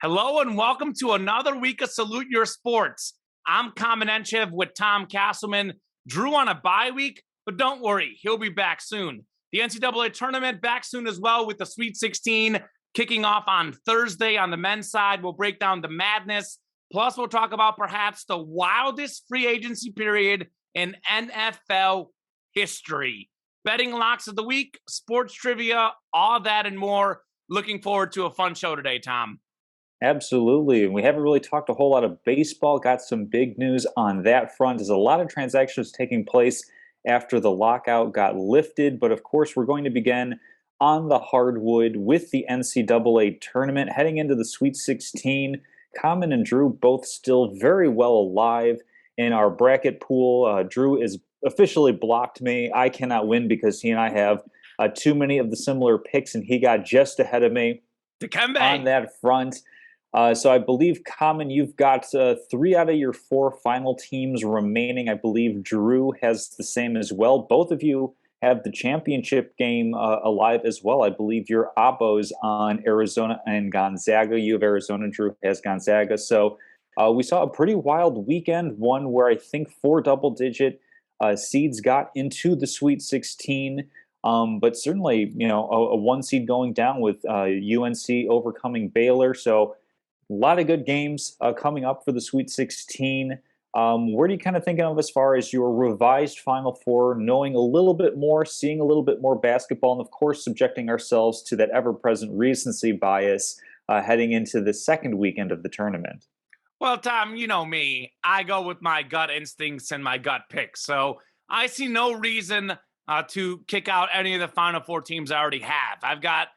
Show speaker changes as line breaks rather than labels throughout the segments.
Hello and welcome to another week of Salute Your Sports. I'm Kamenenchev with Tom Castleman. Drew on a bye week, but don't worry, he'll be back soon. The NCAA tournament back soon as well with the Sweet 16 kicking off on Thursday on the men's side. We'll break down the madness. Plus, we'll talk about perhaps the wildest free agency period in NFL history. Betting locks of the week, sports trivia, all that and more. Looking forward to a fun show today, Tom.
Absolutely. And we haven't really talked a whole lot of baseball. Got some big news on that front. There's a lot of transactions taking place after the lockout got lifted. But of course, we're going to begin on the hardwood with the NCAA tournament heading into the Sweet 16. Common and Drew both still very well alive in our bracket pool. Drew is officially blocked me. I cannot win because he and I have too many of the similar picks, and he got just ahead of me on that front. So I believe, Common, you've got 3 out of your 4 final teams remaining. I believe Drew has the same as well. Both of you have the championship game alive as well. I believe your Abos on Arizona and Gonzaga. You have Arizona, Drew has Gonzaga. So we saw a pretty wild weekend, one where I think 4 double-digit seeds got into the Sweet 16. But certainly, a 1 seed going down with UNC overcoming Baylor. So a lot of good games coming up for the Sweet 16. Where do you kind of think of as far as your revised Final Four, knowing a little bit more, seeing a little bit more basketball, and of course subjecting ourselves to that ever-present recency bias heading into the second weekend of the tournament?
Well, Tom, you know me. I go with my gut instincts and my gut picks. So I see no reason to kick out any of the Final Four teams I already have. I've got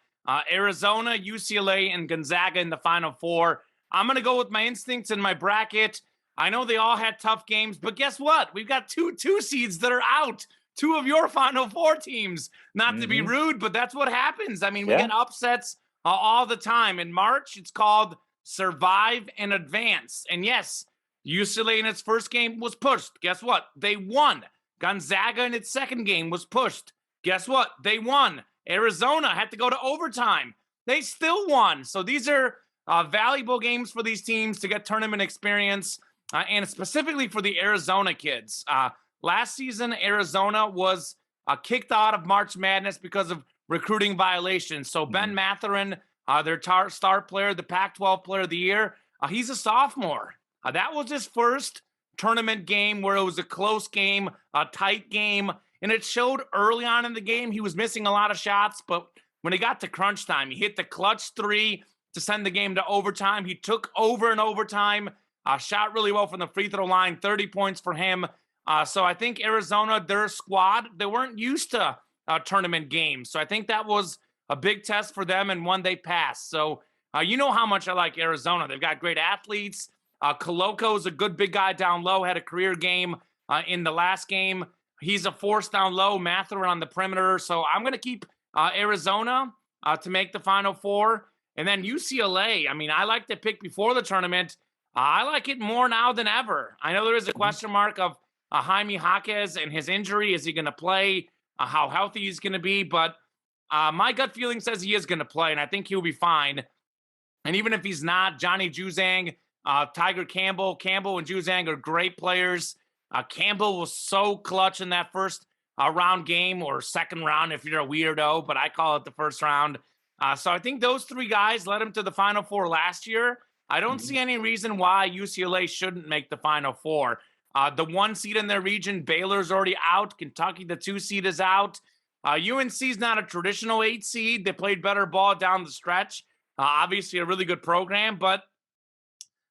Arizona, UCLA, and Gonzaga in the Final Four. I'm going to go with my instincts in my bracket. I know they all had tough games, but guess what? We've got two seeds that are out. 2 of your Final Four teams. Not to be rude, but that's what happens. I mean, we get upsets all the time. In March, it's called survive and advance. And yes, UCLA in its first game was pushed. Guess what? They won. Gonzaga in its second game was pushed. Guess what? They won. Arizona had to go to overtime. They still won. So these are valuable games for these teams to get tournament experience, and specifically for the Arizona kids. Last season, Arizona was kicked out of March Madness because of recruiting violations. So Ben Mathurin, their star player, the Pac-12 Player of the Year, he's a sophomore. That was his first tournament game where it was a close game, a tight game. And it showed early on in the game he was missing a lot of shots, but when it got to crunch time, he hit the clutch 3 to send the game to overtime. He took over in overtime, shot really well from the free throw line, 30 points for him. So I think Arizona, their squad, they weren't used to tournament games. So I think that was a big test for them and one they passed. So you know how much I like Arizona. They've got great athletes. Koloko is a good big guy down low, had a career game in the last game. He's a force down low, Mathurin on the perimeter. So I'm going to keep Arizona to make the Final Four. And then UCLA, I mean, I like the pick before the tournament. I like it more now than ever. I know there is a question mark of Jaime Jaquez and his injury. Is he going to play? How healthy he's going to be? But my gut feeling says he is going to play, and I think he'll be fine. And even if he's not, Johnny Juzang, Tiger Campbell and Juzang are great players. Campbell was so clutch in that first round game, or second round if you're a weirdo, but I call it the first round. So I think those 3 guys led him to the Final Four last year. I don't see any reason why UCLA shouldn't make the Final Four. The 1 seed in their region, Baylor's already out. Kentucky, the 2 seed, is out. UNC's not a traditional 8 seed. They played better ball down the stretch. Obviously a really good program, but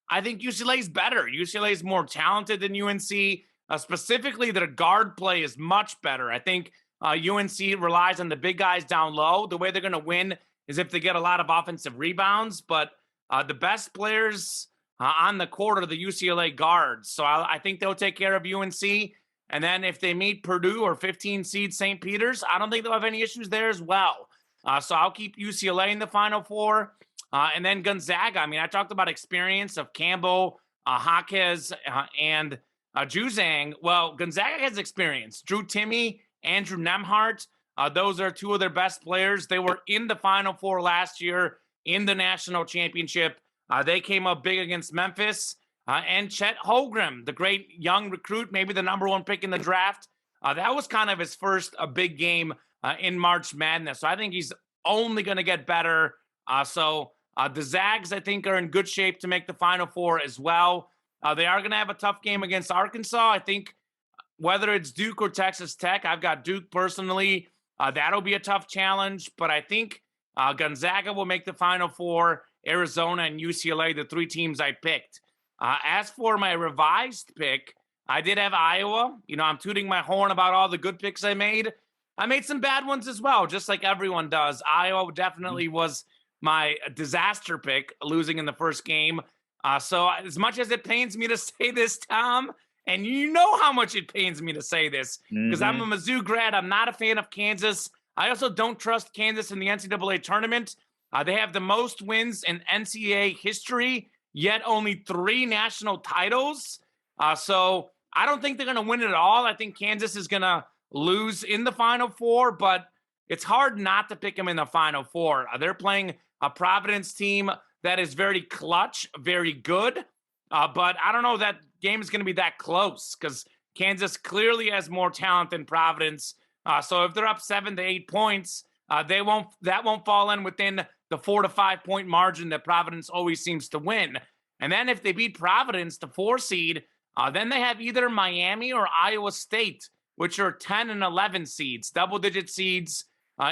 I think UCLA's better. UCLA's more talented than UNC. Specifically, their guard play is much better. I think UNC relies on the big guys down low. The way they're going to win is if they get a lot of offensive rebounds. But the best players on the court are the UCLA guards. So I think they'll take care of UNC. And then if they meet Purdue or 15 seed St. Peter's, I don't think they'll have any issues there as well. So I'll keep UCLA in the Final Four. And then Gonzaga. I mean, I talked about experience of Campbell, Jaquez, and Juzang. Well, Gonzaga has experience. Drew Timme, Andrew Nembhard. Those are 2 of their best players. They were in the Final Four last year in the national championship. They came up big against Memphis. And Chet Holmgren, the great young recruit, maybe the number one pick in the draft. That was kind of his first big game in March Madness. So I think he's only going to get better. The Zags, I think, are in good shape to make the Final Four as well. They are going to have a tough game against Arkansas. I think whether it's Duke or Texas Tech, I've got Duke personally. That'll be a tough challenge. But I think Gonzaga will make the Final Four. Arizona and UCLA, the three teams I picked. As for my revised pick, I did have Iowa. I'm tooting my horn about all the good picks I made. I made some bad ones as well, just like everyone does. Iowa definitely was my disaster pick, losing in the first game. So as much as it pains me to say this, Tom, and you know how much it pains me to say this, because I'm a Mizzou grad. I'm not a fan of Kansas. I also don't trust Kansas in the NCAA tournament. They have the most wins in NCAA history, yet only 3 national titles. So I don't think they're going to win it at all. I think Kansas is going to lose in the Final Four, but it's hard not to pick them in the Final Four. They're playing a Providence team that is very clutch, very good. But I don't know that game is going to be that close because Kansas clearly has more talent than Providence. So if they're up 7 to 8 points, that won't fall in within the 4 to 5 point margin that Providence always seems to win. And then if they beat Providence, the 4 seed, then they have either Miami or Iowa State, which are 10 and 11 seeds, double-digit seeds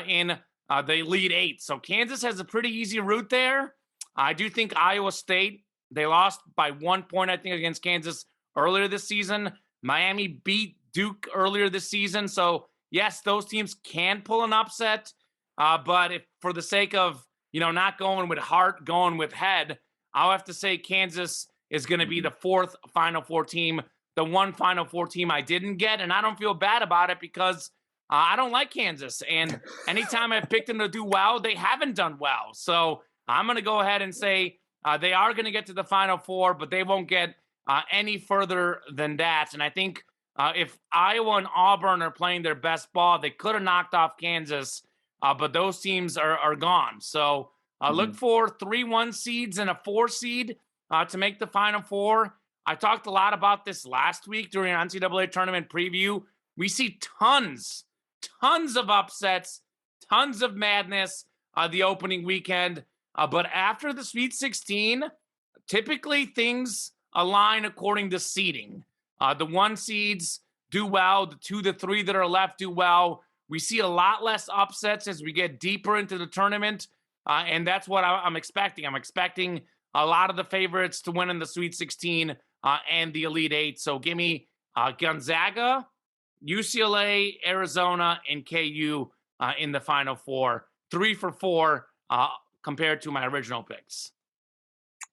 in the Elite 8. So Kansas has a pretty easy route there. I do think Iowa State, they lost by 1 point, I think, against Kansas earlier this season. Miami beat Duke earlier this season. So, yes, those teams can pull an upset. But if for the sake of, not going with heart, going with head, I'll have to say Kansas is going to be the 4th Final Four team, the one Final Four team I didn't get. And I don't feel bad about it because I don't like Kansas. And anytime I've picked them to do well, they haven't done well. So I'm going to go ahead and say they are going to get to the Final Four, but they won't get any further than that. And I think if Iowa and Auburn are playing their best ball, they could have knocked off Kansas, but those teams are gone. So look for 3-1 seeds and a 4 seed to make the Final Four. I talked a lot about this last week during NCAA tournament preview. We see tons of upsets, tons of madness the opening weekend. But after the Sweet 16, typically things align according to seeding. The 1 seeds do well. The 2 to 3 that are left do well. We see a lot less upsets as we get deeper into the tournament. And that's what I'm expecting. I'm expecting a lot of the favorites to win in the Sweet 16 and the Elite 8. So give me Gonzaga, UCLA, Arizona, and KU in the Final Four. 3 for 4 compared to my original picks.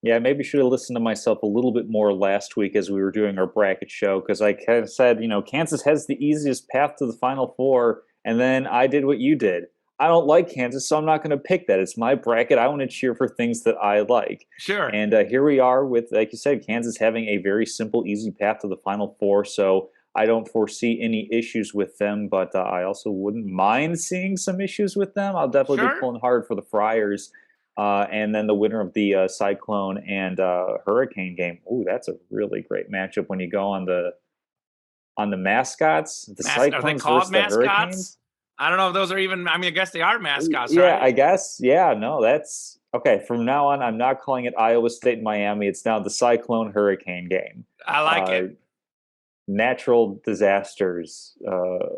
Yeah, maybe should have listened to myself a little bit more last week as we were doing our bracket show, because I kind of said, Kansas has the easiest path to the Final Four, and then I did what you did. I don't like Kansas, so I'm not going to pick that. It's my bracket. I want to cheer for things that I like.
Sure.
And here we are with, like you said, Kansas having a very simple, easy path to the Final Four, so I don't foresee any issues with them, but I also wouldn't mind seeing some issues with them. I'll definitely be pulling hard for the Friars. And then the winner of the Cyclone and Hurricane game. Ooh, that's a really great matchup when you go on the mascots. The Cyclones
are they called
versus
mascots?
The Hurricanes.
I don't know if those are even. I guess they are mascots.
Yeah,
right?
I guess. Yeah, no, that's okay. From now on, I'm not calling it Iowa State Miami. It's now the Cyclone Hurricane game.
I like it.
Natural disasters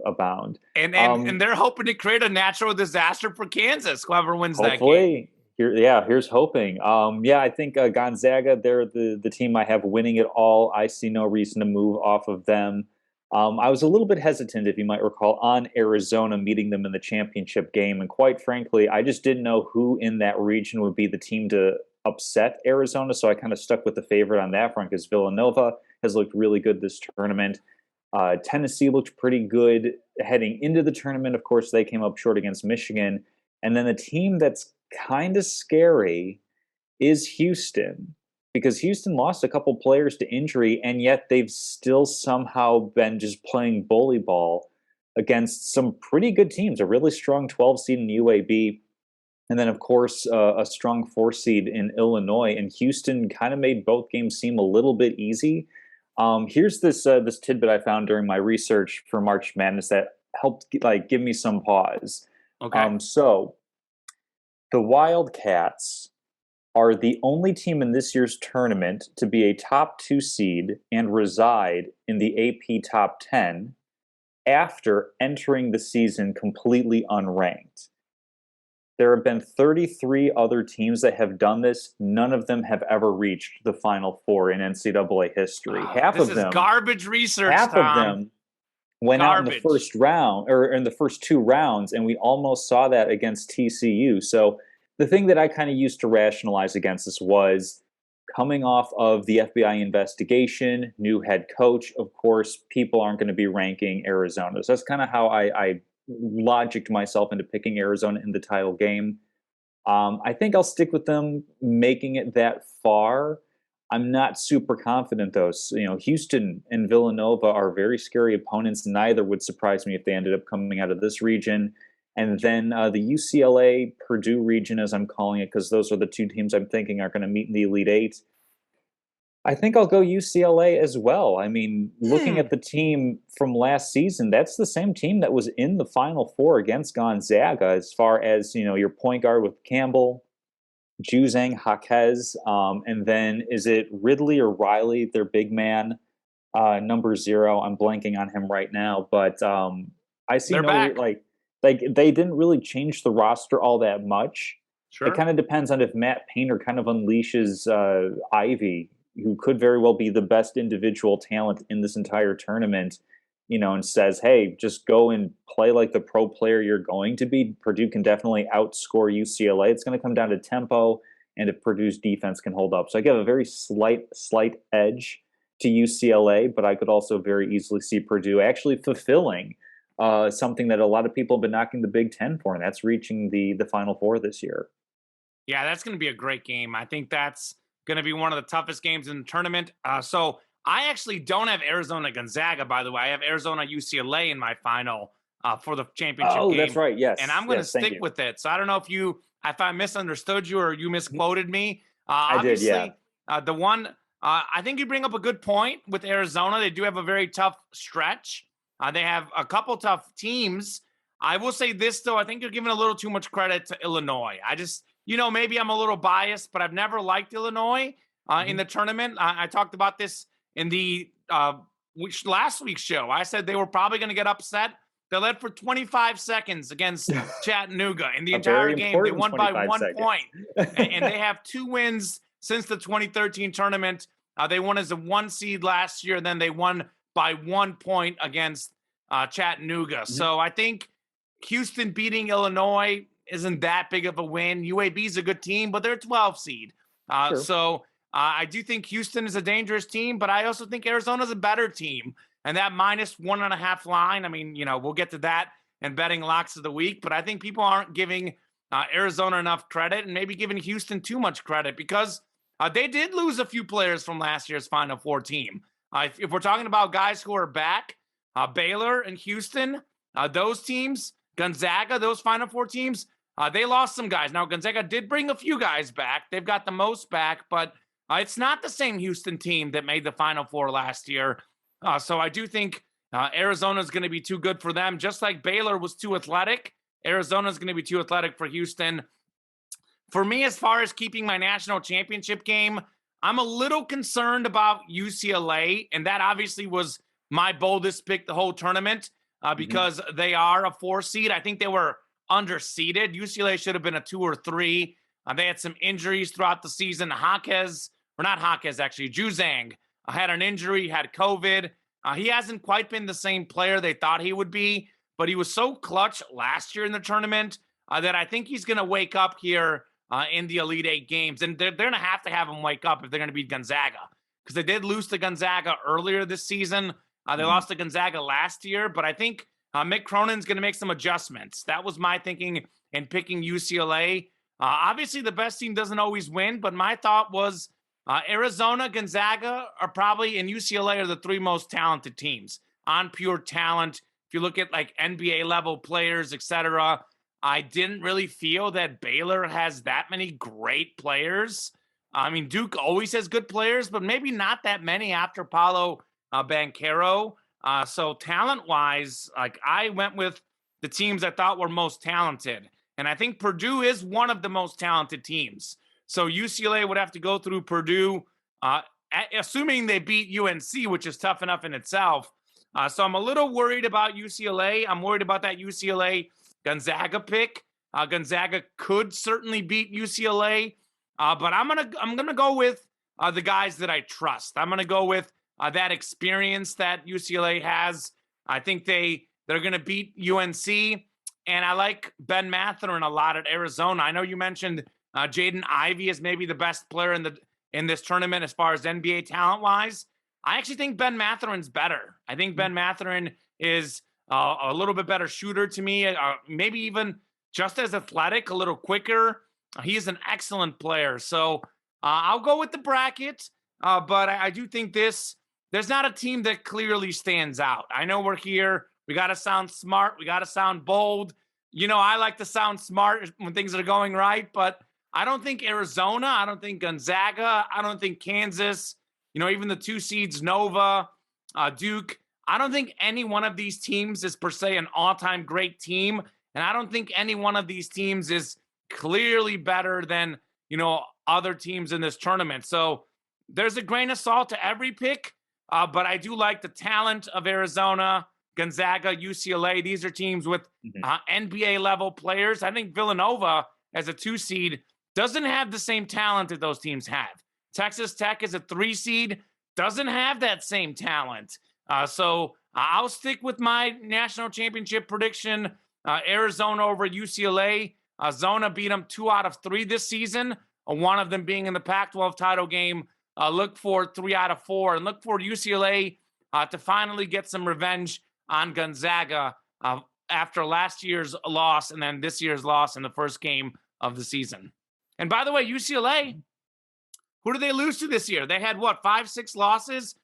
abound,
and they're hoping to create a natural disaster for Kansas. Whoever wins that game.
Here's hoping. I think Gonzaga, they're the team I have winning it all. I see no reason to move off of them. I was a little bit hesitant, if you might recall, on Arizona meeting them in the championship game. And quite frankly, I just didn't know who in that region would be the team to upset Arizona. So I kind of stuck with the favorite on that front because Villanova has looked really good this tournament. Tennessee looked pretty good heading into the tournament. Of course, they came up short against Michigan. And then the team that's kind of scary is Houston, because Houston lost a couple players to injury, and yet they've still somehow been just playing bully ball against some pretty good teams, a really strong 12 seed in UAB. And then, of course, a strong 4 seed in Illinois, and Houston kind of made both games seem a little bit easy. Here's this tidbit I found during my research for March Madness that helped give me some pause.
Okay.
So the Wildcats are the only team in this year's tournament to be a top 2 seed and reside in the AP top 10 after entering the season completely unranked. There have been 33 other teams that have done this. None of them have ever reached the Final Four in NCAA history.
This is garbage research,
Half of
Tom.
them went out in the
Garbage.
first round or in the first 2 rounds, and we almost saw that against TCU. So the thing that I kind of used to rationalize against this was coming off of the FBI investigation, new head coach. Of course, people aren't going to be ranking Arizona. So that's kind of how I logicked myself into picking Arizona in the title game. I think I'll stick with them making it that far. I'm not super confident, though. So, Houston and Villanova are very scary opponents. Neither would surprise me if they ended up coming out of this region. And then the UCLA Purdue region, as I'm calling it, because those are the 2 teams I'm thinking are going to meet in the Elite Eight. I think I'll go UCLA as well. I mean, looking at the team from last season, that's the same team that was in the Final Four against Gonzaga as far as, your point guard with Campbell, Juzang, Jaquez, and then is it Ridley or Riley, their big man, number 0? I'm blanking on him right now, but I see
They're
no
back.
like they didn't really change the roster all that much.
Sure.
It kind of depends on if Matt Painter kind of unleashes Ivy, who could very well be the best individual talent in this entire tournament, and says, hey, just go and play like the pro player you're going to be. Purdue can definitely outscore UCLA. It's going to come down to tempo and if Purdue's defense can hold up. So I give a very slight edge to UCLA, but I could also very easily see Purdue actually fulfilling something that a lot of people have been knocking the Big Ten for, and that's reaching the Final Four this year.
Yeah, that's going to be a great game. I think that's going to be one of the toughest games in the tournament. So I actually don't have Arizona Gonzaga, by the way. I have Arizona UCLA in my final for the championship game.
Oh, that's right. Yes.
And I'm going to stick with it. So I don't know if I misunderstood you or you misquoted me.
I did, yeah.
The one, I think you bring up a good point with Arizona. They do have a very tough stretch. They have a couple tough teams. I will say this, though. I think you're giving a little too much credit to Illinois. I just, maybe I'm a little biased, but I've never liked Illinois in the tournament. I talked about this in the last week's show. I said they were probably going to get upset. They led for 25 seconds against Chattanooga in the entire game. They won by 1 point. And they have 2 wins since the 2013 tournament. They won as a 1 seed last year, and then they won by 1 point against Chattanooga. So I think Houston beating Illinois isn't that big of a win. UAB is a good team, but they're a 12 seed. Sure. So I do think Houston is a dangerous team, but I also think Arizona's a better team. And that -1.5 line, I mean, we'll get to that and betting locks of the week, but I think people aren't giving Arizona enough credit and maybe giving Houston too much credit because they did lose a few players from last year's Final Four team. If we're talking about guys who are back, Baylor and Houston, those teams, Gonzaga, those Final Four teams, they lost some guys. Now, Gonzaga did bring a few guys back. They've got the most back, but it's not the same Houston team that made the Final Four last year. So I do think Arizona is going to be too good for them. Just like Baylor was too athletic, Arizona is going to be too athletic for Houston. For me, as far as keeping my national championship game, I'm a little concerned about UCLA, and that obviously was my boldest pick the whole tournament because they are a 4 seed. I think they were underseeded. UCLA should have been a 2 or 3. They had some injuries throughout the season. Juzang had an injury, had COVID. He hasn't quite been the same player they thought he would be, but he was so clutch last year in the tournament that I think he's going to wake up here in the Elite Eight games. And they're going to have him wake up if they're going to beat Gonzaga because they did lose to Gonzaga earlier this season. They lost to Gonzaga last year, but I think Mick Cronin's going to make some adjustments. That was my thinking in picking UCLA. Obviously, the best team doesn't always win, but my thought was Arizona, Gonzaga are probably, and UCLA are the 3 most talented teams on pure talent. If you look at like NBA level players, etc., I didn't really feel that Baylor has that many great players. I mean, Duke always has good players, but maybe not that many after Paulo Banchero. So talent-wise, like I went with the teams I thought were most talented, and I think Purdue is one of the most talented teams. So UCLA would have to go through Purdue, assuming they beat UNC, which is tough enough in itself. So I'm a little worried about UCLA. I'm worried about that UCLA Gonzaga pick. Gonzaga could certainly beat UCLA, but I'm gonna go with the guys that I trust. I'm gonna go with that experience that UCLA has. I think they're gonna beat UNC, and I like Ben Mathurin a lot at Arizona. I know you mentioned Jaden Ivey is maybe the best player in this tournament as far as NBA talent wise. I actually think Ben Mathurin's better. I think Ben Mathurin is a little bit better shooter to me, maybe even just as athletic, a little quicker. He's an excellent player. So I'll go with the bracket, but I do think there's not a team that clearly stands out. I know we're here. We got to sound smart. We got to sound bold. You know, I like to sound smart when things are going right, but I don't think Arizona, I don't think Gonzaga, I don't think Kansas, you know, even the 2 seeds, Nova, Duke, I don't think any one of these teams is per se an all-time great team. And I don't think any one of these teams is clearly better than, you know, other teams in this tournament. So there's a grain of salt to every pick, but I do like the talent of Arizona, Gonzaga, UCLA. These are teams with NBA level players. I think Villanova as a 2 seed doesn't have the same talent that those teams have. Texas Tech is a 3 seed, doesn't have that same talent. So I'll stick with my national championship prediction. Arizona over UCLA. Zona beat them 2 out of 3 this season, one of them being in the Pac-12 title game. Look for 3 out of 4, and look for UCLA to finally get some revenge on Gonzaga after last year's loss and then this year's loss in the first game of the season. And by the way, UCLA, who did they lose to this year? They had, what, 5, 6 losses?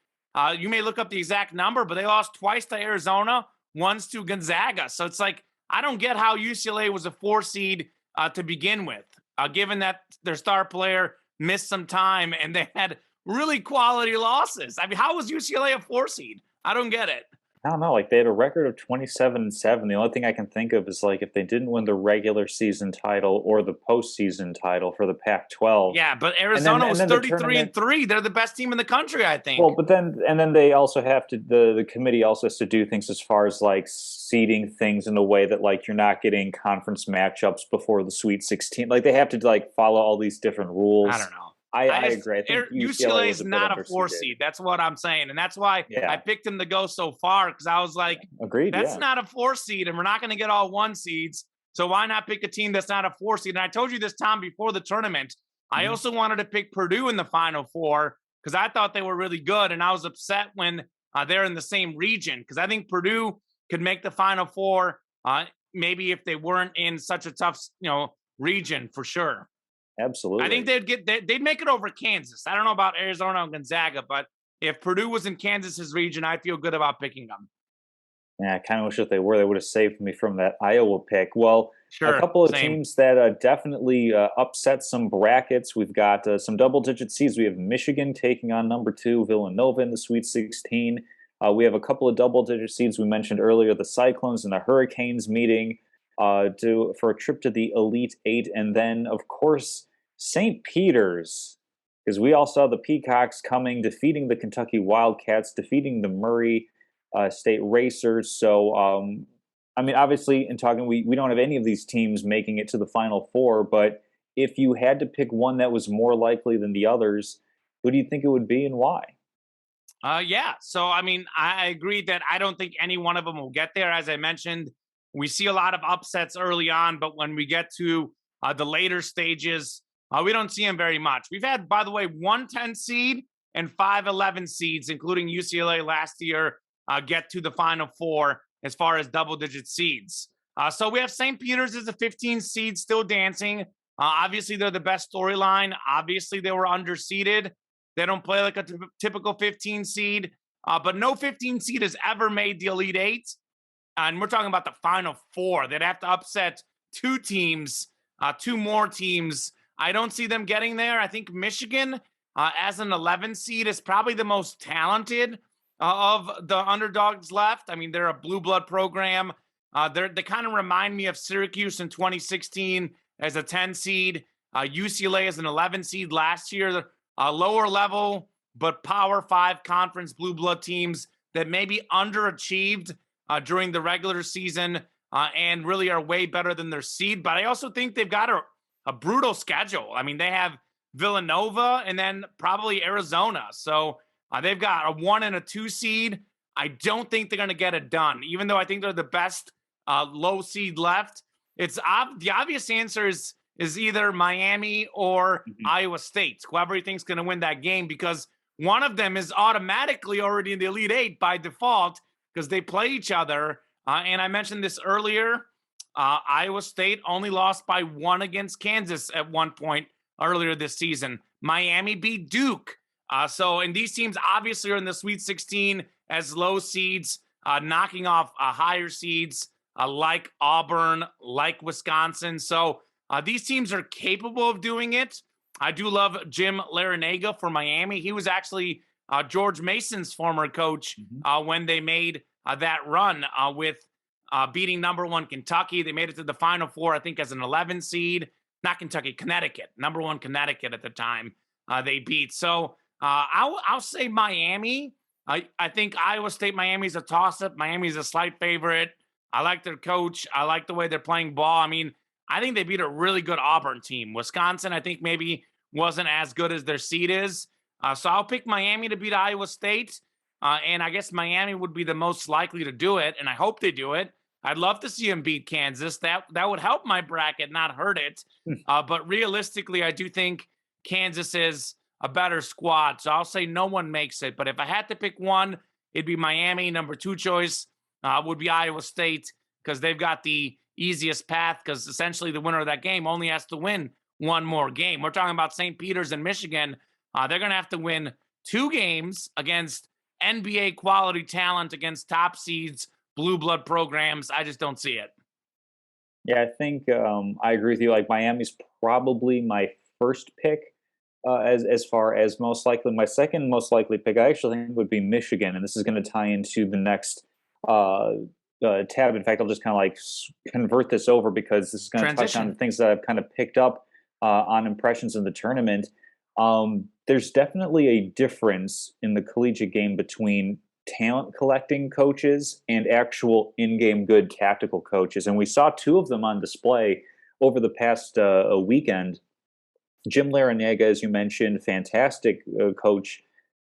You may look up the exact number, but they lost twice to Arizona, once to Gonzaga. So it's like, I don't get how UCLA was a 4 seed to begin with, given that their star player missed some time and they had really quality losses. I mean, how was UCLA a 4 seed? I don't get it.
I don't know. Like they had a record of 27-7. The only thing I can think of is like if they didn't win the regular season title or the postseason title for the Pac-12.
Yeah, but Arizona was 33-3. They're the best team in the country, I think.
Well, but then they also have to. The committee also has to do things as far as like seeding things in a way that like you're not getting conference matchups before the Sweet 16. Like they have to like follow all these different rules.
I don't know.
I agree. I think
UCLA is not a 4 seed. That's what I'm saying. And that's why I picked them to go so far, because I was like,
agreed.
That's not a 4 seed, and we're not going to get all 1 seeds. So why not pick a team that's not a 4 seed? And I told you this, Tom, before the tournament. I also wanted to pick Purdue in the Final Four because I thought they were really good. And I was upset when they're in the same region, because I think Purdue could make the Final Four maybe if they weren't in such a tough, region for sure.
Absolutely.
I think they'd make it over Kansas. I don't know about Arizona and Gonzaga, but if Purdue was in Kansas's region, I feel good about picking them.
Yeah, I kind of wish that they were. They would have saved me from that Iowa pick. Well,
sure,
a couple of teams that definitely upset some brackets. We've got some double-digit seeds. We have Michigan taking on number 2 Villanova in the Sweet 16. We have a couple of double-digit seeds. We mentioned earlier the Cyclones and the Hurricanes meeting for a trip to the Elite 8. And then, of course, St. Peter's, because we all saw the Peacocks coming, defeating the Kentucky Wildcats, defeating the Murray State Racers. So, I mean, obviously, in talking, we don't have any of these teams making it to the Final Four, but if you had to pick one that was more likely than the others, who do you think it would be and why?
Yeah. So, I mean, I agree that I don't think any one of them will get there. As I mentioned, we see a lot of upsets early on, but when we get to the later stages, we don't see them very much. We've had, by the way, 1 10 seed and 5 11 seeds, including UCLA last year, get to the Final Four as far as double-digit seeds. So we have St. Peter's as a 15 seed still dancing. Obviously, they're the best storyline. Obviously, they were underseeded. They don't play like a typical 15 seed, but no 15 seed has ever made the Elite 8. And we're talking about the Final Four. They'd have to upset two teams, two more teams. I don't see them getting there. I think Michigan, as an 11 seed, is probably the most talented of the underdogs left. I mean, they're a blue blood program. They kind of remind me of Syracuse in 2016 as a 10 seed. UCLA as an 11 seed last year. Lower level, but Power 5 conference blue blood teams that maybe underachieved during the regular season and really are way better than their seed. But I also think they've got a brutal schedule. I mean, they have Villanova and then probably Arizona. So they've got a 1 and a 2 seed. I don't think they're going to get it done, even though I think they're the best low seed left. It's the obvious answer is either Miami or Iowa State. Whoever you think's going to win that game, because one of them is automatically already in the Elite Eight by default because they play each other. And I mentioned this earlier. Iowa State only lost by 1 against Kansas at one point earlier this season. Miami beat Duke. And these teams obviously are in the Sweet 16 as low seeds, knocking off higher seeds like Auburn, like Wisconsin. So these teams are capable of doing it. I do love Jim Larinaga for Miami. He was actually George Mason's former coach when they made that run with beating number 1 Kentucky. They made it to the Final Four, I think, as an 11 seed. Not Kentucky, Connecticut. Number 1 Connecticut at the time they beat. So I'll say Miami. I think Iowa State, Miami's a toss-up. Miami's a slight favorite. I like their coach. I like the way they're playing ball. I mean, I think they beat a really good Auburn team. Wisconsin, I think maybe wasn't as good as their seed is. So I'll pick Miami to beat Iowa State. And I guess Miami would be the most likely to do it. And I hope they do it. I'd love to see them beat Kansas. That would help my bracket, not hurt it. But realistically, I do think Kansas is a better squad. So I'll say no one makes it. But if I had to pick one, it'd be Miami. Number 2 choice would be Iowa State because they've got the easiest path, because essentially the winner of that game only has to win one more game. We're talking about St. Peter's and Michigan. They're going to have to win 2 games against NBA quality talent, against top seeds, blue blood programs. I just don't see it.
Yeah, I think I agree with you. Like, Miami's probably my first pick as far as most likely. My second most likely pick, I actually think, would be Michigan, and this is going to tie into the next tab. In fact, I'll just kind of like convert this over because this is going to touch on things that I've kind of picked up on impressions in the tournament. There's definitely a difference in the collegiate game between talent collecting coaches and actual in-game good tactical coaches. And we saw 2 of them on display over the past weekend. Jim Larinaga, as you mentioned, fantastic coach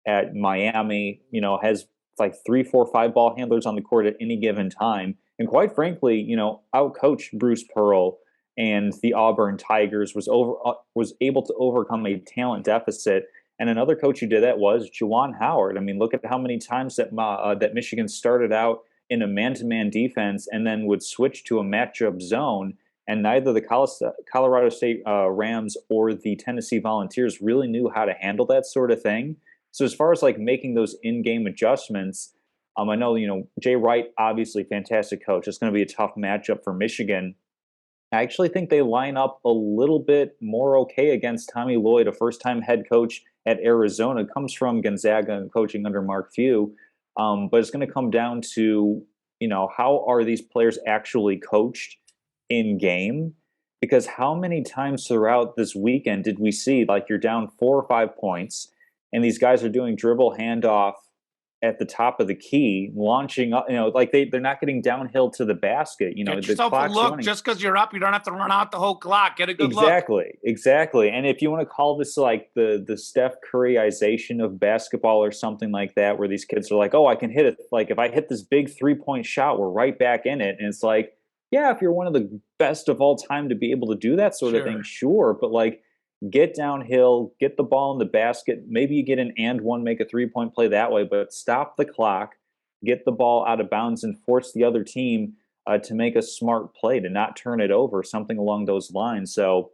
at Miami, has like 3, 4, 5 ball handlers on the court at any given time. And quite frankly, outcoached Bruce Pearl and the Auburn Tigers, was able to overcome a talent deficit. And another coach who did that was Juwan Howard. I mean, look at how many times that Michigan started out in a man-to-man defense and then would switch to a matchup zone. And neither the Colorado State Rams or the Tennessee Volunteers really knew how to handle that sort of thing. So as far as like making those in-game adjustments, I know, Jay Wright, obviously fantastic coach. It's going to be a tough matchup for Michigan. I actually think they line up a little bit more okay against Tommy Lloyd, a first-time head coach at Arizona, comes from Gonzaga and coaching under Mark Few. But it's going to come down to, how are these players actually coached in game? Because how many times throughout this weekend did we see, like, you're down 4 or 5 points and these guys are doing dribble handoff at the top of the key, launching up, like they're not getting downhill to the basket.
Get yourself a look. Running. Just because you're up, you don't have to run out the whole clock. Get a good
look.
Look.
Exactly. And if you want to call this like the Steph Curryization of basketball or something like that, where these kids are like, oh, I can hit it. Like if I hit this big 3-point shot, we're right back in it. And it's like, yeah, if you're one of the best of all time to be able to do that sort of thing, sure. But like, get downhill, get the ball in the basket. Maybe you get an and one, make a 3-point play that way, but stop the clock, get the ball out of bounds, and force the other team to make a smart play, to not turn it over, something along those lines. So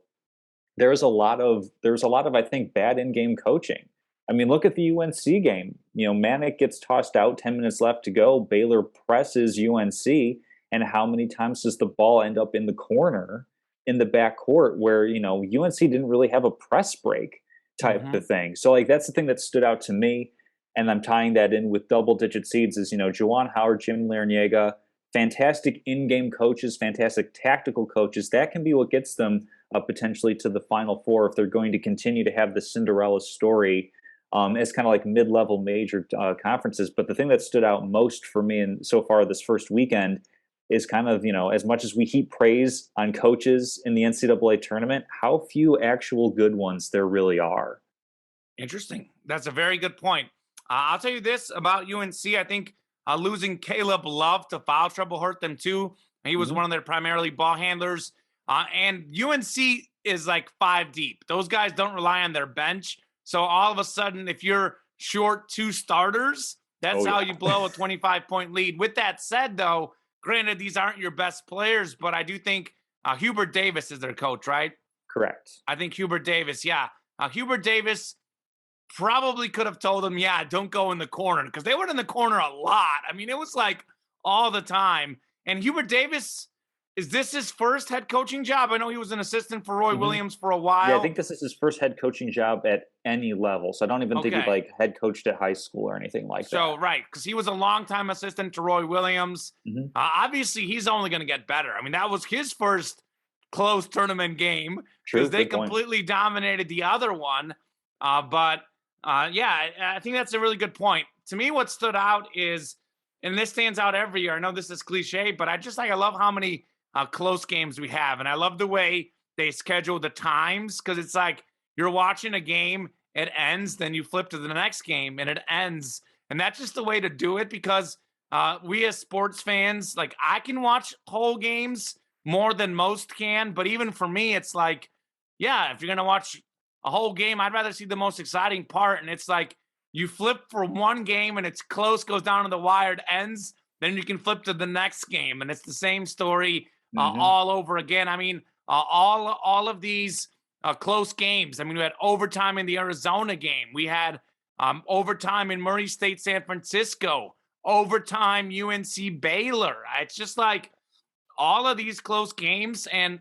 there's a lot of, I think, bad in-game coaching. I mean, look at the UNC game. Manic gets tossed out, 10 minutes left to go. Baylor presses UNC, and how many times does the ball end up in the corner in the back court where, UNC didn't really have a press break type
Hmm.
of thing. So like that's the thing that stood out to me. And I'm tying that in with double digit seeds is, Juwan Howard, Jim Larniega, fantastic in-game coaches, fantastic tactical coaches. That can be what gets them potentially to the Final Four if they're going to continue to have the Cinderella story as kind of like mid-level major conferences. But the thing that stood out most for me in so far this first weekend is kind of, as much as we heap praise on coaches in the NCAA tournament, how few actual good ones there really are.
Interesting. That's a very good point. I'll tell you this about UNC. I think losing Caleb Love to foul trouble hurt them too. He was
Hmm.
one of their primarily ball handlers. And UNC is like 5 deep. Those guys don't rely on their bench. So all of a sudden, if you're short 2 starters, that's
Oh,
how
yeah.
you blow a 25-point lead. With that said, though, granted, these aren't your best players, but I do think Hubert Davis is their coach, right?
Correct.
I think Hubert Davis, yeah. Hubert Davis probably could have told them, yeah, don't go in the corner because they were in the corner a lot. I mean, it was like all the time. And Hubert Davis, is this his first head coaching job? I know he was an assistant for Roy
Hmm.
Williams for a
Yeah, I
while.
think this is his first head coaching job at any level. So I don't even think he
Okay.
like head coached at high school or anything like
So,
that.
right, because he was a longtime assistant to Roy Williams.
Hmm.
Obviously, he's only going to get better. I mean, that was his first close tournament game because
True.
they
Good point.
completely dominated the other one. Yeah, I think that's a really good point. To me, what stood out is, and this stands out every year. I know this is cliche, but I love how many close games we have, and I love the way they schedule the times because it's like you're watching a game, it ends, then you flip to the next game, and it ends, and that's just the way to do it because we as sports fans, like I can watch whole games more than most can, but even for me, it's like, yeah, if you're gonna watch a whole game, I'd rather see the most exciting part. And it's like you flip for one game and it's close, goes down to the wire, it ends. Then you can flip to the next game, and it's the same story
Hmm.
all over again. I mean, all of these close games. I mean, we had overtime in the Arizona game. We had overtime in Murray State, San Francisco. Overtime UNC Baylor. It's just like all of these close games, and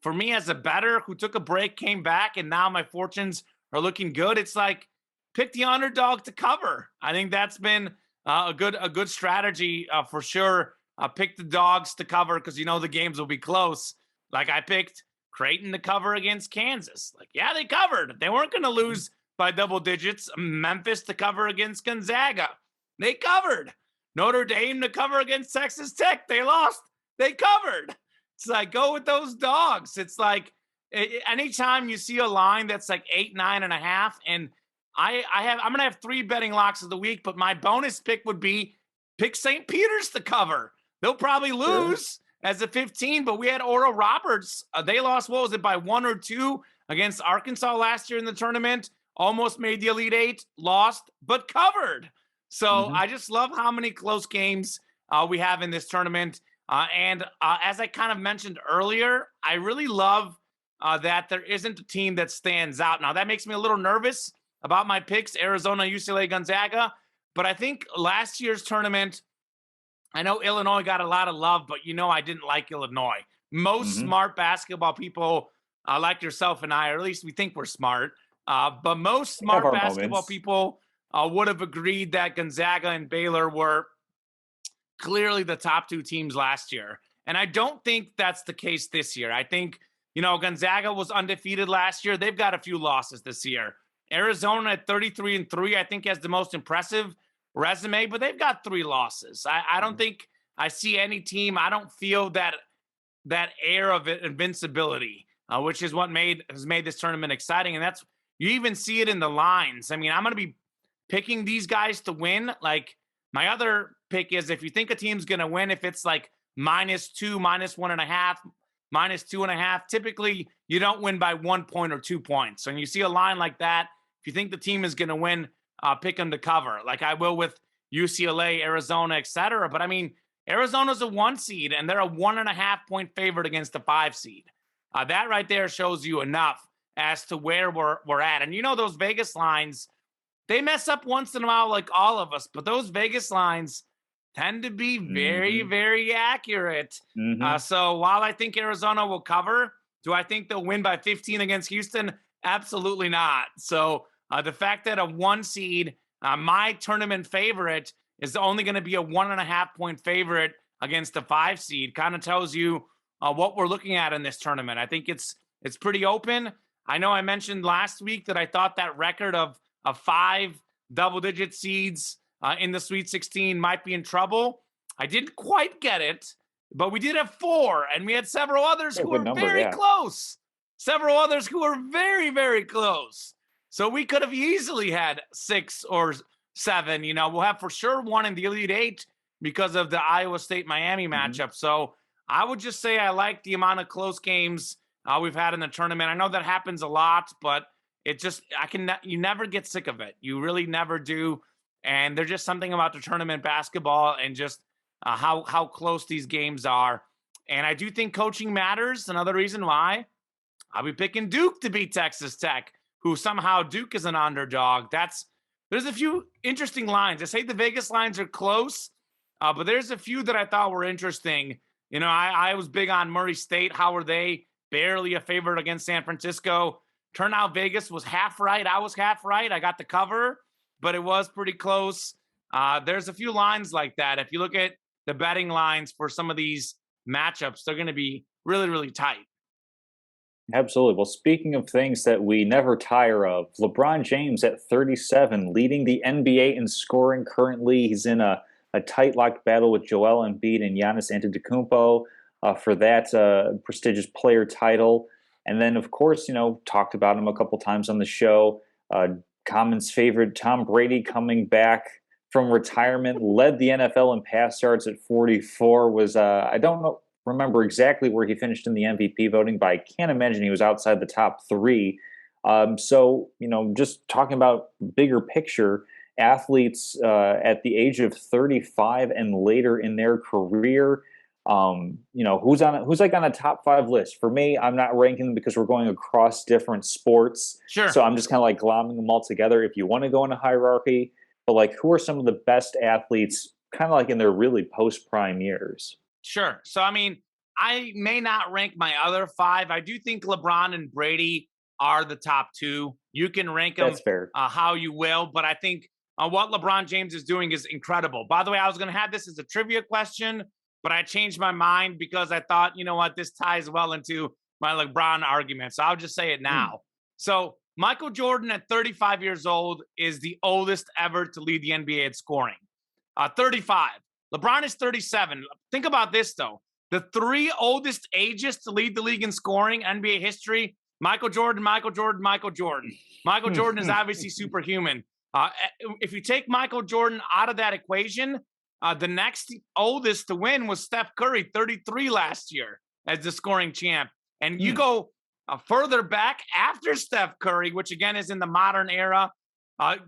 for me as a bettor who took a break, came back, and now my fortunes are looking good. It's like pick the underdog to cover. I think that's been a good strategy for sure. Pick the dogs to cover because the games will be close. Like I picked Creighton to cover against Kansas. Like yeah, they covered. They weren't going to lose by double digits. Memphis to cover against Gonzaga. They covered. Notre Dame to cover against Texas Tech. They lost. They covered. It's like go with those dogs. It's like anytime you see a line that's like 8, 9.5, and I'm gonna have 3 betting locks of the week, but my bonus pick would be pick St. Peter's to cover. They'll probably
Sure.
lose as a 15, but we had Oral Roberts. They lost, what was it, by 1 or 2 against Arkansas last year in the tournament. Almost made the Elite Eight, lost, but covered. So
Hmm.
I just love how many close games we have in this tournament. And as I kind of mentioned earlier, I really love that there isn't a team that stands out. Now, that makes me a little nervous about my picks Arizona, UCLA, Gonzaga. But I think last year's tournament, I know Illinois got a lot of love, but I didn't like Illinois. Most
Hmm.
smart basketball people, like yourself and I, or at least we think we're smart, but most
We have
smart
our
basketball
moments.
people would have agreed that Gonzaga and Baylor were clearly the top 2 teams last year. And I don't think that's the case this year. I think, Gonzaga was undefeated last year. They've got a few losses this year. Arizona at 33-3, I think, has the most impressive resume, but they've got 3 losses. I don't
Mhm.
think I see any team. I don't feel that air of invincibility, which is what has made this tournament exciting. And that's you even see it in the lines. I mean, I'm going to be picking these guys to win. Like my other pick is if you think a team's going to win, if it's like -2, -1.5, -2.5, typically you don't win by 1 point or 2 points. So when you see a line like that, if you think the team is going to win, pick them to cover, like I will with UCLA, Arizona, etc. But I mean, Arizona's a 1 seed and they're a 1.5 point favorite against the 5 seed. That right there shows you enough as to where we're at. And those Vegas lines, they mess up once in a while, like all of us. But those Vegas lines, tend to be very,
Hmm.
very accurate.
Hmm.
So while I think Arizona will cover, do I think they'll win by 15 against Houston? Absolutely not. So the fact that a 1 seed, my tournament favorite, is only going to be a 1.5 point favorite against the 5 seed kind of tells you what we're looking at in this tournament. I think it's pretty open. I know I mentioned last week that I thought that record of 5 double-digit seeds in the Sweet 16 might be in trouble. I didn't quite get it, but we did have 4, and we had several others
Yeah,
who
good
were
number.
very
Yeah.
close. Several others who were very, very close. So we could have easily had 6 or 7. We'll have for sure one in the Elite Eight because of the Iowa State Miami
Hmm.
matchup. So I would just say I like the amount of close games we've had in the tournament. I know that happens a lot, but you never get sick of it. You really never do. And there's just something about the tournament basketball and just how close these games are. And I do think coaching matters. Another reason why I'll be picking Duke to beat Texas Tech, who somehow Duke is an underdog. There's a few interesting lines. I say the Vegas lines are close, but there's a few that I thought were interesting. I was big on Murray State. How were they? Barely a favorite against San Francisco. Turnout Vegas was half right. I was half right. I got the cover, but it was pretty close. There's a few lines like that. If you look at the betting lines for some of these matchups, they're going to be really, really tight.
Absolutely. Well, speaking of things that we never tire of, LeBron James at 37, leading the NBA in scoring currently. He's in a tight locked battle with Joel Embiid and Giannis Antetokounmpo for that prestigious player title. And then, of course, talked about him a couple times on the show. Uh, Common's favorite, Tom Brady, coming back from retirement, led the NFL in pass yards at 44. I don't know remember exactly where he finished in the MVP voting, but I can't imagine he was outside the top 3. So, just talking about bigger picture, athletes at the age of 35 and later in their career, who's like on a top 5 list. For me, I'm not ranking them because we're going across different sports.
Sure.
So I'm just kind of like glomming them all together if you want to go in a hierarchy. But like, who are some of the best athletes kind of like in their really post prime years?
Sure. So, I mean, I may not rank my other 5. I do think LeBron and Brady are the top 2. You can rank them
That's fair.
how you will, but I think what LeBron James is doing is incredible. By the way, I was going to have this as a trivia question, but I changed my mind because I thought, you know what, this ties well into my LeBron argument. So I'll just say it
Hmm.
now. So Michael Jordan at 35 years old is the oldest ever to lead the NBA at scoring. 35. LeBron is 37. Think about this, though. The 3 oldest ages to lead the league in scoring, NBA history, Michael Jordan, Michael Jordan, Michael Jordan. Michael Jordan is obviously superhuman. If you take Michael Jordan out of that equation, the next oldest to win was Steph Curry, 33 last year as the scoring champ. And you
Hmm.
go further back after Steph Curry, which again is in the modern era,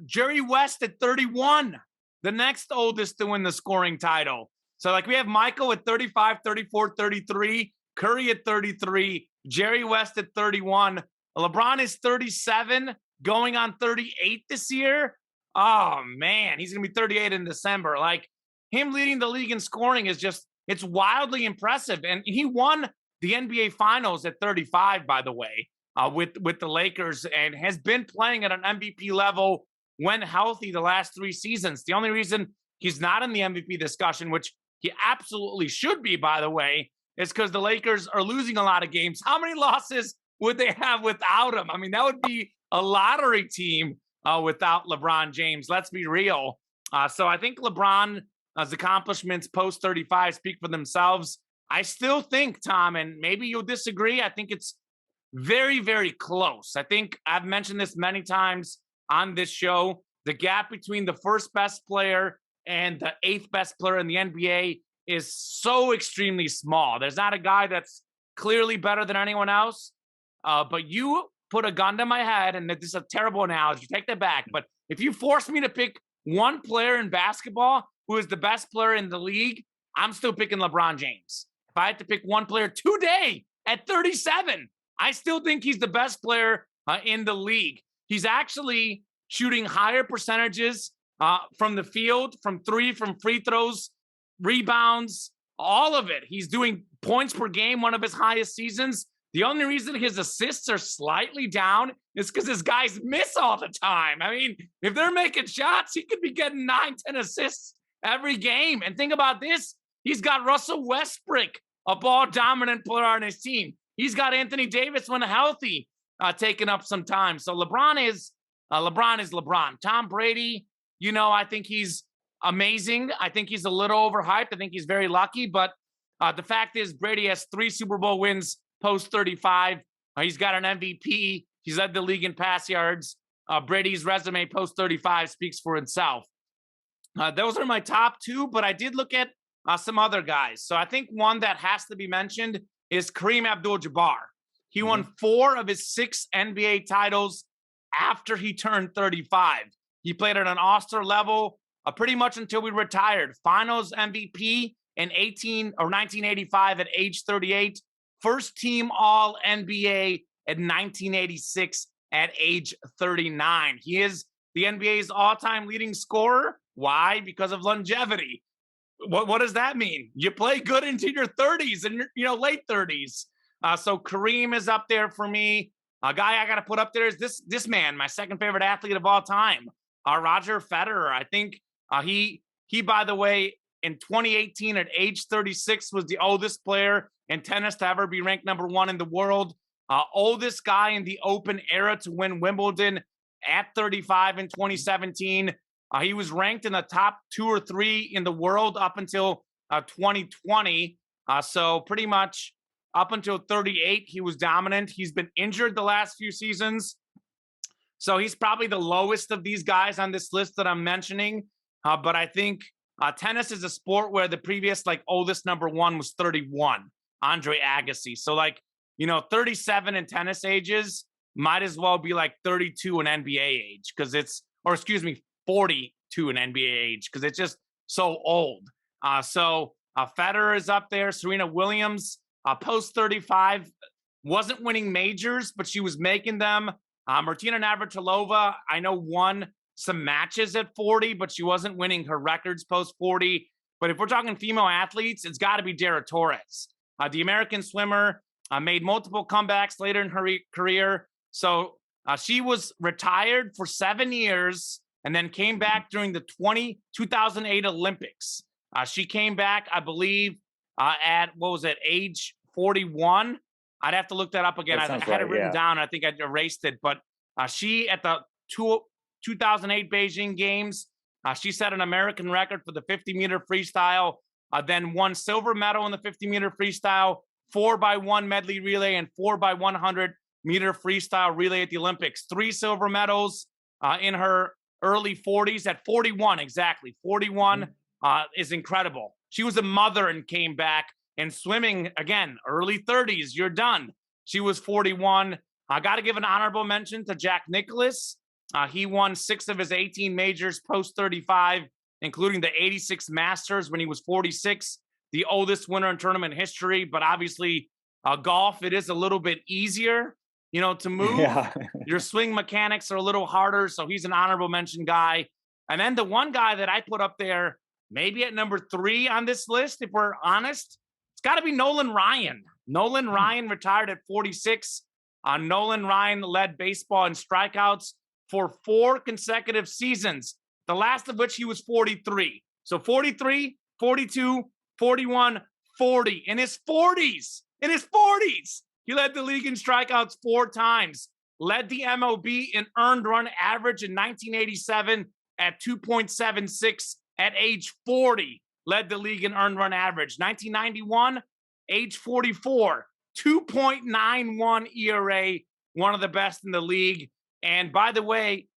Jerry West at 31, the next oldest to win the scoring title. So, like, we have Michael at 35, 34, 33, Curry at 33, Jerry West at 31. LeBron is 37, going on 38 this year. Oh, man, he's going to be 38 in December. Like, him leading the league in scoring is just, it's wildly impressive. And he won the NBA Finals at 35, by the way, with the Lakers, and has been playing at an MVP level when healthy the last 3 seasons. The only reason he's not in the MVP discussion, which he absolutely should be, by the way, is because the Lakers are losing a lot of games. How many losses would they have without him? I mean, that would be a lottery team without LeBron James. Let's be real. So I think LeBron's accomplishments post 35 speak for themselves. I still think, Tom, and maybe you'll disagree, I think it's very, very close. I think I've mentioned this many times on this show. The gap between the first best player and the 8th best player in the NBA is so extremely small. There's not a guy that's clearly better than anyone else. But you put a gun to my head, and this is a terrible analogy. Take that back. But if you force me to pick one player in basketball who is the best player in the league, I'm still picking LeBron James. If I had to pick one player today at 37, I still think he's the best player in the league. He's actually shooting higher percentages from the field, from 3, from free throws, rebounds, all of it. He's doing points per game, one of his highest seasons. The only reason his assists are slightly down is because his guys miss all the time. I mean, if they're making shots, he could be getting 9-10 assists every game. And think about this. He's got Russell Westbrook, a ball-dominant player on his team. He's got Anthony Davis, when healthy, taking up some time. So LeBron is LeBron. Tom Brady, I think he's amazing. I think he's a little overhyped. I think he's very lucky. But the fact is, Brady has 3 Super Bowl wins post 35. He's got an MVP. He's led the league in pass yards. Brady's resume post 35 speaks for itself. Those are my top 2, but I did look at some other guys. So I think one that has to be mentioned is Kareem Abdul-Jabbar. He won 4 of his 6 NBA titles after he turned 35. He played at an all-star level pretty much until we retired. Finals MVP in 1985 at age 38. First team All NBA at 1986 at age 39. He is the NBA's all-time leading scorer. Why? Because of longevity. What does that mean? You play good into your 30s and late 30s. So Kareem is up there for me. A guy I got to put up there is this man, my second favorite athlete of all time, Roger Federer. I think he by the way, in 2018 at age 36 was the oldest player in tennis to ever be ranked number 1 in the world. Oldest guy in the Open era to win Wimbledon at 35 in 2017. He was ranked in the top 2 or 3 in the world up until 2020. So pretty much up until 38, he was dominant. He's been injured the last few seasons. So he's probably the lowest of these guys on this list that I'm mentioning. But I think tennis is a sport where the previous oldest number 1 was 31, Andre Agassi. So 37 in tennis ages might as well be 32 in NBA age because 42 in NBA age because it's just so old. So Federer is up there. Serena Williams, post 35, wasn't winning majors, but she was making them. Martina Navratilova, I know, won some matches at 40, but she wasn't winning her records post 40. But if we're talking female athletes, it's got to be Dara Torres. The American swimmer made multiple comebacks later in her career. So she was retired for 7 years and then came back during the 2008 Olympics. She came back, I believe, at, age 41? I'd have to look that up again. I had it written down. I think I erased it. But she, at the 2008 Beijing Games, she set an American record for the 50-meter freestyle, then won silver medal in the 50-meter freestyle, 4x1 medley relay, and 4x100-meter freestyle relay at the Olympics. 3 silver medals in her early 40s, at 41 exactly. 41 is incredible. She was a mother and came back. And swimming, again, early 30s, you're done. She was 41. I got to give an honorable mention to Jack Nicklaus. He won 6 of his 18 majors post 35, including the 86 Masters when he was 46, the oldest winner in tournament history. But obviously, golf, it is a little bit easier, to move. Yeah. Your swing mechanics are a little harder, so he's an honorable mention guy. And then the one guy that I put up there, maybe at number 3 on this list, if we're honest, it's got to be Nolan Ryan. Nolan Ryan retired at 46. Nolan Ryan led baseball in strikeouts for 4 consecutive seasons, the last of which he was 43. So 43, 42, 41, 40. In his 40s. He led the league in strikeouts 4 times. Led the MLB in earned run average in 1987 at 2.76 at age 40. Led the league in earned run average. 1991, age 44, 2.91 ERA, one of the best in the league. And by the way,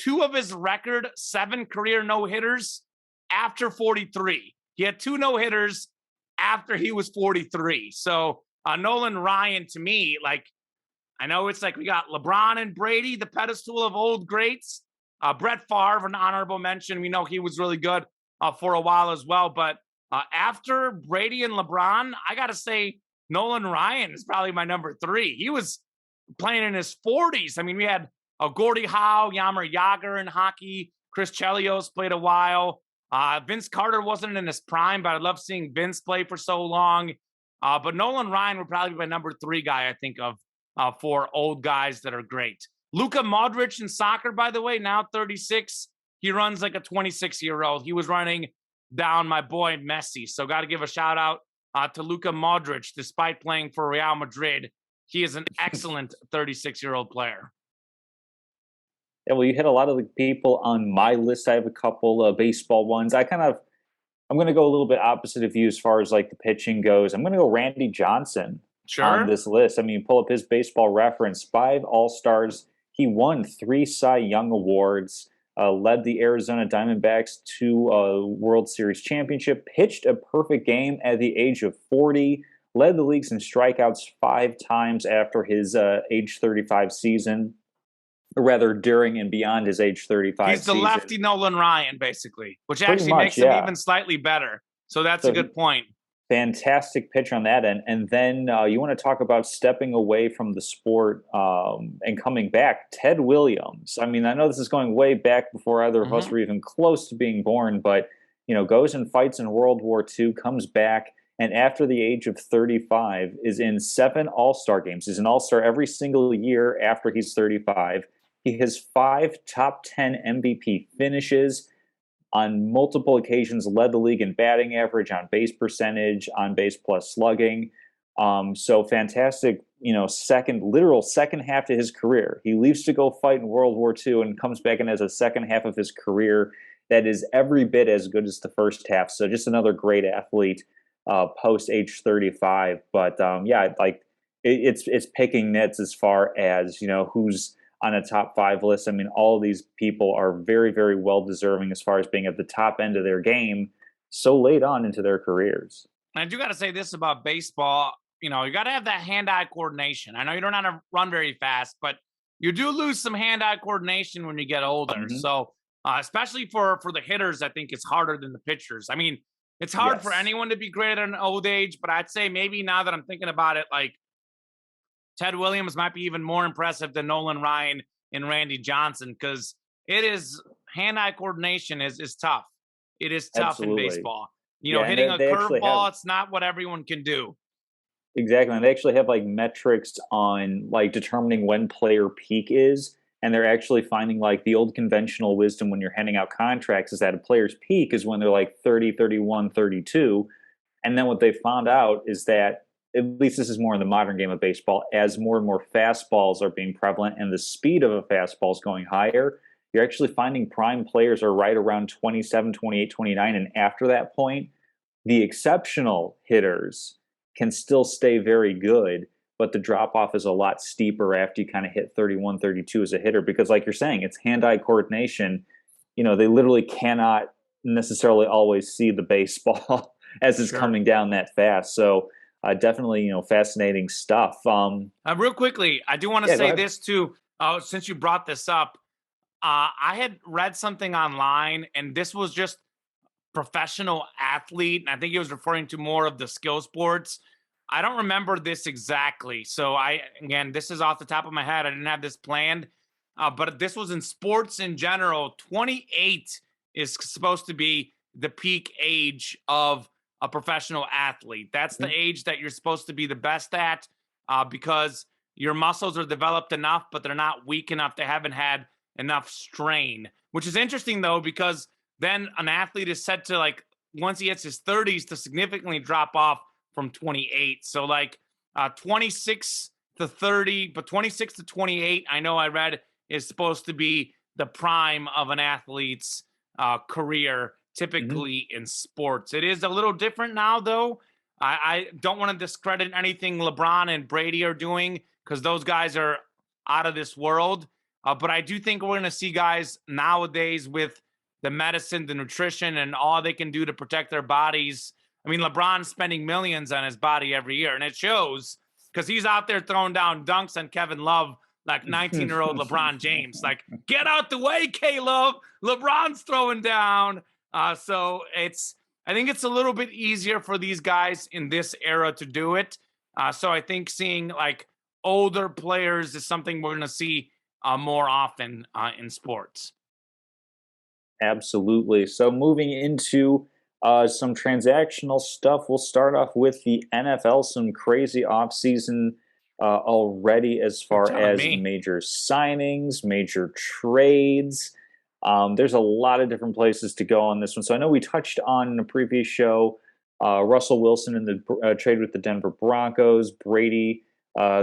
2 of his record 7 career no-hitters after 43. He had 2 no-hitters after he was 43. So Nolan Ryan, to me, I know it's we got LeBron and Brady, the pedestal of old greats. Brett Favre, an honorable mention. We know he was really good for a while as well. But after Brady and LeBron, I got to say Nolan Ryan is probably my number 3. He was playing in his 40s. I mean, we had Gordie Howe, Jaromir Jagr in hockey. Chris Chelios played a while. Vince Carter wasn't in his prime, but I love seeing Vince play for so long. But Nolan Ryan would probably be my number 3 guy I think of for old guys that are great. Luka Modric in soccer, by the way, now 36. He runs like a 26-year-old. He was running down my boy Messi. So got to give a shout out to Luka Modric, despite playing for Real Madrid. He is an excellent 36-year-old player.
Yeah, well, you hit a lot of the people on my list. I have a couple of baseball ones. I'm going to go a little bit opposite of you as far as like the pitching goes. I'm going to go Randy Johnson on
Sure.
this list. I mean, pull up his baseball reference, 5 All-Stars. He won 3 Cy Young Awards, led the Arizona Diamondbacks to a World Series championship, pitched a perfect game at the age of 40, led the leagues in strikeouts 5 times after his age 35 season, or rather during and beyond his age 35
He's the
season.
lefty Nolan Ryan, basically, which
Pretty
actually
much,
makes him
yeah.
even slightly better. So that's a
So
good point.
fantastic pitch on that end. And then you want to talk about stepping away from the sport and coming back. Ted Williams. I mean, I know this is going way back before either of us
Mhm.
were even close to being born, but goes and fights in World War II, comes back, and after the age of 35 is in 7 All-Star games. He's an All-Star every single year after he's 35. He has 5 top 10 MVP finishes, on multiple occasions led the league in batting average, on base percentage, on base plus slugging. So fantastic, literal second half to his career. He leaves to go fight in World War II and comes back and has a second half of his career that is every bit as good as the first half. So just another great athlete post age 35. But yeah, like it's picking nits as far as who's on a top 5 list. I mean, all these people are very, very well deserving as far as being at the top end of their game so late on into their careers.
And I do got to say this about baseball. You got to have that hand-eye coordination. I know you don't have to run very fast, but you do lose some hand-eye coordination when you get older.
Hmm.
So, especially for the hitters, I think it's harder than the pitchers. I mean, it's hard for
Yes,
anyone to be great at an old age, but I'd say maybe now that I'm thinking about it, like Ted Williams might be even more impressive than Nolan Ryan and Randy Johnson because it is hand-eye coordination is tough. It is tough in
absolutely.
baseball.
Yeah, and
Hitting a
they actually have
curveball, it's not what everyone can do.
exactly, and they actually have like metrics on like determining when player peak is, and they're actually finding like the old conventional wisdom when you're handing out contracts is that a player's peak is when they're like 30, 31, 32. And then what they found out is that, at least this is more in the modern game of baseball, as more and more fastballs are being prevalent and the speed of a fastball is going higher, you're actually finding prime players are right around 27, 28, 29. And after that point, the exceptional hitters can still stay very good, but the drop off is a lot steeper after you kind of hit 31, 32 as a hitter because, like you're saying, it's hand eye coordination. They literally cannot necessarily always see the baseball as it's
Sure.
coming down that fast. So definitely, fascinating stuff.
Real quickly, I do want to
Yeah, go
say
ahead.
this too. Since you brought this up, I had read something online, and this was just professional athlete. And I think he was referring to more of the skill sports. I don't remember this exactly. So again, this is off the top of my head. I didn't have this planned, but this was in sports in general. 28 is supposed to be the peak age of a professional athlete. That's the
Mhm.
age that you're supposed to be the best at because your muscles are developed enough, but they're not weak enough. They haven't had enough strain, which is interesting though, because then an athlete is said to like once he hits his 30s to significantly drop off from 28. So like 26 to 30, but 26 to 28, I know I read is supposed to be the prime of an athlete's career,
Mhm.
typically in sports. It is a little different now, though. I don't want to discredit anything LeBron and Brady are doing because those guys are out of this world. But I do think we're going to see guys nowadays with the medicine, the nutrition, and all they can do to protect their bodies. I mean, LeBron's spending millions on his body every year, and it shows because he's out there throwing down dunks on Kevin Love like 19-year-old LeBron James. Like, get out the way, K-Love. LeBron's throwing down. So I think it's a little bit easier for these guys in this era to do it. So I think seeing like older players is something we're going to see more often in sports.
Absolutely. So moving into some transactional stuff, we'll start off with the NFL. Some crazy offseason already as
You're
far
telling
as
me.
major signings, major trades. There's a lot of different places to go on this one. So I know we touched on in a previous show Russell Wilson in the trade with the Denver Broncos, Brady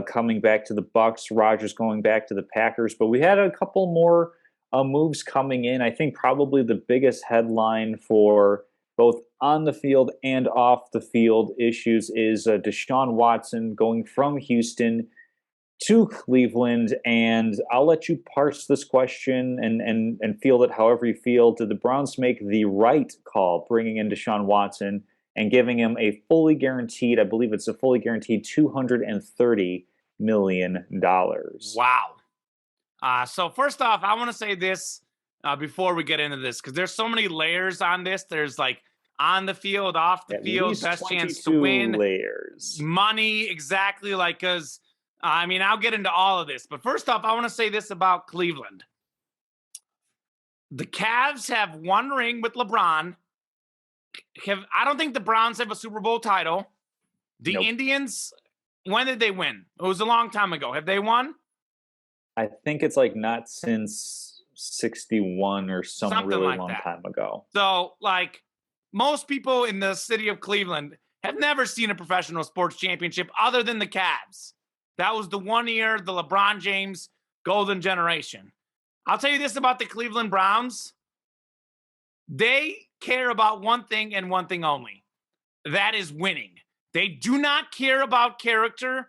coming back to the Bucks, Rodgers going back to the Packers, but we had a couple more moves coming in. I think probably the biggest headline for both on the field and off the field issues is Deshaun Watson going from Houston to Cleveland. And I'll let you parse this question and feel it however you feel. Did the Browns make the right call bringing in Deshaun Watson and giving him a fully guaranteed, I believe it's a fully guaranteed $230 million?
Wow. So first off, I want to say this before we get into this, because there's so many layers on this. There's like on the field, off the
At
field,
least
best chance to
22
win,
layers.
money, exactly. Like, because I mean, I'll get into all of this, but first off, I want to say this about Cleveland. The Cavs have one ring with LeBron. I don't think the Browns have a Super Bowl title. The
Nope.
Indians, when did they win? It was a long time ago. Have they won?
I think it's like not since 61 or some
Something
really
like
long
that.
time ago.
So, like, most people in the city of Cleveland have never seen a professional sports championship other than the Cavs. That was the one year, the LeBron James golden generation. I'll tell you this about the Cleveland Browns. They care about one thing and one thing only. That is winning. They do not care about character.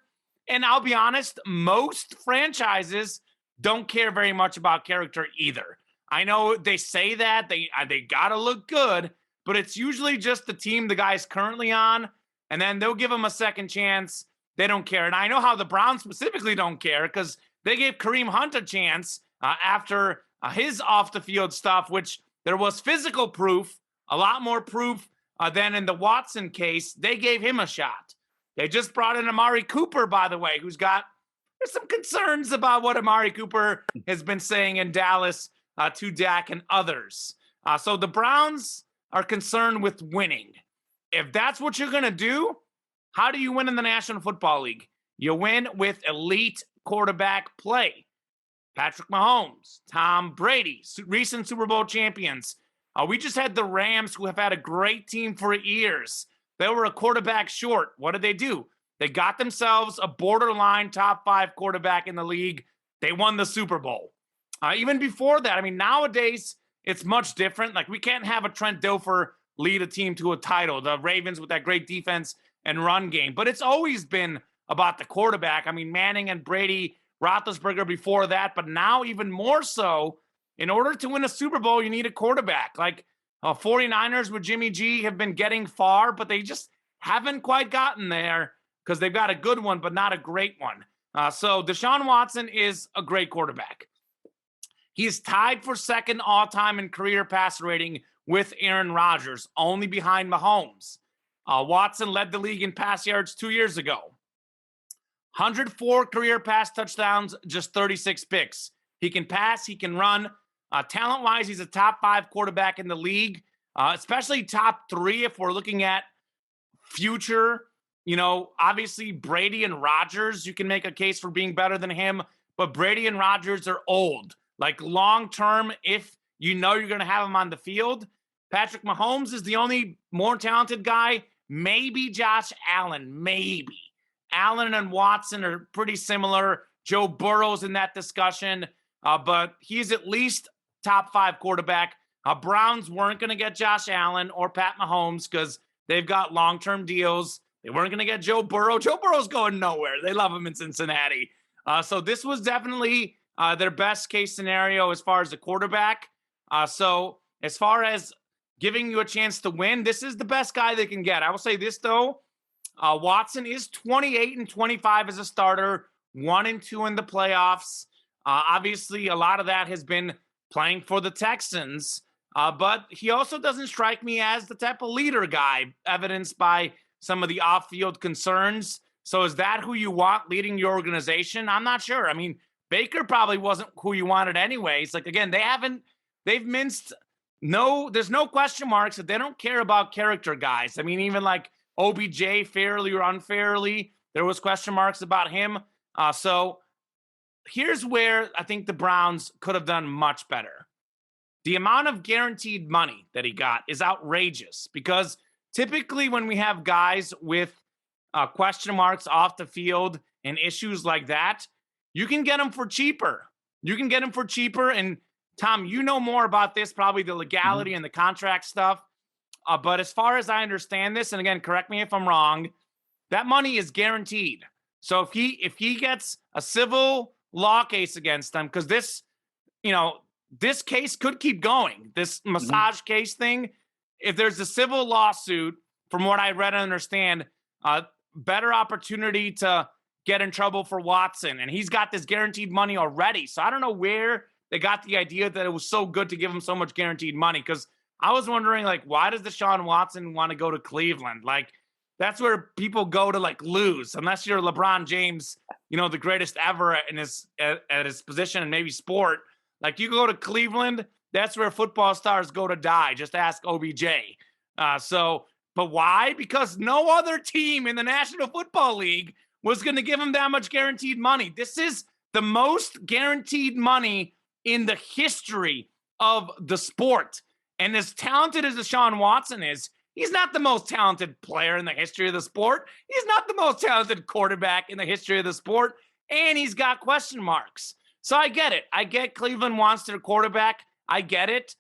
And I'll be honest, most franchises don't care very much about character either. I know they say that they got to look good, but it's usually just the team the guy's currently on, and then they'll give him a second chance. They don't care. And I know how the Browns specifically don't care because they gave Kareem Hunt a chance after his off the field stuff, which there was physical proof, a lot more proof than in the Watson case. They gave him a shot. They just brought in Amari Cooper, by the way, who's got there's some concerns about what Amari Cooper has been saying in Dallas to Dak and others. So the Browns are concerned with winning. If that's what you're going to do, how do you win in the National Football League? You win with elite quarterback play. Patrick Mahomes, Tom Brady, recent Super Bowl champions. We just had the Rams, who have had a great team for years. They were a quarterback short. What did they do? They got themselves a borderline top 5 quarterback in the league. They won the Super Bowl. Even before that, I mean, nowadays it's much different. Like, we can't have a Trent Dilfer lead a team to a title. The Ravens with that great defense and run game. But it's always been about the quarterback. I mean, Manning and Brady, Roethlisberger before that, but now even more so. In order to win a Super Bowl, you need a quarterback. Like 49ers with Jimmy G have been getting far, but they just haven't quite gotten there because they've got a good one, but not a great one. So Deshaun Watson is a great quarterback. He is tied for second all-time in career passer rating with Aaron Rodgers, only behind Mahomes. Watson led the league in pass yards 2 years ago. 104 career pass touchdowns, just 36 picks. He can pass, he can run. Talent-wise, he's a top 5 quarterback in the league, especially top 3 if we're looking at future. You know, obviously Brady and Rodgers, you can make a case for being better than him, but Brady and Rodgers are old. Like, long-term, if you know you're going to have him on the field, Patrick Mahomes is the only more talented guy. Maybe Josh Allen, maybe. Allen and Watson are pretty similar. Joe Burrow's in that discussion, but he's at least top 5 quarterback. Browns weren't going to get Josh Allen or Pat Mahomes because they've got long-term deals. They weren't going to get Joe Burrow. Joe Burrow's going nowhere. They love him in Cincinnati. So this was definitely their best case scenario as far as the quarterback. So as far as giving you a chance to win, this is the best guy they can get. I will say this, though. Watson is 28-25 as a starter, 1-2 in the playoffs. Obviously, a lot of that has been playing for the Texans, but he also doesn't strike me as the type of leader guy, evidenced by some of the off-field concerns. So is that who you want leading your organization? I'm not sure. I mean, Baker probably wasn't who you wanted anyways. Like, again, they've minced no, there's no question marks that they don't care about character guys. I mean, even like OBJ, fairly or unfairly, there was question marks about him. So here's where I think the Browns could have done much better. The amount of guaranteed money that he got is outrageous because typically when we have guys with question marks off the field and issues like that, you can get them for cheaper. You can get them for cheaper. And Tom, you know more about this, probably the legality and the contract stuff. But as far as I understand this, and again, correct me if I'm wrong, that money is guaranteed. So if he gets a civil law case against them, because this, this case could keep going. This massage case thing, if there's a civil lawsuit, from what I read and understand, better opportunity to get in trouble for Watson. And he's got this guaranteed money already. So I don't know where they got the idea that it was so good to give him so much guaranteed money. Because I was wondering, like, why does Deshaun Watson want to go to Cleveland? Like, that's where people go to, like, lose, unless you're LeBron James, the greatest ever in at his position and maybe sport. Like, you go to Cleveland, that's where football stars go to die. Just ask OBJ. But why? Because no other team in the National Football League was going to give him that much guaranteed money. This is the most guaranteed money in the history of the sport. And as talented as Deshaun Watson is, he's not the most talented player in the history of the sport. He's not the most talented quarterback in the history of the sport. And he's got question marks. So I get it. I get Cleveland wants their quarterback. I get it.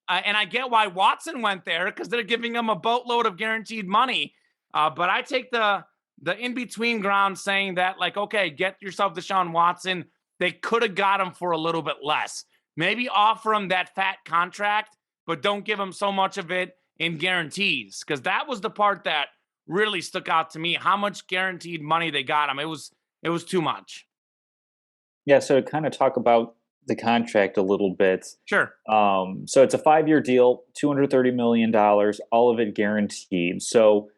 And I get why Watson went there, because they're giving him a boatload of guaranteed money. But I take the in-between ground saying that, like, okay, get yourself Deshaun Watson. They could have got him for a little bit less. Maybe offer him that fat contract, but don't give him so much of it in guarantees, because that was the part that really stuck out to me, how much guaranteed money they got him. It was too much.
Yeah, so to kind of talk about the contract a little bit.
Sure.
So it's a 5-year deal, $230 million, all of it guaranteed. So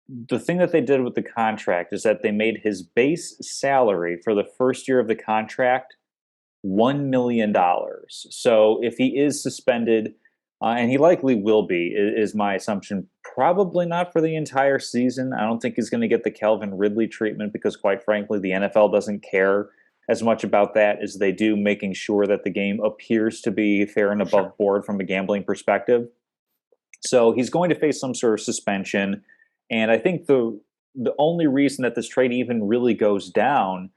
the thing that they did with the contract is that they made his base salary for the first year of the contract $1 million. So if he is suspended, and he likely will be, is my assumption, probably not for the entire season. I don't think he's going to get the Calvin Ridley treatment because, quite frankly, the NFL doesn't care as much about that as they do making sure that the game appears to be fair and above board from a gambling perspective. So he's going to face some sort of suspension. And I think the only reason that this trade even really goes down,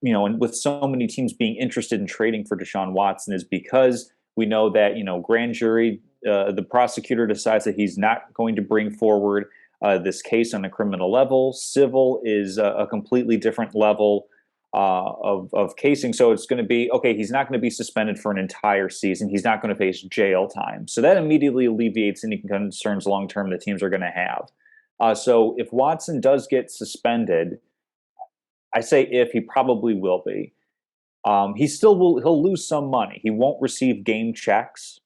and with so many teams being interested in trading for Deshaun Watson, is because we know that, grand jury, the prosecutor decides that he's not going to bring forward this case on a criminal level. Civil is a completely different level of casing. So it's going to be, okay, he's not going to be suspended for an entire season. He's not going to face jail time. So that immediately alleviates any concerns long-term that teams are going to have. So if Watson does get suspended, I say if, he probably will be. He'll lose some money. He won't receive game checks.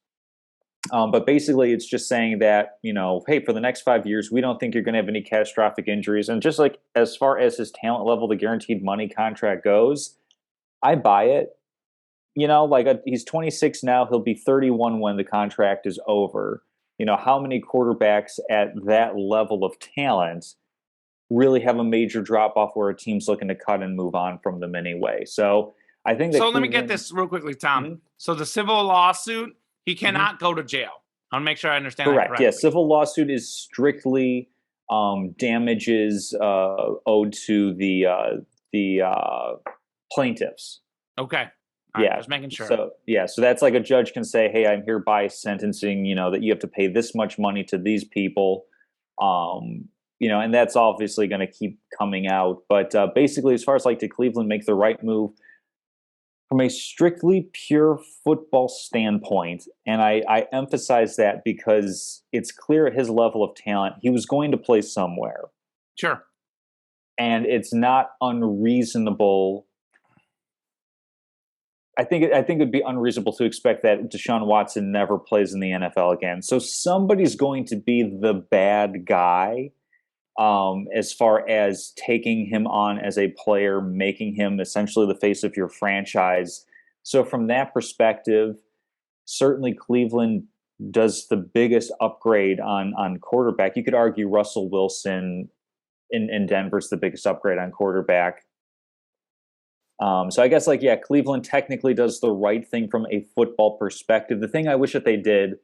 But basically, it's just saying that, hey, for the next 5 years, we don't think you're going to have any catastrophic injuries. And just like as far as his talent level, the guaranteed money contract goes, I buy it. He's 26 now. He'll be 31 when the contract is over. How many quarterbacks at that level of talent really have a major drop off where a team's looking to cut and move on from them anyway? So I think that.
So let me get this real quickly, Tom. Mm-hmm. So the civil lawsuit, he cannot go to jail. I want to make sure I understand that correctly.
Yes, civil lawsuit is strictly damages owed to the plaintiffs.
Okay. All right, just making sure.
So that's like a judge can say, hey, I'm hereby sentencing, that you have to pay this much money to these people. And that's obviously going to keep coming out. But basically, as far as did Cleveland make the right move, from a strictly pure football standpoint, and I emphasize that because it's clear at his level of talent, he was going to play somewhere.
Sure.
And it's not unreasonable. I think it'd be unreasonable to expect that Deshaun Watson never plays in the NFL again. So somebody's going to be the bad guy as far as taking him on as a player, making him essentially the face of your franchise. So from that perspective, certainly Cleveland does the biggest upgrade on quarterback. You could argue Russell Wilson in Denver's the biggest upgrade on quarterback. So I guess yeah, Cleveland technically does the right thing from a football perspective. The thing I wish that they did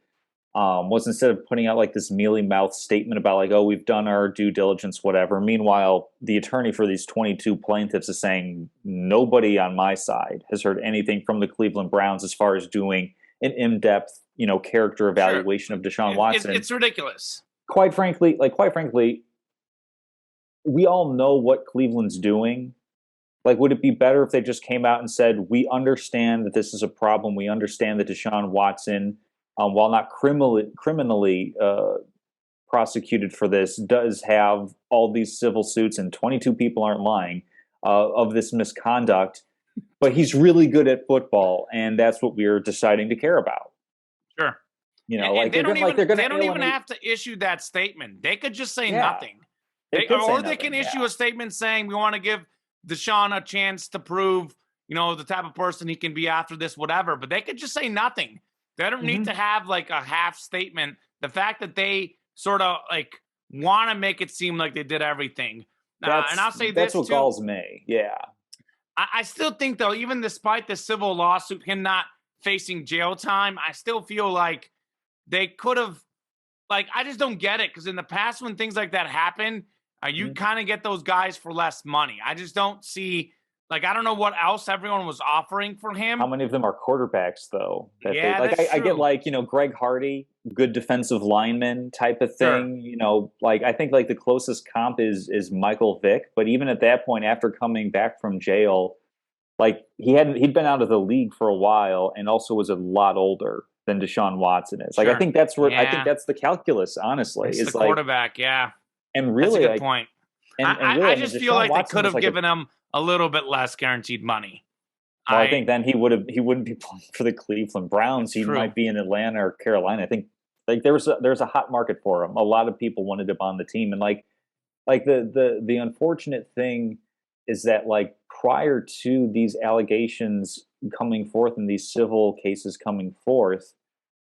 was instead of putting out like this mealy mouth statement about like, oh, we've done our due diligence, whatever. Meanwhile, the attorney for these 22 plaintiffs is saying nobody on my side has heard anything from the Cleveland Browns as far as doing an in-depth, character evaluation of Deshaun Watson.
It's ridiculous.
Quite frankly, we all know what Cleveland's doing. Like, would it be better if they just came out and said, we understand that this is a problem. We understand that Deshaun Watson, while not criminally prosecuted for this, does have all these civil suits, and 22 people aren't lying, of this misconduct. But he's really good at football, and that's what we're deciding to care about.
Sure.
And
they don't even have to issue that statement. They could just say nothing. They can issue a statement saying we want to give Deshaun a chance to prove, the type of person he can be after this, whatever. But they could just say nothing. They don't need to have like a half statement. The fact that they sort of like want to make it seem like they did everything. And I'll say
that's what galls me. Yeah.
I still think, though, even despite the civil lawsuit, him not facing jail time, I still feel like they could have, I just don't get it. Because in the past, when things like that happen, you kind of get those guys for less money. I just don't see, I don't know what else everyone was offering for him.
How many of them are quarterbacks, though?
I
get Greg Hardy, good defensive lineman type of thing. Sure. I think the closest comp is Michael Vick. But even at that point, after coming back from jail, he'd been out of the league for a while and also was a lot older than Deshaun Watson is.
Sure.
I think that's where I think that's the calculus, honestly.
It's the quarterback, yeah.
And really,
that's a good point. And I just feel like they could have given him a little bit less guaranteed money.
Well, I think then he wouldn't be playing for the Cleveland Browns. He might be in Atlanta or Carolina. I think there's a hot market for him. A lot of people wanted him on the team, and the unfortunate thing is that prior to these allegations coming forth and these civil cases coming forth,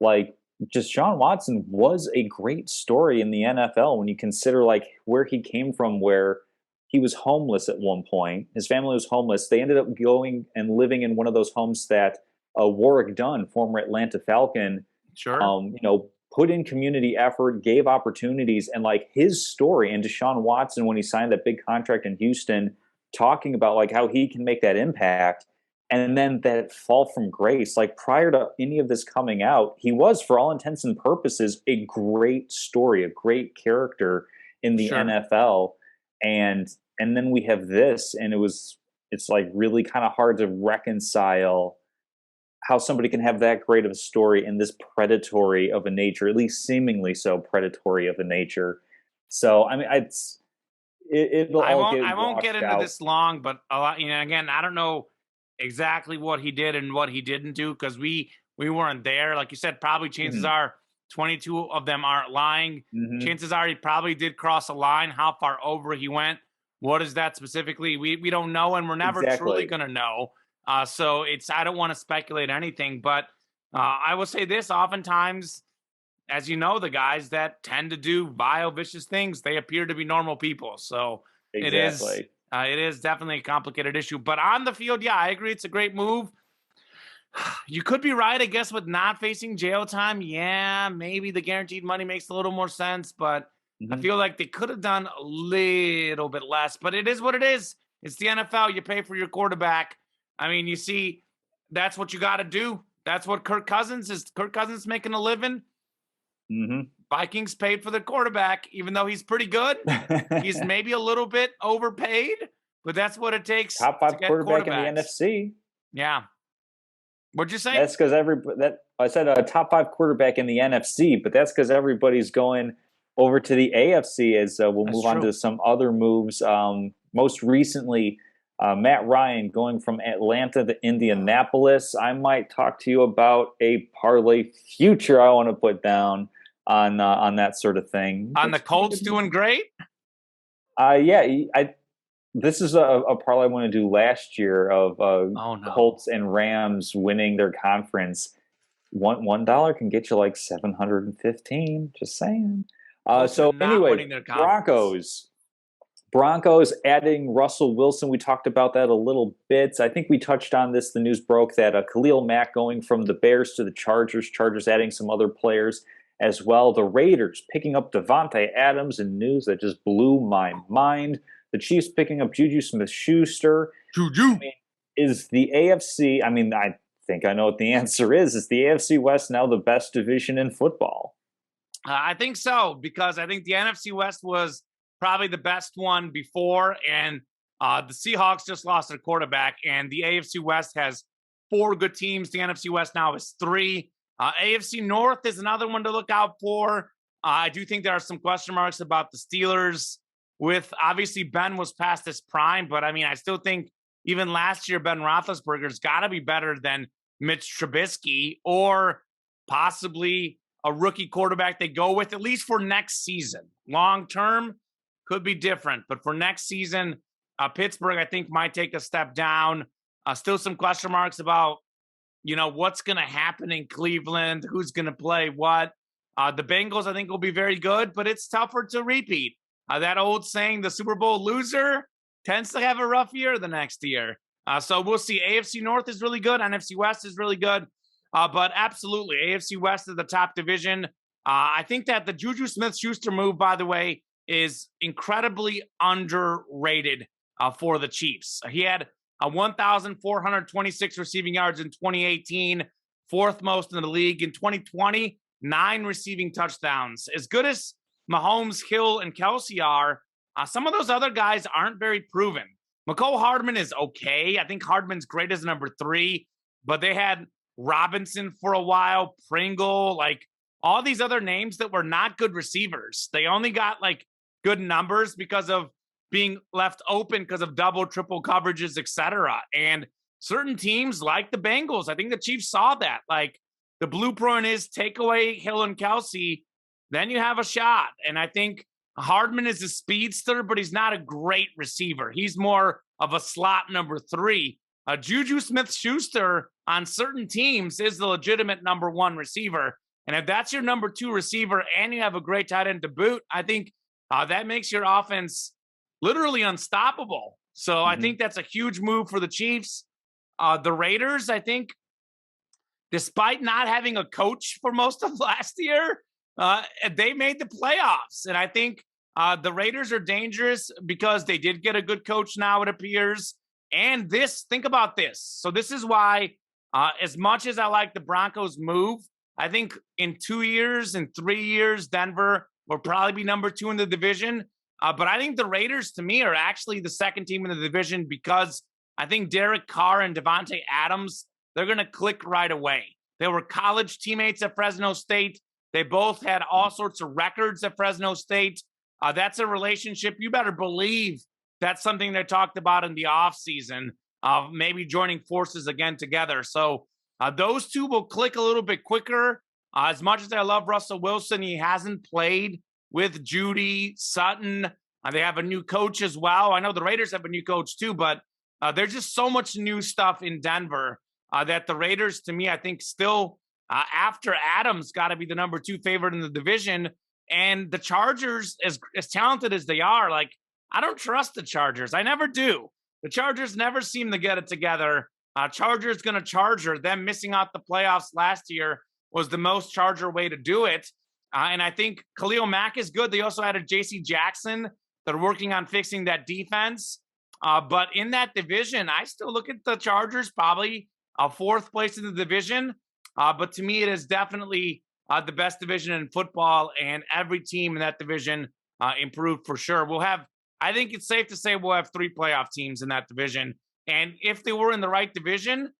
Deshaun Watson was a great story in the NFL when you consider where he came from, where he was homeless at one point. His family was homeless. They ended up going and living in one of those homes that Warrick Dunn, former Atlanta Falcon, put in community effort, gave opportunities, and his story, and Deshaun Watson, when he signed that big contract in Houston, talking about how he can make that impact. And then that fall from grace, prior to any of this coming out, he was, for all intents and purposes, a great story, a great character in the NFL. And then we have this, and it's really kind of hard to reconcile how somebody can have that great of a story in this predatory of a nature, at least seemingly so predatory of a nature. So, I mean, I
won't get into this long, but a lot, again, I don't know exactly what he did and what he didn't do, because we weren't there. Like you said, probably chances are 22 of them aren't lying. Chances are he probably did cross a line. How far over he went, what is that specifically? We don't know, and we're never truly going to know. So I don't want to speculate anything, but I will say this: oftentimes, as you know, the guys that tend to do vile, vicious things, they appear to be normal people. So it is definitely a complicated issue. But on the field, yeah, I agree. It's a great move. You could be right, I guess, with not facing jail time. Yeah, maybe the guaranteed money makes a little more sense, but I feel like they could have done a little bit less. But it is what it is. It's the NFL. You pay for your quarterback. I mean, you see, that's what you got to do. That's what Kirk Cousins is. Kirk Cousins making a living. Vikings paid for the quarterback, even though he's pretty good. He's maybe a little bit overpaid, but that's what it takes.
Top 5 quarterback in the NFC.
Yeah. What'd you say?
That's because I said a top 5 quarterback in the NFC, but that's because everybody's going over to the AFC as we'll move on to some other moves. Most recently, Matt Ryan going from Atlanta to Indianapolis. I might talk to you about a parlay future I want to put down on that sort of thing.
On the Colts doing great?
This is a parlay I want to do last year of Colts and Rams winning their conference. $1 can get you like 715. Just saying.
Close to
So
not
anyway,
winning their conference.
Broncos. Broncos adding Russell Wilson. We talked about that a little bit. I think we touched on this. The news broke that Khalil Mack going from the Bears to the Chargers. Chargers adding some other players as well. The Raiders picking up Devontae Adams in news that just blew my mind. The Chiefs picking up Juju Smith-Schuster.
Juju.
I mean, is the AFC? I mean, I think I know what the answer is. Is the AFC West now the best division in football?
I think so, because I think the NFC West was probably the best one before, and the Seahawks just lost their quarterback, and the AFC West has 4 good teams. The NFC West now is 3. AFC North is another one to look out for. I do think there are some question marks about the Steelers. With obviously Ben was past his prime, but I mean, I still think even last year Ben Roethlisberger's got to be better than Mitch Trubisky or possibly a rookie quarterback they go with, at least for next season. Long term could be different, but for next season, Pittsburgh, I think, might take a step down. Still some question marks about, what's going to happen in Cleveland, who's going to play what. The Bengals, I think, will be very good, but it's tougher to repeat. That old saying, the Super Bowl loser tends to have a rough year the next year. So we'll see. AFC North is really good. NFC West is really good. But absolutely, AFC West is the top division. I think that the Juju Smith-Schuster move, by the way, is incredibly underrated for the Chiefs. He had 1,426 receiving yards in 2018, 4th most in the league. In 2020, 9 receiving touchdowns. As good as Mahomes, Hill, and Kelsey are, some of those other guys aren't very proven. McCole Hardman is okay. I think Hardman's great as number 3, but they had Robinson for a while, Pringle, like all these other names that were not good receivers. They only got like good numbers because of being left open because of double, triple coverages, etc. And certain teams like the Bengals, I think the Chiefs saw that. Like the blueprint is take away Hill and Kelsey, then you have a shot. And I think Hardman is a speedster, but he's not a great receiver. He's more of a slot number 3. Juju Smith-Schuster on certain teams is the legitimate number 1 receiver. And if that's your number 2 receiver and you have a great tight end to boot, I think that makes your offense literally unstoppable. So I think that's a huge move for the Chiefs. The Raiders, I think, despite not having a coach for most of last year, they made the playoffs. And I think the Raiders are dangerous because they did get a good coach now, it appears. And think about this. So this is why, as much as I like the Broncos move, I think in 2 years and 3 years, Denver will probably be number 2 in the division. But I think the Raiders, to me, are actually the second team in the division because I think Derek Carr and Devontae Adams, they're going to click right away. They were college teammates at Fresno State. They both had all sorts of records at Fresno State. That's a relationship you better believe that's something they talked about in the offseason, maybe joining forces again together. So those two will click a little bit quicker. As much as I love Russell Wilson, he hasn't played with Judy, Sutton. They have a new coach as well. I know the Raiders have a new coach too, but there's just so much new stuff in Denver that the Raiders, to me, I think still after Adams got to be the number 2 favorite in the division. And the Chargers, as talented as they are, like, I don't trust the Chargers. I never do. The Chargers never seem to get it together. Chargers going to Charger. Them missing out the playoffs last year was the most Charger way to do it. And I think Khalil Mack is good. They also added J.C. Jackson. They're working on fixing that defense. But in that division, I still look at the Chargers probably 4th place in the division. But to me, it is definitely the best division in football, and every team in that division improved for sure. I think it's safe to say we'll have 3 playoff teams in that division. And if they were in the right division,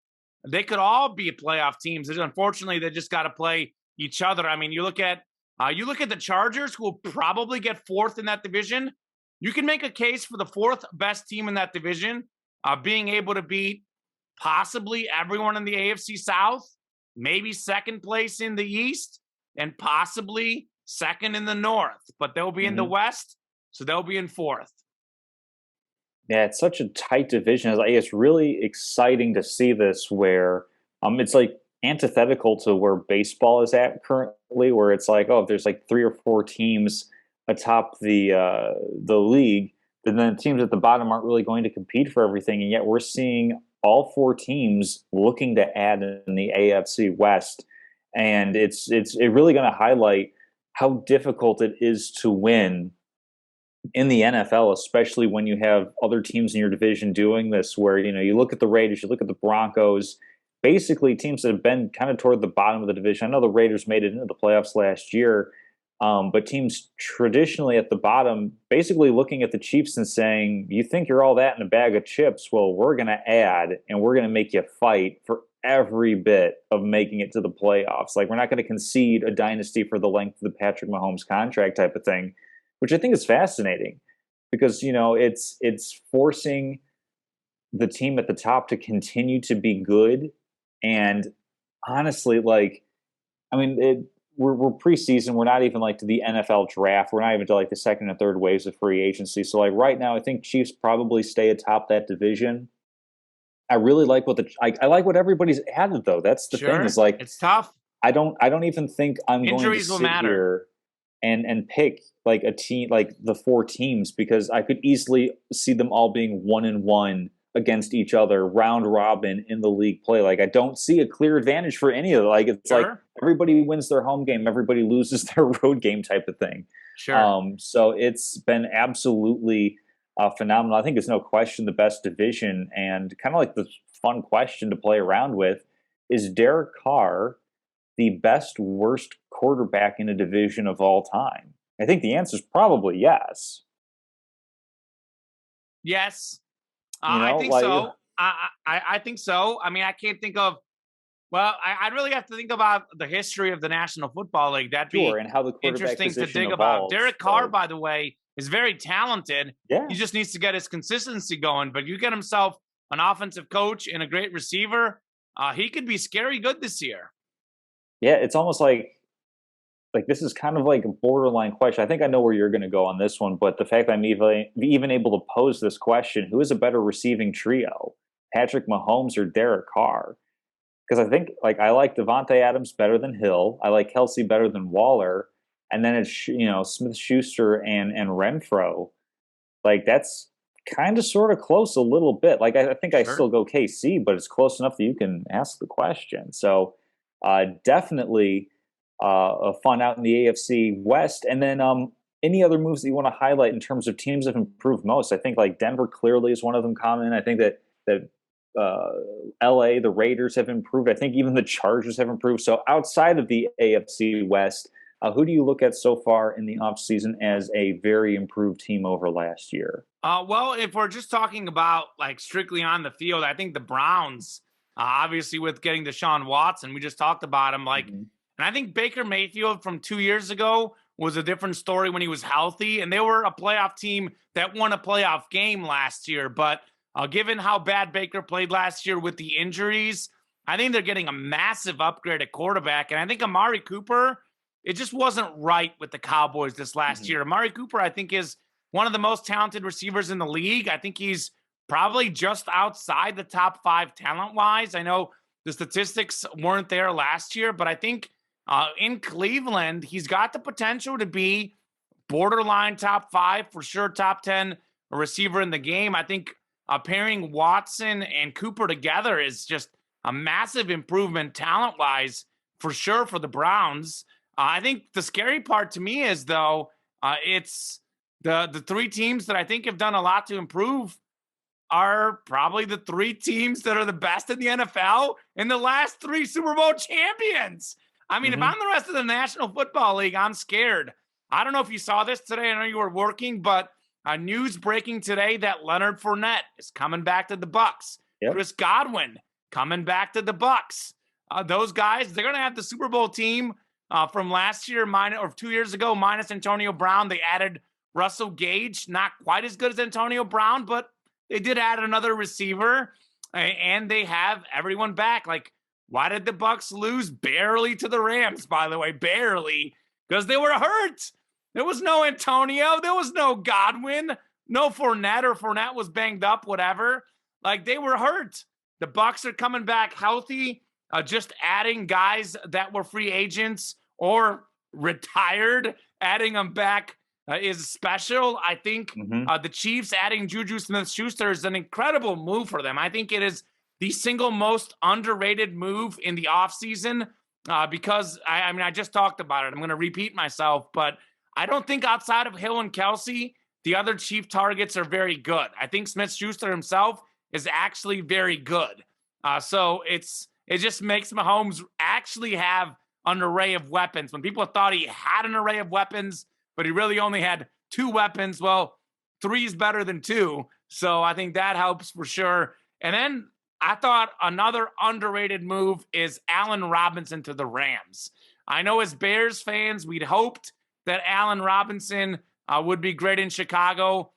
they could all be playoff teams. Unfortunately, they just got to play each other. I mean, you look at the Chargers, who will probably get 4th in that division. You can make a case for the 4th best team in that division being able to beat possibly everyone in the AFC South, maybe 2nd place in the East, and possibly 2nd in the North. But they'll be in the West, so they'll be in 4th.
Yeah, it's such a tight division. It's really exciting to see this where it's like antithetical to where baseball is at currently, where it's like, oh, if there's like 3 or 4 teams atop the league, then the teams at the bottom aren't really going to compete for everything, and yet we're seeing all 4 teams looking to add in the AFC West, and it's really going to highlight how difficult it is to win in the NFL, especially when you have other teams in your division doing this, where, you look at the Raiders, you look at the Broncos, basically teams that have been kind of toward the bottom of the division. I know the Raiders made it into the playoffs last year, but teams traditionally at the bottom, basically looking at the Chiefs and saying, you think you're all that in a bag of chips? Well, we're going to add and we're going to make you fight for every bit of making it to the playoffs. Like, we're not going to concede a dynasty for the length of the Patrick Mahomes contract type of thing, which I think is fascinating because, it's forcing the team at the top to continue to be good. And honestly, like, I mean, we're preseason. We're not even like to the NFL draft. We're not even to like the second and third waves of free agency. So like right now, I think Chiefs probably stay atop that division. I really like I like what everybody's added though. That's the thing, is like,
it's tough.
I don't even think I'm going to
Injuries will
sit
matter.
here and pick like a team, like the 4 teams, because I could easily see them all being 1-1 against each other, round robin in the league play. Like, I don't see a clear advantage for any of it. Like, it's like
Sure.
everybody wins their home game, everybody loses their road game type of thing.
Sure.
So it's been absolutely phenomenal. I think it's no question the best division, and kind of like the fun question to play around with is Derek Carr the best worst quarterback in a division of all time? I think the answer is probably yes.
Yes.
You
I
know,
think
like,
so. I think so. I mean, I can't think of. Well, I'd really have to think about the history of the National Football League. That'd
sure,
be
and how the quarterback
interesting to
position
dig about.
evolves.
Derek Carr,
But
by the way, is very talented.
yeah,
He just needs to get his consistency going. But you get himself an offensive coach and a great receiver, he could be scary good this year.
yeah, it's almost like this is kind of like a borderline question. I think I know where you're going to go on this one, but the fact that I'm even able to pose this question: who is a better receiving trio, Patrick Mahomes or Derek Carr? Because I think, like, I like Devontae Adams better than Hill. I like Kelsey better than Waller, and then it's Smith Schuster and Renfro. Like, that's kind of sort of close a little bit. Like, I think I
Sure.
still go KC, but it's close enough that you can ask the question. So definitely a fun out in the AFC West. And then any other moves that you want to highlight in terms of teams that have improved most? I think like Denver clearly is one of them common. I think that uh, LA, the Raiders have improved. I think even the Chargers have improved. So outside of the AFC West, who do you look at so far in the offseason as a very improved team over last year?
Well, if we're just talking about like strictly on the field, I think the Browns, obviously with getting Deshaun Watson, we just talked about him. Like,
Mm-hmm.
and I think Baker Mayfield from 2 years ago was a different story when he was healthy, and they were a playoff team that won a playoff game last year. But given how bad Baker played last year with the injuries, I think they're getting a massive upgrade at quarterback. And I think Amari Cooper, it just wasn't right with the Cowboys this last
Mm-hmm.
year. Amari Cooper, I think, is one of the most talented receivers in the league. I think he's probably just outside the top 5 talent wise. I know the statistics weren't there last year, but I think in Cleveland, he's got the potential to be borderline top 5, for sure, top 10 receiver in the game. I think pairing Watson and Cooper together is just a massive improvement talent wise, for sure, for the Browns. I think the scary part to me is, though, it's the 3 teams that I think have done a lot to improve are probably the 3 teams that are the best in the NFL and the last 3 Super Bowl champions. I mean, if
Mm-hmm.
I'm the rest of the National Football League, I'm scared. I don't know if you saw this today. I know you were working, but news breaking today that Leonard Fournette is coming back to the Bucks.
Yep.
Chris Godwin coming back to the Bucks. Those guys, they're going to have the Super Bowl team from last year, or 2 years ago, minus Antonio Brown. They added Russell Gage, not quite as good as Antonio Brown, but they did add another receiver, and they have everyone back. Like, why did the Bucks lose barely to the Rams, by the way? Barely, because they were hurt. There was no Antonio. There was no Godwin. No Fournette, or Fournette was banged up, whatever. Like, they were hurt. The Bucks are coming back healthy. just adding guys that were free agents or retired, adding them back is special. I think
Hmm.
the Chiefs adding Juju Smith-Schuster is an incredible move for them. I think it is the single most underrated move in the offseason because, I mean, I just talked about it. I'm going to repeat myself, but I don't think outside of Hill and Kelsey, the other Chief targets are very good. I think Smith-Schuster himself is actually very good. So it just makes Mahomes actually have an array of weapons. When people thought he had an array of weapons, but he really only had 2 weapons, well, 3 is better than 2. So I think that helps for sure. And then I thought another underrated move is Allen Robinson to the Rams. I know as Bears fans, we'd hoped that Allen Robinson would be great in Chicago.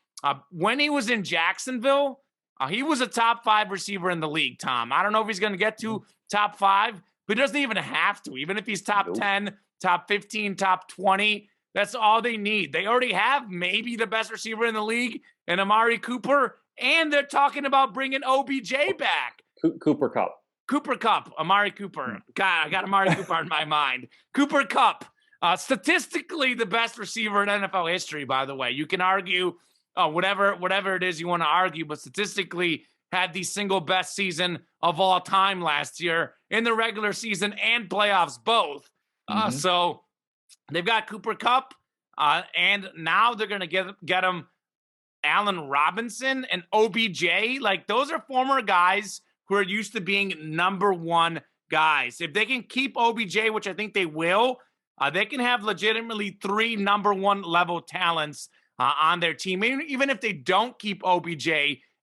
When he was in Jacksonville, he was a top 5 receiver in the league, Tom. I don't know if he's going to get to top 5, but he doesn't even have to. Even if he's top 10, top 15, top 20, that's all they need. They already have maybe the best receiver in the league in Amari Cooper, and they're talking about bringing OBJ back.
Cooper Kupp.
Cooper Kupp, Amari Cooper. God, I got Amari Cooper in my mind. Cooper Kupp, statistically the best receiver in NFL history, by the way. You can argue whatever it is you want to argue, but statistically had the single best season of all time last year in the regular season and playoffs both. So they've got Cooper Kupp, and now they're going to get him Allen Robinson and OBJ. Like, those are former guys who are used to being number 1 guys. If they can keep OBJ, which I think they will, they can have legitimately 3 number 1 level talents on their team. Even if they don't keep OBJ,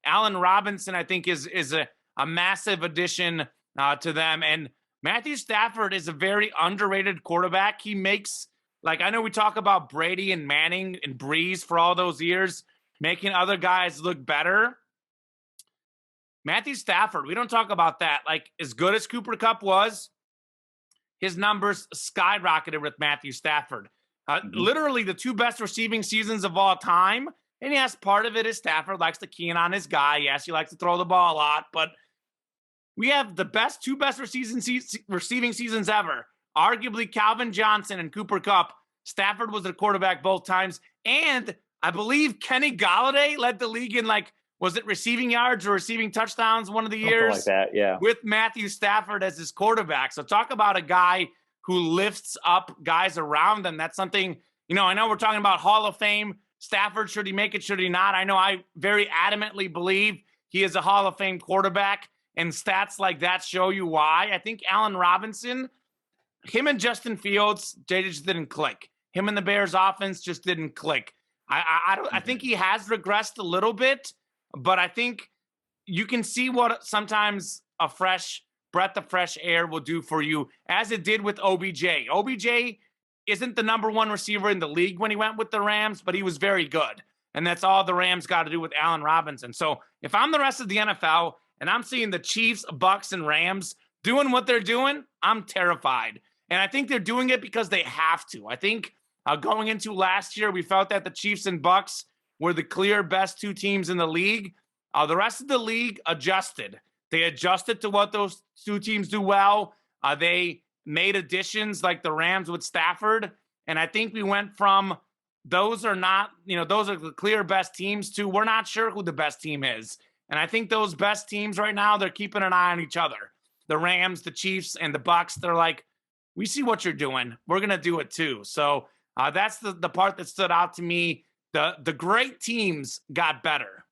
Allen Robinson, I think, is a massive addition to them. And Matthew Stafford is a very underrated quarterback. He makes, like, I know we talk about Brady and Manning and Breeze for all those years, making other guys look better. Matthew Stafford, we don't talk about that. Like, as good as Cooper Kupp was, his numbers skyrocketed with Matthew Stafford. Literally the 2 best receiving seasons of all time. And yes, part of it is Stafford likes to key in on his guy. Yes, he likes to throw the ball a lot, but we have the 2 best receiving seasons ever. Arguably Calvin Johnson and Cooper Kupp. Stafford was the quarterback both times. And I believe Kenny Golladay led the league in, like, was it receiving yards or receiving touchdowns one of the years?
Something like that, yeah.
With Matthew Stafford as his quarterback. So talk about a guy who lifts up guys around them. That's something, I know we're talking about Hall of Fame. Stafford, should he make it, should he not? I know I very adamantly believe he is a Hall of Fame quarterback, and stats like that show you why. I think Allen Robinson, him and Justin Fields, they just didn't click. Him and the Bears offense just didn't click. I think he has regressed a little bit, but I think you can see what sometimes a fresh breath of fresh air will do for you, as it did with OBJ. OBJ isn't the number 1 receiver in the league when he went with the Rams, but he was very good. And that's all the Rams got to do with Allen Robinson. So if I'm the rest of the NFL and I'm seeing the Chiefs, Bucks, and Rams doing what they're doing, I'm terrified. And I think they're doing it because they have to. I think going into last year, we felt that the Chiefs and Bucks were the clear best 2 teams in the league. The rest of the league adjusted. They adjusted to what those 2 teams do well. They made additions like the Rams with Stafford. And I think we went from those are not, those are the clear best teams to we're not sure who the best team is. And I think those best teams right now, they're keeping an eye on each other. The Rams, the Chiefs, and the Bucks, they're like, we see what you're doing. We're going to do it too. So that's the part that stood out to me. The great teams got better.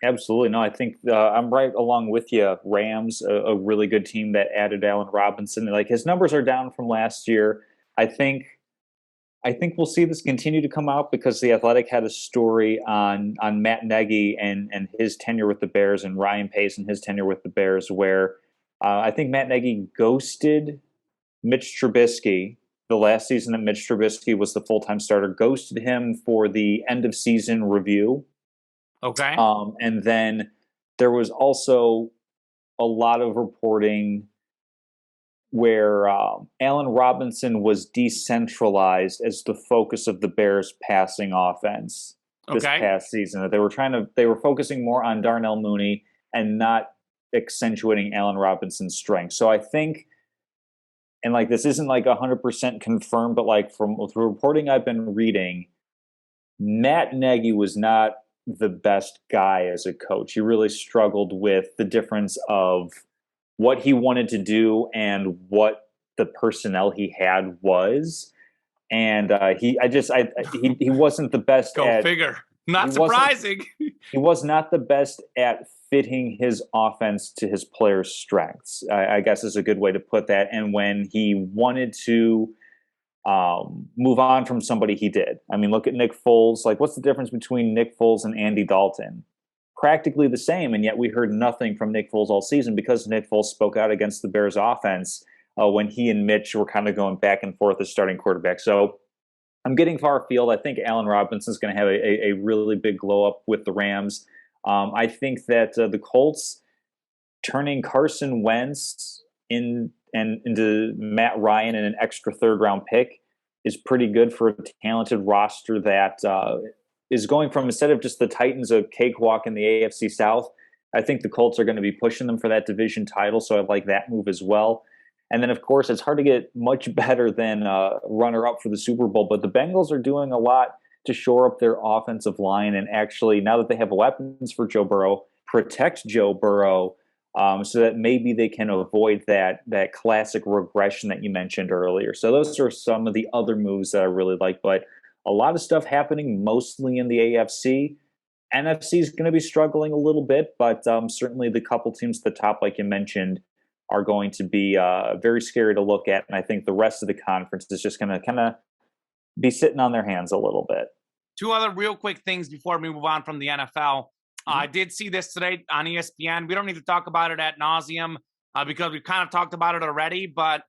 Absolutely. No, I think I'm right along with you. Rams, a really good team that added Allen Robinson. Like, his numbers are down from last year. I think we'll see this continue to come out because The Athletic had a story on Matt Nagy and his tenure with the Bears, and Ryan Pace and his tenure with the Bears, where I think Matt Nagy ghosted Mitch Trubisky the last season that Mitch Trubisky was the full-time starter, ghosted him for the end of season review.
Okay.
And then there was also a lot of reporting where Allen Robinson was decentralized as the focus of the Bears' passing offense this past season. That they were focusing more on Darnell Mooney and not accentuating Allen Robinson's strength. So I think, and like this isn't like 100% confirmed, but like from the reporting I've been reading, Matt Nagy was not the best guy as a coach. He really struggled with the difference of what he wanted to do and what the personnel he had was. And he wasn't the best
Go
at.
figure. Not surprising.
He was not the best at fitting his offense to his players' strengths, I guess is a good way to put that. And when he wanted to move on from somebody, he did. I mean, look at Nick Foles. Like, what's the difference between Nick Foles and Andy Dalton? Practically the same, and yet we heard nothing from Nick Foles all season because Nick Foles spoke out against the Bears' offense when he and Mitch were kind of going back and forth as starting quarterback. So I'm getting far afield. I think Allen Robinson is going to have a really big glow up with the Rams. I think that the Colts turning Carson Wentz into Matt Ryan and an extra third-round pick is pretty good for a talented roster that is going from, instead of just the Titans a cakewalk in the AFC South, I think the Colts are going to be pushing them for that division title, so I like that move as well. And then, of course, it's hard to get much better than runner-up for the Super Bowl, but the Bengals are doing a lot to shore up their offensive line and actually, now that they have weapons for Joe Burrow, protect Joe Burrow so that maybe they can avoid that classic regression that you mentioned earlier. So those are some of the other moves that I really like, but a lot of stuff happening mostly in the AFC. NFC is going to be struggling a little bit, but certainly the couple teams at the top, like you mentioned, are going to be very scary to look at. And I think the rest of the conference is just going to kind of be sitting on their hands a little bit.
Two other real quick things before we move on from the NFL. I did see this today on ESPN. We don't need to talk about it ad nauseum because we've kind of talked about it already, but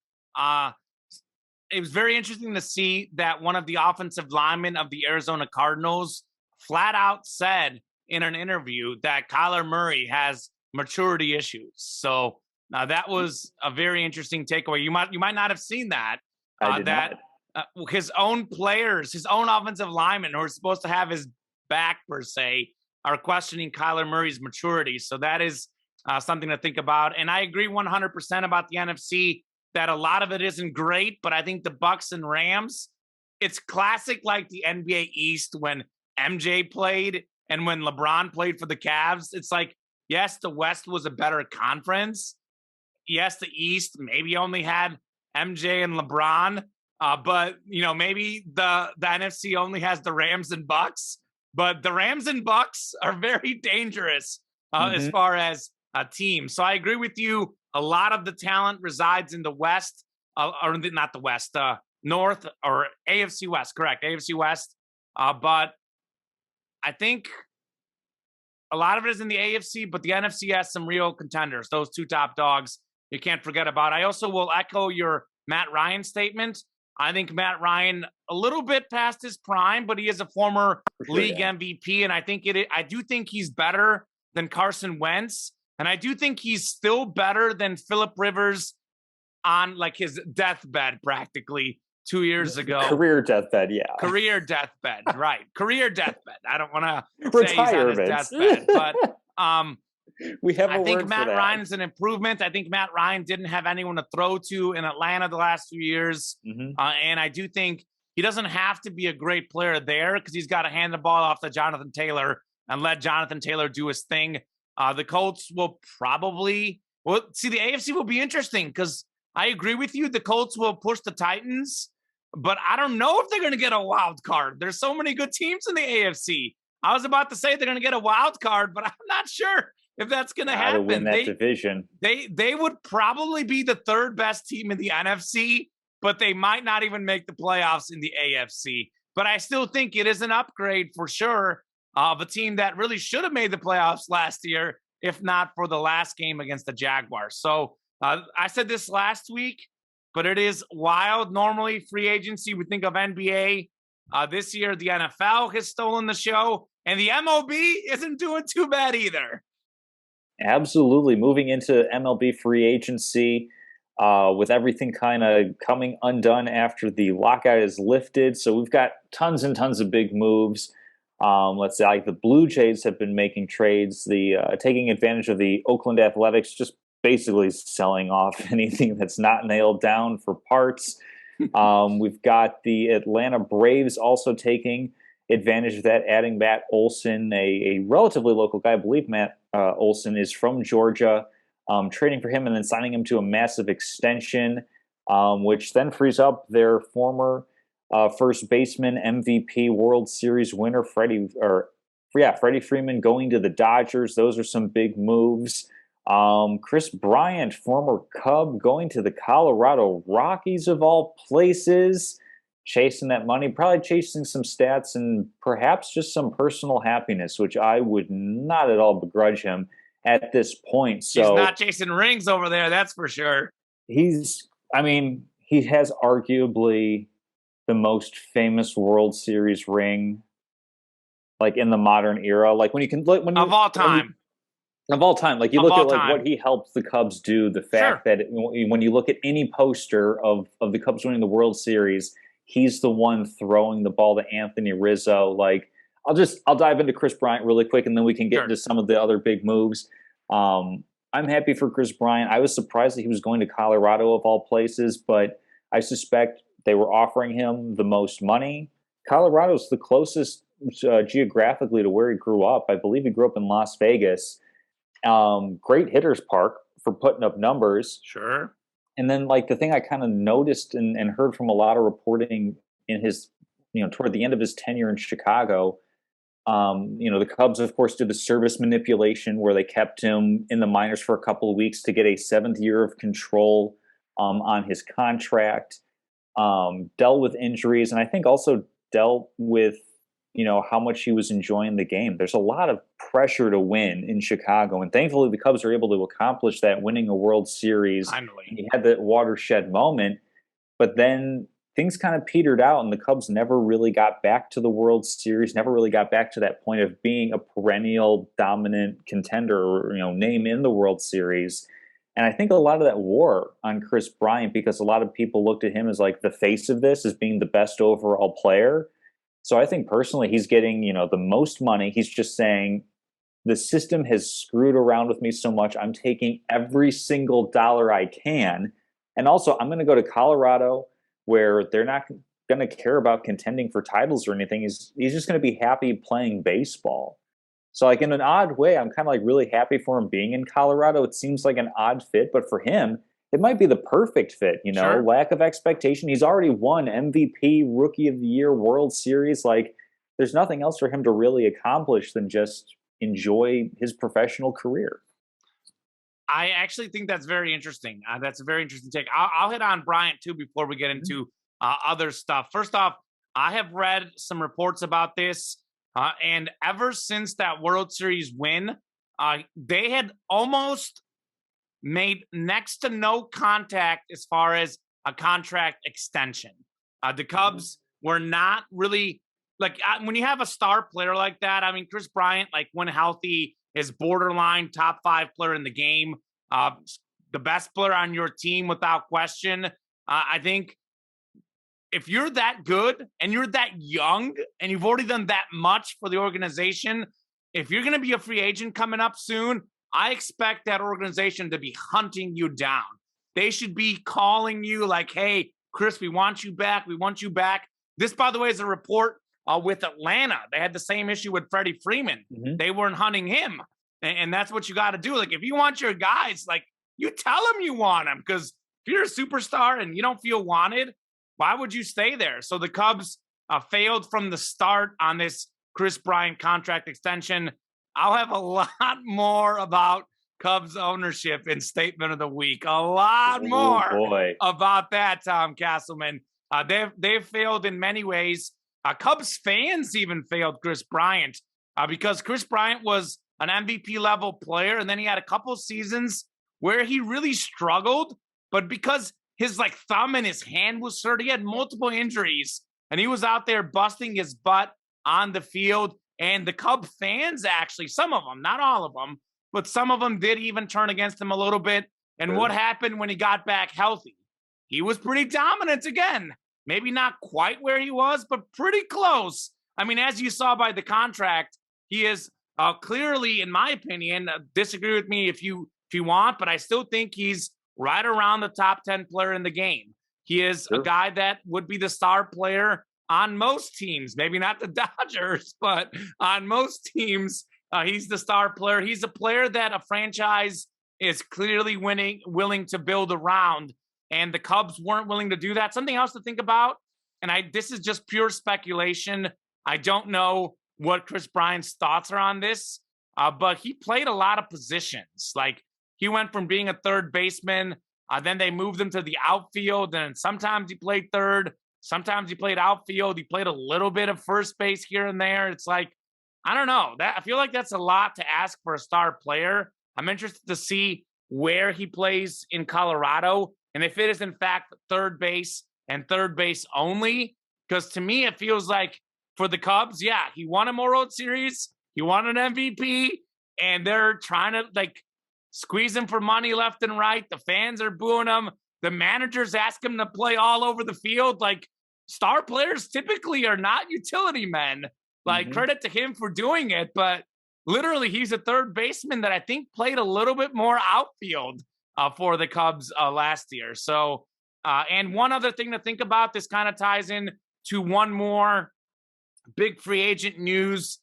it was very interesting to see that one of the offensive linemen of the Arizona Cardinals flat out said in an interview that Kyler Murray has maturity issues. So that was a very interesting takeaway. You might not have seen that. His own players, his own offensive linemen who are supposed to have his back per se, are questioning Kyler Murray's maturity. So that is something to think about. And I agree 100% about the NFC that a lot of it isn't great, but I think the Bucks and Rams, it's classic like the NBA East when MJ played and when LeBron played for the Cavs. It's like, yes, the West was a better conference. Yes, the East maybe only had MJ and LeBron, but maybe the NFC only has the Rams and Bucks. But the Rams and Bucks are very dangerous as far as a team. So I agree with you. A lot of the talent resides in the West, or not the West, North or AFC West. Correct, AFC West. But I think a lot of it is in the AFC, but the NFC has some real contenders. Those two top dogs you can't forget about. I also will echo your Matt Ryan statement. I think Matt Ryan a little bit past his prime, but he is a former league MVP, and I do think he's better than Carson Wentz, and I do think he's still better than Phillip Rivers on like his deathbed practically 2 years ago.
Career deathbed, yeah.
Career deathbed, right? Career deathbed. I don't want to say he's on his deathbed, but I think Matt Ryan is an improvement. I think Matt Ryan didn't have anyone to throw to in Atlanta the last few years. And I do think he doesn't have to be a great player there because he's got to hand the ball off to Jonathan Taylor and let Jonathan Taylor do his thing. The Colts will the AFC will be interesting because I agree with you. The Colts will push the Titans, but I don't know if they're going to get a wild card. There's so many good teams in the AFC. I was about to say they're going to get a wild card, but I'm not sure if that's going to happen.
Win that division.
They would probably be the third best team in the NFC, but they might not even make the playoffs in the AFC. But I still think it is an upgrade for sure of a team that really should have made the playoffs last year, if not for the last game against the Jaguars. So I said this last week, but it is wild. Normally, free agency, we think of NBA. This year, the NFL has stolen the show, and the MLB isn't doing too bad either.
Absolutely. Moving into MLB free agency with everything kind of coming undone after the lockout is lifted. So we've got tons and tons of big moves. Let's say like the Blue Jays have been making trades, the taking advantage of the Oakland Athletics, just basically selling off anything that's not nailed down for parts. We've got the Atlanta Braves also taking advantage of that, adding Matt Olson, a relatively local guy. I believe Matt Olson is from Georgia, trading for him and then signing him to a massive extension, which then frees up their former first baseman, MVP, World Series winner, Freddie Freeman going to the Dodgers. Those are some big moves. Chris Bryant, former Cub, going to the Colorado Rockies of all places, chasing that money, probably chasing some stats and perhaps just some personal happiness, which I would not at all begrudge him at this point. So
he's not chasing rings over there, that's for sure.
He has arguably the most famous World Series ring, like in the modern era. Like
of all time.
Of all time, like you look at like what he helped the Cubs do, the fact that when you look at any poster of the Cubs winning the World Series, he's the one throwing the ball to Anthony Rizzo. Like I'll dive into Chris Bryant really quick, and then we can get into some of the other big moves. I'm happy for Chris Bryant. I was surprised that he was going to Colorado of all places, but I suspect they were offering him the most money. Colorado's the closest geographically to where he grew up. I believe he grew up in Las Vegas. Great hitter's park for putting up numbers.
Sure.
And then like the thing I kind of noticed and heard from a lot of reporting in his, toward the end of his tenure in Chicago, the Cubs, of course, did the service manipulation where they kept him in the minors for a couple of weeks to get a 7th year of control on his contract, dealt with injuries, and I think also dealt with how much he was enjoying the game. There's a lot of pressure to win in Chicago, and thankfully the Cubs are able to accomplish that, winning a World Series.
Finally.
He had that watershed moment, but then things kind of petered out, and the Cubs never really got back to the World Series, never really got back to that point of being a perennial dominant contender or name in the World Series. And I think a lot of that wore on Chris Bryant because a lot of people looked at him as like the face of this, as being the best overall player. So I think personally he's getting, the most money. He's just saying the system has screwed around with me so much. I'm taking every single dollar I can. And also I'm going to go to Colorado where they're not going to care about contending for titles or anything. He's just going to be happy playing baseball. So like in an odd way, I'm kind of like really happy for him being in Colorado. It seems like an odd fit, but for him, it might be the perfect fit,
Sure.
Lack of expectation. He's already won MVP, Rookie of the Year, World Series. Like, there's nothing else for him to really accomplish than just enjoy his professional career.
I actually think that's very interesting. That's a very interesting take. I'll hit on Bryant, too, before we get into other stuff. First off, I have read some reports about this, and ever since that World Series win, they had almost made next to no contact as far as a contract extension. The Cubs were not really like when you have a star player like that. I mean, Chris Bryant, like when healthy, is borderline top 5 player in the game, the best player on your team without question. I think if you're that good and you're that young and you've already done that much for the organization, if you're going to be a free agent coming up soon, I expect that organization to be hunting you down. They should be calling you like, hey, Chris, we want you back. We want you back. This, by the way, is a report with Atlanta. They had the same issue with Freddie Freeman. Mm-hmm. They weren't hunting him. And that's what you got to do. Like, if you want your guys, like, you tell them you want them. Because if you're a superstar and you don't feel wanted, why would you stay there? So the Cubs failed from the start on this Chris Bryant contract extension. I'll have a lot more about Cubs ownership in Statement of the Week. A lot more about that, Tom Castleman. They've failed in many ways. Cubs fans even failed Chris Bryant because Chris Bryant was an MVP level player, and then he had a couple seasons where he really struggled. But because his thumb and his hand was hurt, he had multiple injuries, and he was out there busting his butt on the field. And the Cub fans, actually, some of them, not all of them, but some of them did even turn against him a little bit. And what happened when he got back healthy? He was pretty dominant again. Maybe not quite where he was, but pretty close I mean, as you saw by the contract, he is clearly, in my opinion, disagree with me if you want, but I still think he's right around the top 10 player in the game. He is a
Sure.
guy that would be the star player on most teams, maybe not the Dodgers, but on most teams, he's the star player. He's a player that a franchise is clearly willing to build around, and the Cubs weren't willing to do that. Something else to think about, and this is just pure speculation. I don't know what Chris Bryant's thoughts are on this, but he played a lot of positions. Like he went from being a third baseman, then they moved him to the outfield, and sometimes he played third, sometimes he played outfield. He played a little bit of first base here and there. It's like, I don't know. I feel like that's a lot to ask for a star player. I'm interested to see where he plays in Colorado and if it is in fact third base and third base only. Because to me, it feels like for the Cubs, yeah, he won a World Series, he won an MVP, and they're trying to like squeeze him for money left and right. The fans are booing him. The managers ask him to play all over the field. Like star players typically are not utility men. Like credit to him for doing it, but literally he's a third baseman that I think played a little bit more outfield for the Cubs last year. So, and one other thing to think about, this kind of ties in to one more big free agent news,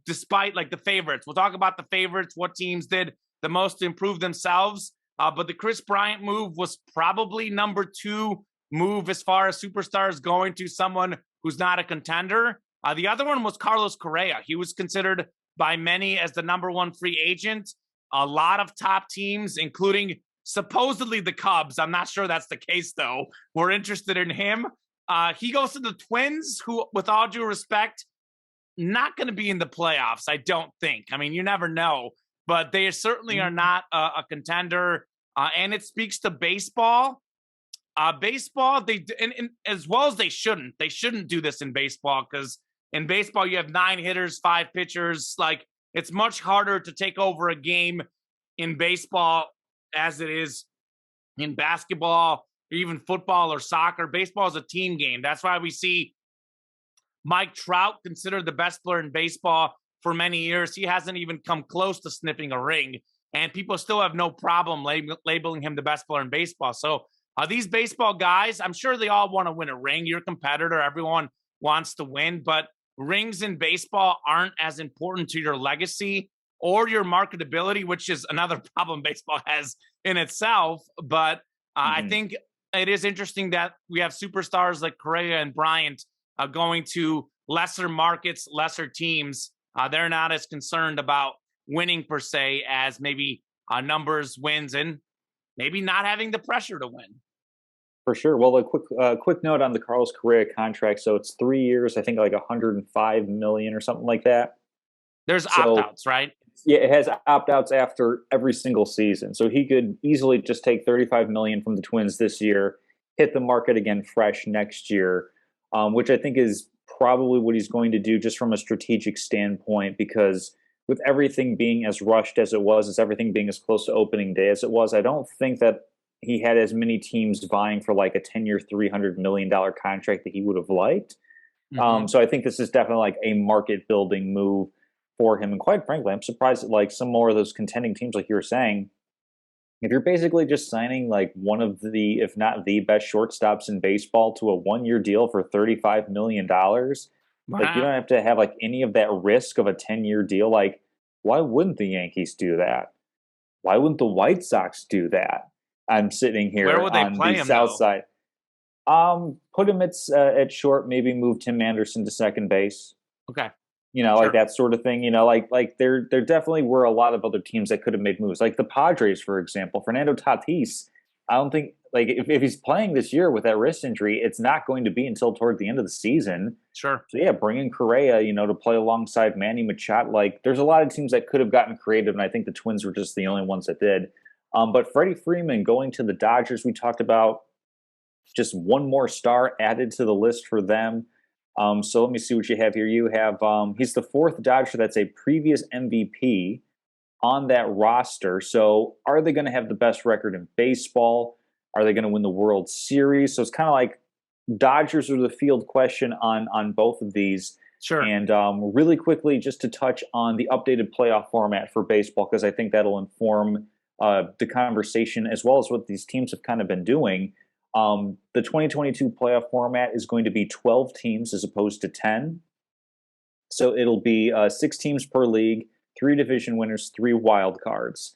despite like the favorites. We'll talk about the favorites, what teams did the most to improve themselves. But the Chris Bryant move was probably number 2 move as far as superstars going to someone who's not a contender. The other one was Carlos Correa. He was considered by many as the number 1 free agent. A lot of top teams, including supposedly the Cubs, I'm not sure that's the case though, were interested in him. He goes to the Twins, who, with all due respect, not going to be in the playoffs, I don't think. I mean, you never know, but they certainly are not a contender. And it speaks to baseball. Baseball, and as well as they shouldn't do this in baseball, because in baseball you have 9 hitters, 5 pitchers. Like it's much harder to take over a game in baseball as it is in basketball, or even football or soccer. Baseball is a team game. That's why we see Mike Trout considered the best player in baseball for many years. He hasn't even come close to sniffing a ring, and people still have no problem labeling him the best player in baseball. So these baseball guys, I'm sure they all want to win a ring. You're a competitor. Everyone wants to win, but rings in baseball aren't as important to your legacy or your marketability, which is another problem baseball has in itself. But I think it is interesting that we have superstars like Correa and Bryant going to lesser markets, lesser teams. They're not as concerned about winning per se as maybe numbers, wins, and maybe not having the pressure to win.
For sure. Well, a quick note on the Carlos Correa contract. So it's 3 years, I think like 105 million or something like that.
There's opt-outs, right?
Yeah, it has opt-outs after every single season. So he could easily just take 35 million from the Twins this year, hit the market again fresh next year, which I think is probably what he's going to do just from a strategic standpoint, because with everything being as rushed as it was, as everything being as close to opening day as it was, I don't think that he had as many teams vying for like a 10-year, $300 million contract that he would have liked. So I think this is definitely like a market building move for him. And quite frankly, I'm surprised that like some more of those contending teams, like you were saying, if you're basically just signing like one of the, if not the best shortstops in baseball to a 1-year deal for $35 million, like you don't have to have like any of that risk of a 10-year deal. Like, why wouldn't the Yankees do that? Why wouldn't the White Sox do that? I'm sitting here
Where would they
on
play
the
him,
south
though?
side. Put him at short, maybe move Tim Anderson to second base.
Okay.
Like
Sure.
that sort of thing. Like there definitely were a lot of other teams that could have made moves. Like the Padres, for example, Fernando Tatis. I don't think like if he's playing this year with that wrist injury, it's not going to be until toward the end of the season.
Sure.
So yeah, bring in Correa, to play alongside Manny Machado. Like there's a lot of teams that could have gotten creative, and I think the Twins were just the only ones that did. But Freddie Freeman going to the Dodgers, we talked about just one more star added to the list for them. So let me see what you have here. You have he's the 4th Dodger that's a previous MVP on that roster. So are they going to have the best record in baseball? Are they going to win the World Series? So it's kind of like Dodgers are the field question on both of these.
Sure.
And really quickly, just to touch on the updated playoff format for baseball, because I think that'll inform the conversation as well as what these teams have kind of been doing. The 2022 playoff format is going to be 12 teams as opposed to 10. So it'll be 6 teams per league, 3 division winners, 3 wild cards.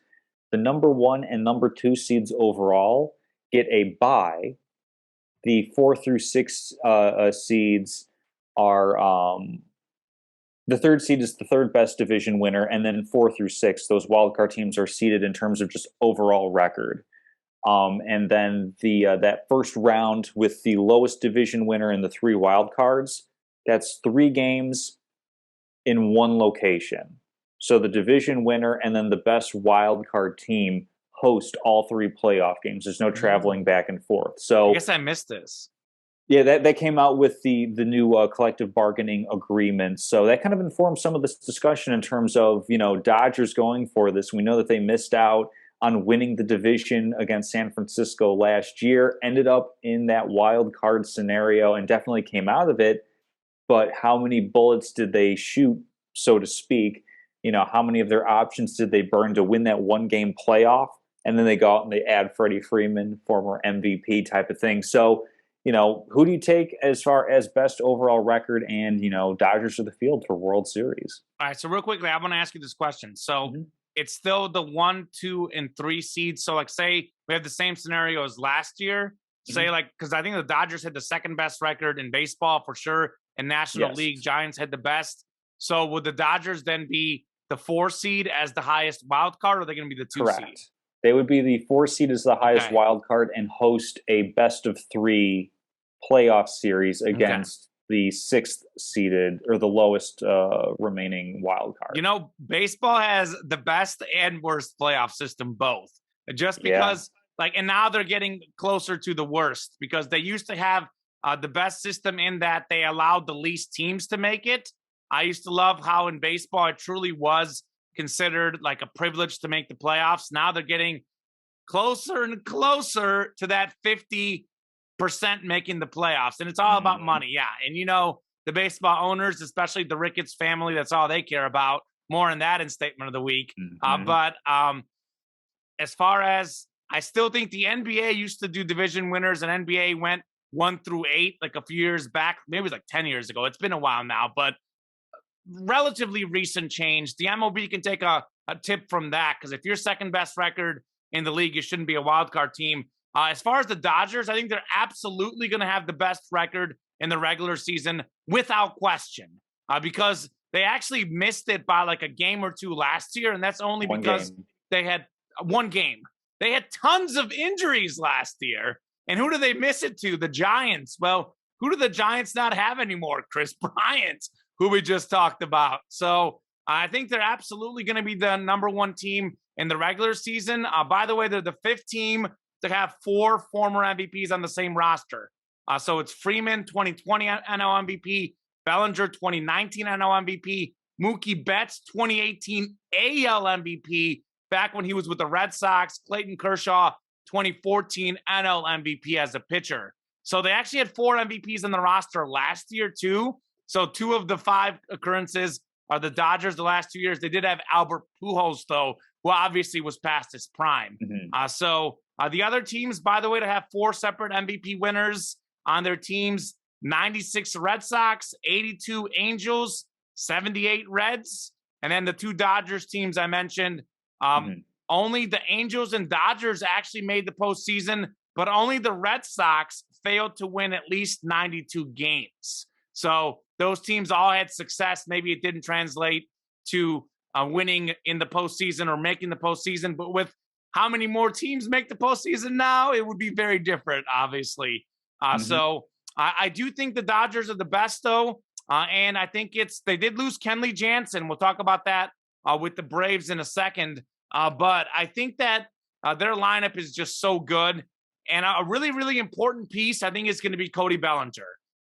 The number 1 and number 2 seeds overall get a bye. The 4 through 6 seeds are the third seed is the third best division winner, and then 4 through 6, those wildcard teams are seeded in terms of just overall record. And then that first round with the lowest division winner and the 3 wildcards, that's 3 games in one location. So the division winner and then the best wildcard team host all 3 playoff games. There's no traveling back and forth. So
I guess I missed this.
yeah, that came out with the new collective bargaining agreement. So that kind of informs some of this discussion in terms of, Dodgers going for this. We know that they missed out on winning the division against San Francisco last year, ended up in that wild card scenario and definitely came out of it. But how many bullets did they shoot, so to speak? How many of their options did they burn to win that 1-game playoff? And then they go out and they add Freddie Freeman, former MVP type of thing. So, who do you take as far as best overall record and, Dodgers of the field for World Series?
All right. So real quickly, I want to ask you this question. So it's still the 1, 2, and 3 seeds. So say we have the same scenario as last year. Say because I think the Dodgers had the second best record in baseball for sure. And National League Giants had the best. So would the Dodgers then be the 4 seed as the highest wild card, or are they going to be the 2
Correct.
seed?
They would be the 4 seed as the highest wild card and host a best of 3 playoff series against the 6th seeded or the lowest remaining wild card.
Baseball has the best and worst playoff system both. Just because and now they're getting closer to the worst because they used to have the best system in that they allowed the least teams to make it. I used to love how in baseball it truly was considered like a privilege to make the playoffs. Now they're getting closer and closer to that 50% making the playoffs. And it's all about money. Yeah. And the baseball owners, especially the Ricketts family, that's all they care about. More on that in statement of the week. But as far as I still think the NBA used to do division winners and NBA went 1 through 8 like a few years back. Maybe it was like 10 years ago. It's been a while now, but relatively recent change. The MLB can take a tip from that because if you're second best record in the league, you shouldn't be a wild card team. As far as the Dodgers, I think they're absolutely going to have the best record in the regular season without question because they actually missed it by like a game or 2 last year, and that's only because they had 1 game. They had tons of injuries last year, and who do they miss it to? The Giants. Well, who do the Giants not have anymore? Chris Bryant, who we just talked about. So I think they're absolutely going to be the number 1 team in the regular season. By the way, they're the 5th team to have 4 former MVPs on the same roster. So it's Freeman, 2020 NL MVP, Bellinger, 2019 NL MVP, Mookie Betts, 2018 AL MVP, back when he was with the Red Sox, Clayton Kershaw, 2014 NL MVP as a pitcher. So they actually had 4 MVPs on the roster last year, too. So 2 of the 5 occurrences are the Dodgers the last 2 years. They did have Albert Pujols, though, who obviously was past his prime. So the other teams, by the way, to have 4 separate MVP winners on their teams, 96 Red Sox, 82 Angels, 78 Reds. And then the 2 Dodgers teams I mentioned, only the Angels and Dodgers actually made the postseason, but only the Red Sox failed to win at least 92 games. So those teams all had success. Maybe it didn't translate to winning in the postseason or making the postseason, but with how many more teams make the postseason now, it would be very different, obviously. So I do think the Dodgers are the best, though. And I think they did lose Kenley Jansen. We'll talk about that with the Braves in a second. But I think that their lineup is just so good. And a really, really important piece, I think, is going to be Cody Bellinger.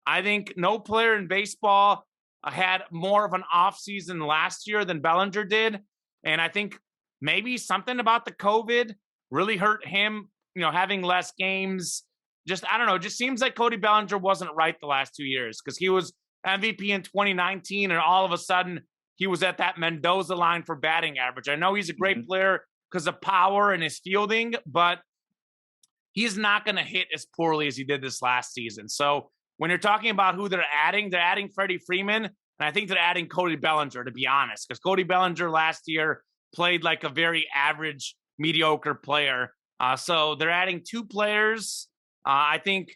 I think no player in baseball had more of an offseason last year than Bellinger did. And I think maybe something about the COVID really hurt him, having less games. I don't know. It just seems like Cody Bellinger wasn't right the last 2 years because he was MVP in 2019, and all of a sudden he was at that Mendoza line for batting average. I know he's a great player because of power and his fielding, but he's not going to hit as poorly as he did this last season. So when you're talking about who they're adding Freddie Freeman, and I think they're adding Cody Bellinger, to be honest, because Cody Bellinger last year played like a very average, mediocre player. So they're adding two players. I think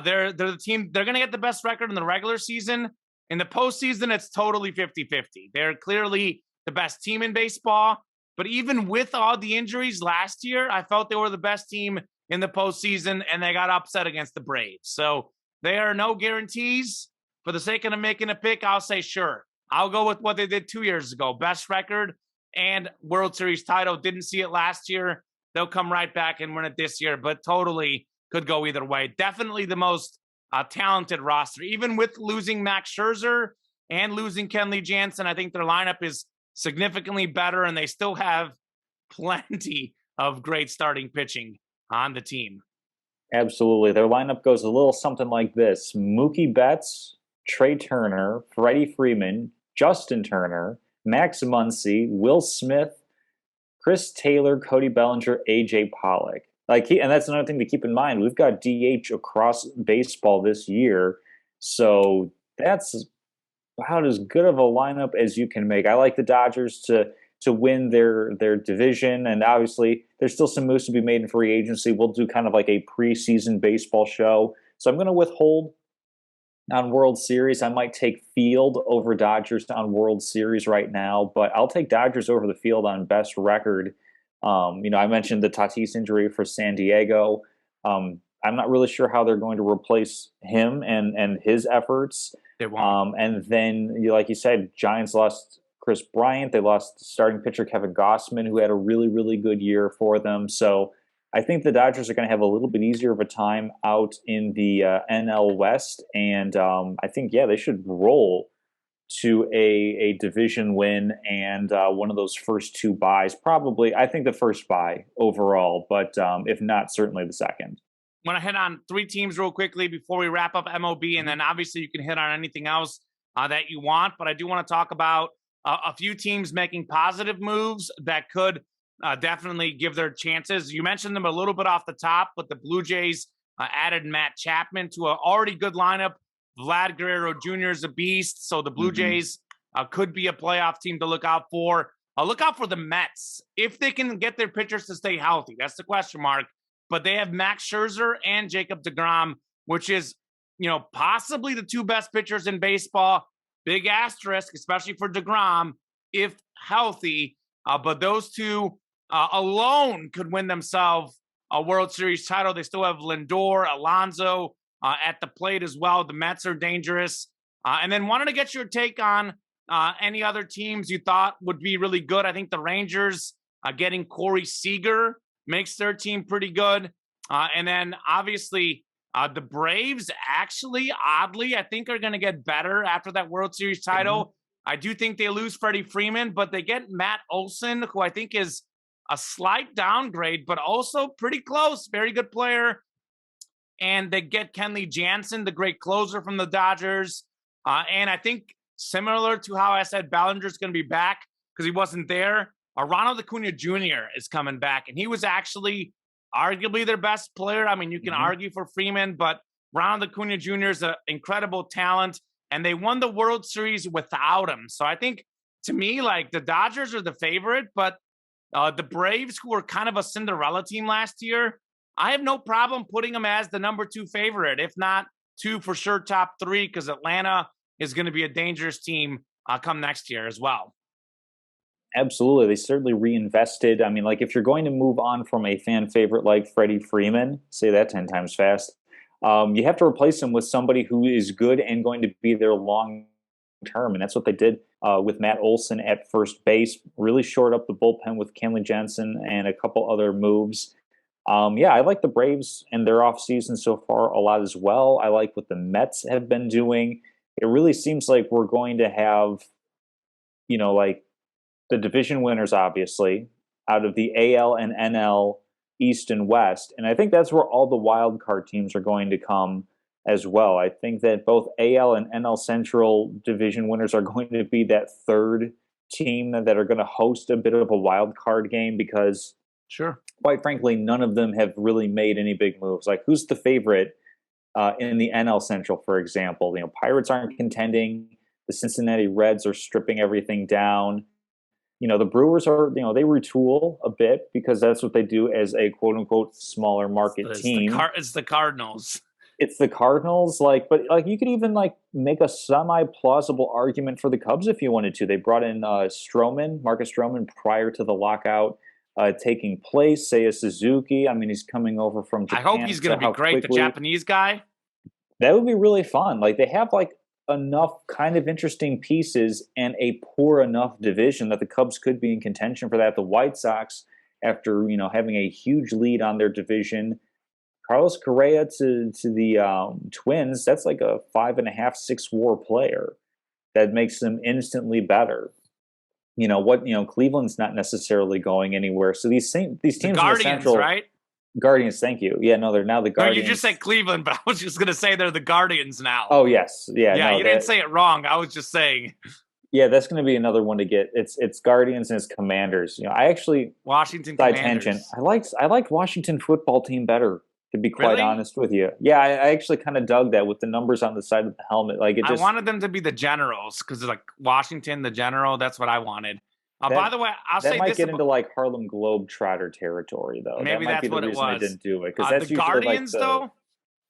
they're the team. They're going to get the best record in the regular season. In the postseason, it's totally 50-50. They're clearly the best team in baseball. But even with all the injuries last year, I felt they were the best team in the postseason, and they got upset against the Braves. So there are no guarantees. For the sake of making a pick, I'll say sure. I'll go with what they did 2 years ago. Best record and World Series title. Didn't see it last year. They'll come right back and win it this year, but totally could go either way. Definitely the most talented roster. Even with losing Max Scherzer and losing Kenley Jansen, I think their lineup is significantly better, and they still have plenty of great starting pitching on the team.
Absolutely. Their lineup goes a little something like this: Mookie Betts, Trey Turner, Freddie Freeman, Justin Turner, Max Muncy, Will Smith, Chris Taylor, Cody Bellinger, AJ Pollock. And that's another thing to keep in mind. We've got DH across baseball this year, so that's about as good of a lineup as you can make. I like the Dodgers to win their division, and obviously there's still some moves to be made in free agency. We'll do kind of like a preseason baseball show, so I'm going to withhold on World Series. I might take Field over Dodgers on World Series right now, but I'll take Dodgers over the Field on best record. I mentioned the Tatis injury for San Diego. I'm not really sure how they're going to replace him and his efforts.
They won't.
And then, like you said, Giants lost Chris Bryant. They lost starting pitcher Kevin Gossman, who had a really, really good year for them. So I think the Dodgers are going to have a little bit easier of a time out in the NL West. And I think, they should roll to a division win and one of those first two buys. Probably, I think the first buy overall, but if not, certainly the second.
I'm going to hit on three teams real quickly before we wrap up MLB, and then obviously you can hit on anything else that you want. But I do want to talk about a few teams making positive moves that could definitely give their chances. You mentioned them a little bit off the top, but the Blue Jays added Matt Chapman to an already good lineup. Vlad Guerrero Jr. is a beast, so the Blue Jays could be a playoff team to look out for. Look out for the Mets. If they can get their pitchers to stay healthy, that's the question mark. But they have Max Scherzer and Jacob deGrom, which is, possibly the two best pitchers in baseball. Big asterisk, especially for deGrom, if healthy. But those two alone could win themselves a World Series title. They still have Lindor, Alonso at the plate as well. The Mets are dangerous. And then wanted to get your take on any other teams you thought would be really good. I think the Rangers getting Corey Seager makes their team pretty good. And then obviously the Braves actually, oddly, I think are going to get better after that World Series title. I do think they lose Freddie Freeman, but they get Matt Olson, who I think is a slight downgrade, but also pretty close. Very good player. And they get Kenley Jansen, the great closer from the Dodgers. And I think similar to how I said Bellinger's going to be back because he wasn't there, Ronald Acuna Jr. is coming back. And he was actually arguably their best player. I mean, you can argue for Freeman, but Ronald Acuna Jr. is an incredible talent. And they won the World Series without him. So I think, to me, like the Dodgers are the favorite, but the Braves, who were kind of a Cinderella team last year, I have no problem putting them as the number 2 favorite, if not 2 for sure, top 3, because Atlanta is going to be a dangerous team come next year as well.
Absolutely. They certainly reinvested. I mean, like if you're going to move on from a fan favorite like Freddie Freeman, say that 10 times fast, you have to replace him with somebody who is good and going to be there long term. And that's what they did with Matt Olson at first base. Really shored up the bullpen with Kenley Jansen and a couple other moves. I like the Braves and their offseason so far a lot as well. I like what the Mets have been doing. It really seems like we're going to have, like the division winners, obviously, out of the AL and NL East and West. And I think that's where all the wild card teams are going to come as well. I think that both AL and NL Central division winners are going to be that third team that are going to host a bit of a wild card game because,
Sure.
quite frankly, none of them have really made any big moves. Like, who's the favorite in the NL Central, for example? Pirates aren't contending. The Cincinnati Reds are stripping everything down. The Brewers are, they retool a bit because that's what they do as a quote unquote smaller market team.
It's the Cardinals.
It's the Cardinals, but you could even make a semi-plausible argument for the Cubs if you wanted to. They brought in Marcus Stroman, prior to the lockout taking place. Seiya Suzuki, I mean, he's coming over from Japan.
I hope he's going to be great. The Japanese guy.
That would be really fun. They have enough kind of interesting pieces and a poor enough division that the Cubs could be in contention for that. The White Sox, after having a huge lead on their division, Carlos Correa to the Twins, that's like a 5.5, 6 WAR player that makes them instantly better. Cleveland's not necessarily going anywhere. So these teams,
the
in
Guardians,
the Central,
right?
Guardians, thank you. Yeah, no, they're now the Guardians.
No, you just said Cleveland, but I was just going to say they're the Guardians now.
Oh, yes. Yeah,
no, you didn't say it wrong. I was just saying.
Yeah, that's going to be another one to get. It's Guardians and it's Commanders. I actually
Washington Commanders.
Tangent. I liked Washington football team better, to be quite honest with you. Yeah, I actually kind of dug that with the numbers on the side of the helmet. I
wanted them to be the Generals because Washington, the General. That's what I wanted. By the way,
that might get into Harlem Globetrotter territory, though.
Maybe that's what it was.
I didn't do it because that's
the Guardians, though.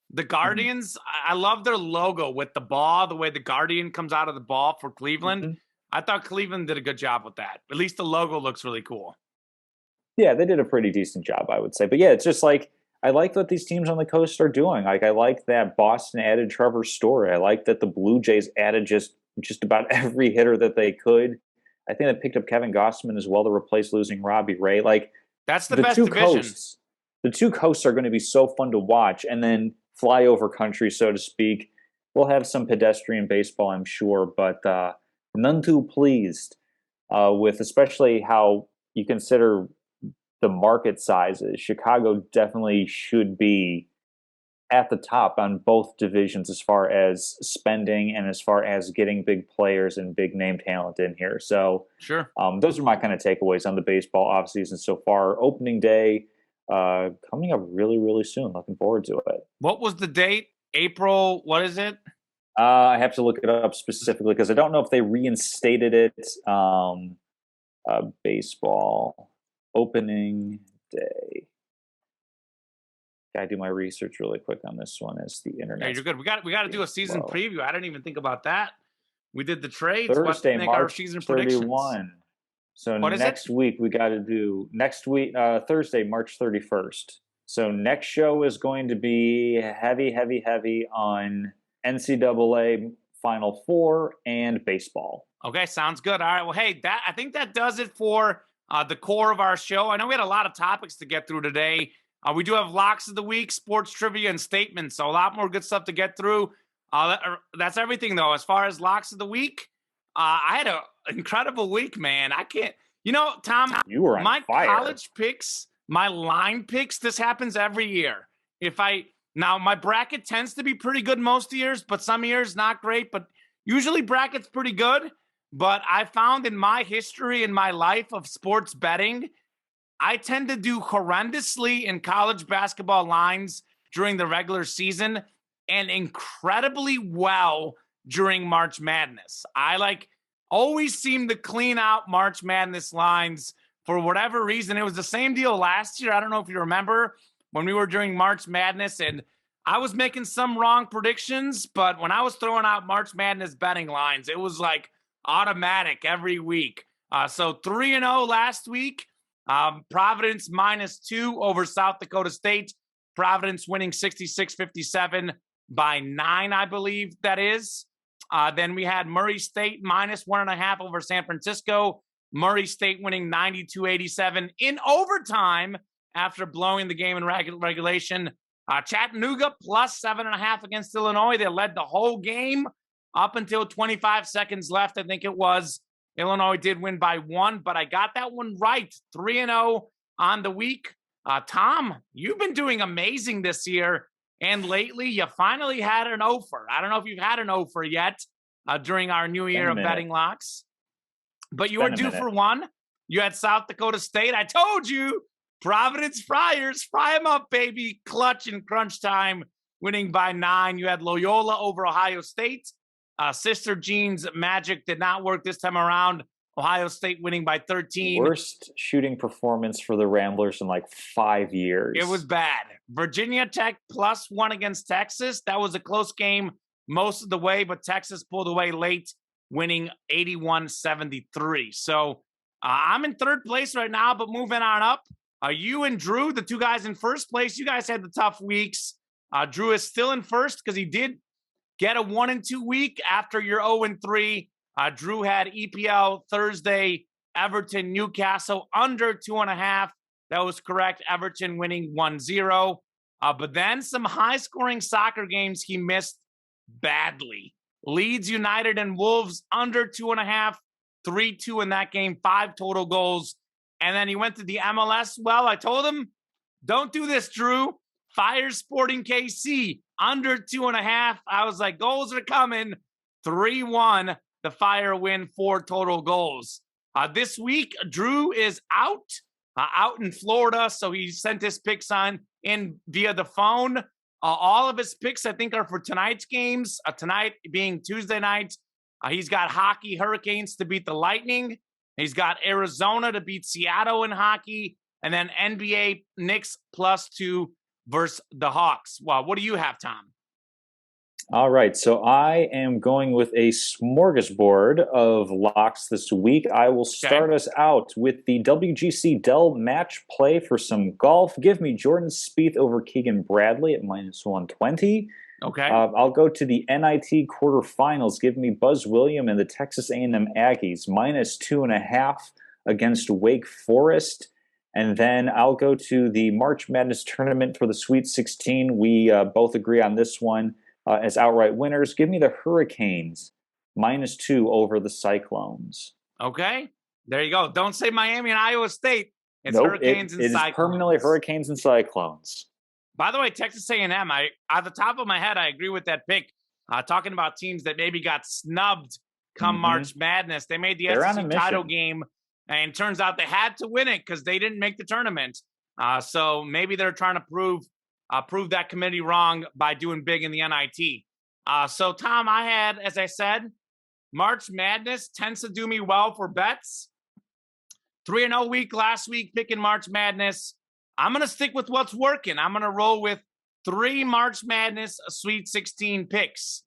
The Guardians, I love their logo with the ball, the way the Guardian comes out of the ball for Cleveland. Mm-hmm. I thought Cleveland did a good job with that. At least the logo looks really cool.
Yeah, they did a pretty decent job, I would say. But yeah, it's just I like what these teams on the coast are doing. I like that Boston added Trevor Story. I like that the Blue Jays added just about every hitter that they could. I think they picked up Kevin Gausman as well to replace losing Robbie Ray.
That's the best division.
The two coasts are going to be so fun to watch, and then flyover country, so to speak. We'll have some pedestrian baseball, I'm sure, but none too pleased with especially how you consider the market sizes. Chicago definitely should be at the top on both divisions as far as spending and as far as getting big players and big name talent in here. So
sure,
those are my kind of takeaways on the baseball offseason so far. Opening day coming up really, really soon. Looking forward to it.
What was the date? April, what is it?
I have to look it up specifically because I don't know if they reinstated it. Baseball opening day. Gotta do my research really quick on this one as the internet.
Yeah, you're good. We got to do a season preview. I didn't even think about that. We did the trades.
Thursday, March
our season 31.
So next week we got to do Thursday, March 31st. So next show is going to be heavy on NCAA Final Four and baseball.
Okay, sounds good. All right. Well, hey, I think that does it for the core of our show. I know we had a lot of topics to get through today. We do have locks of the week, sports trivia, and statements. So a lot more good stuff to get through. That's everything, though. As far as locks of the week, I had an incredible week, man. I can't, Tom,
you were on
my
fire.
College picks, my line picks, this happens every year. Now my bracket tends to be pretty good most years, but some years not great, but usually bracket's pretty good. But I found in my history, in my life of sports betting, I tend to do horrendously in college basketball lines during the regular season and incredibly well during March Madness. I always seem to clean out March Madness lines for whatever reason. It was the same deal last year. I don't know if you remember when we were doing March Madness and I was making some wrong predictions, but when I was throwing out March Madness betting lines, it was automatic every week. So 3-0 last week. Providence -2 over South Dakota State. Providence winning 66-57 by 9, I believe that is. Then we had Murray State -1.5 over San Francisco. Murray State winning 92-87 in overtime after blowing the game in regulation. Chattanooga +7.5 against Illinois. They led the whole game up until 25 seconds left, I think it was. Illinois did win by 1, but I got that one right. 3-0 on the week. Tom, you've been doing amazing this year. And lately, you finally had an offer. I don't know if you've had an offer yet during our new year of betting locks, but you were due for one. You had South Dakota State. I told you, Providence Friars, fry them up, baby. Clutch in crunch time, winning by 9. You had Loyola over Ohio State. Sister Jean's magic did not work this time around. Ohio State winning by 13.
Worst shooting performance for the Ramblers in like 5 years.
It was bad. Virginia Tech +1 against Texas. That was a close game most of the way, but Texas pulled away late, winning 81-73. So I'm in third place right now, but moving on up. You and Drew, the two guys in first place, you guys had the tough weeks. Drew is still in first because he did get a 1-2 week after your 0-3. Drew had EPL Thursday, Everton, Newcastle under 2.5. That was correct. Everton winning 1-0. But then some high-scoring soccer games he missed badly. Leeds United and Wolves under 2.5, 3-2 in that game, 5 total goals. And then he went to the MLS. Well, I told him, don't do this, Drew. Fire Sporting KC under 2.5. I was like, goals are coming. 3-1. The Fire win 4 total goals. This week, Drew is out in Florida, so he sent his picks in via the phone. All of his picks, I think, are for tonight's games. Tonight being Tuesday night. He's got hockey Hurricanes to beat the Lightning. He's got Arizona to beat Seattle in hockey. And then NBA Knicks +2 versus the Hawks. Well, what do you have, Tom?
All right, so I am going with a smorgasbord of locks this week. I will start us out with the WGC Dell match play for some golf. Give me Jordan Spieth over Keegan Bradley at -120.
Okay.
I'll go to the NIT quarterfinals. Give me Buzz Williams and the Texas A&M Aggies -2.5 against Wake Forest. And then I'll go to the March Madness tournament for the Sweet 16. We both agree on this one. As outright winners, give me the Hurricanes -2 over the Cyclones.
Okay, there you go. Don't say Miami and Iowa State. It's Hurricanes and Cyclones.
It is permanently Hurricanes and Cyclones.
By the way, Texas A&M, at the top of my head, I agree with that pick. Talking about teams that maybe got snubbed come March Madness. They made the SEC title game, and turns out they had to win it because they didn't make the tournament. So maybe they're trying to prove that committee wrong by doing big in the NIT. So, Tom, I had, as I said, March Madness tends to do me well for bets. 3-0 week last week, picking March Madness. I'm going to stick with what's working. I'm going to roll with 3 March Madness Sweet 16 picks.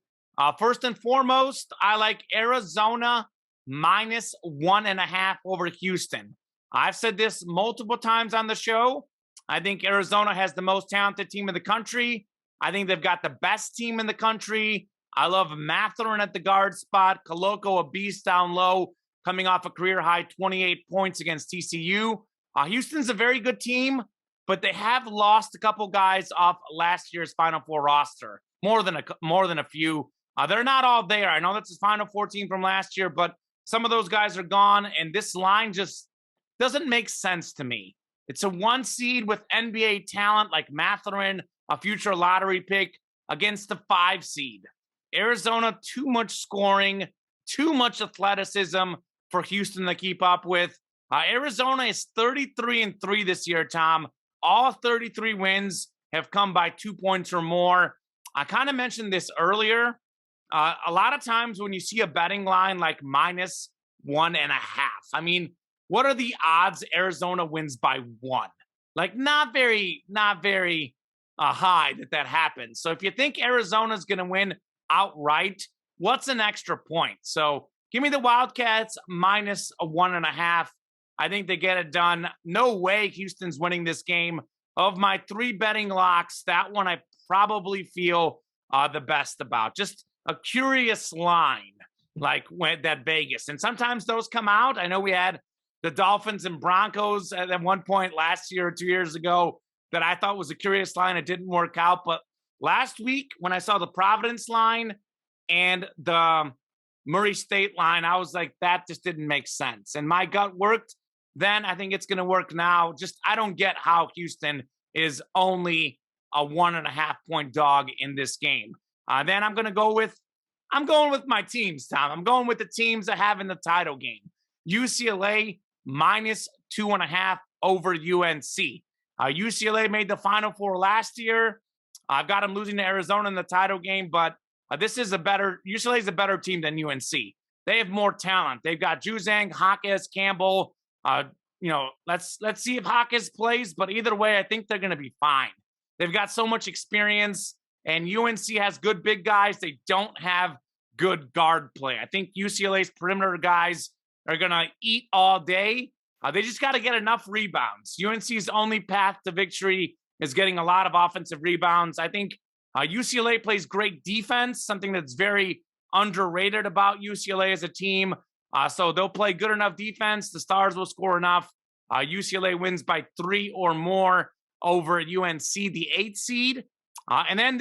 First and foremost, I like Arizona -1.5 over Houston. I've said this multiple times on the show. I think Arizona has the most talented team in the country. I think they've got the best team in the country. I love Mathurin at the guard spot. Koloko, a beast down low, coming off a career-high 28 points against TCU. Houston's a very good team, but they have lost a couple guys off last year's Final Four roster. More than a few. They're not all there. I know that's his Final Four team from last year, but some of those guys are gone, and this line just doesn't make sense to me. It's a 1 seed with NBA talent like Mathurin, a future lottery pick, against the 5 seed. Arizona, too much scoring, too much athleticism for Houston to keep up with. Arizona is 33-3 this year, Tom. All 33 wins have come by 2 points or more. I kind of mentioned this earlier. A lot of times when you see a betting line like -1.5, I mean, what are the odds Arizona wins by 1? Like, not very high that happens. So if you think Arizona's going to win outright, what's an extra point? So give me the Wildcats -1.5. I think they get it done. No way Houston's winning this game. Of my 3 betting locks, that one I probably feel the best about. Just a curious line, like that Vegas. And sometimes those come out. I know we had the Dolphins and Broncos at one point last year or 2 years ago that I thought was a curious line. It didn't work out. But last week, when I saw the Providence line and the Murray State line, I was like, that just didn't make sense. And my gut worked then. I think it's going to work now. Just, I don't get how Houston is only a 1.5-point dog in this game. Then I'm going with my teams, Tom. I'm going with the teams that have in the title game. UCLA minus 2.5 over UNC. UCLA made the Final Four last year. I've got them losing to Arizona in the title game, but UCLA is a better team than UNC. They have more talent. They've got Juzang, Hawkes, Campbell. Let's see if Hawkes plays, but either way, I think they're going to be fine. They've got so much experience, and UNC has good big guys. They don't have good guard play. I think UCLA's perimeter guys are going to eat all day. They just got to get enough rebounds. UNC's only path to victory is getting a lot of offensive rebounds. I think UCLA plays great defense, something that's very underrated about UCLA as a team. So they'll play good enough defense. The Stars will score enough. UCLA wins by 3 or more over UNC, the 8th seed. And then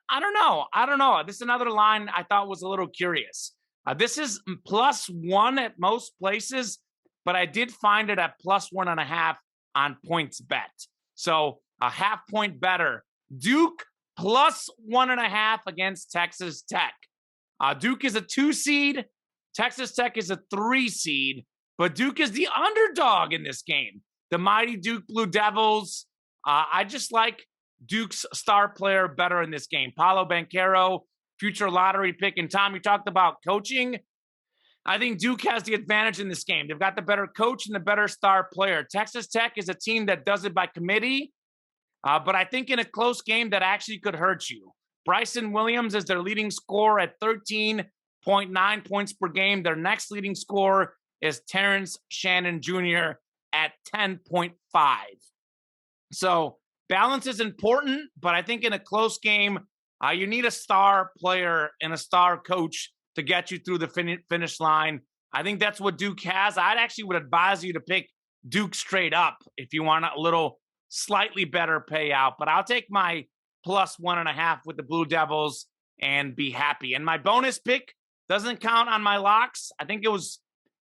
I don't know. This is another line I thought was a little curious. This is +1 at most places, but I did find it at +1.5 on PointsBet. So a half-point better. Duke +1.5 against Texas Tech. Duke is a 2 seed. Texas Tech is a 3 seed. But Duke is the underdog in this game. The mighty Duke Blue Devils. I just like Duke's star player better in this game. Paolo Banchero, future lottery pick. And Tom, you talked about coaching. I think Duke has the advantage in this game. They've got the better coach and the better star player. Texas Tech is a team that does it by committee. But I think in a close game that actually could hurt you. Bryson Williams is their leading scorer at 13.9 points per game. Their next leading scorer is Terrence Shannon Jr. at 10.5. So balance is important, but I think in a close game, you need a star player and a star coach to get you through the finish line. I think that's what Duke has. I actually would advise you to pick Duke straight up if you want a little slightly better payout, but I'll take my +1.5 with the Blue Devils and be happy. And my bonus pick doesn't count on my locks. I think it was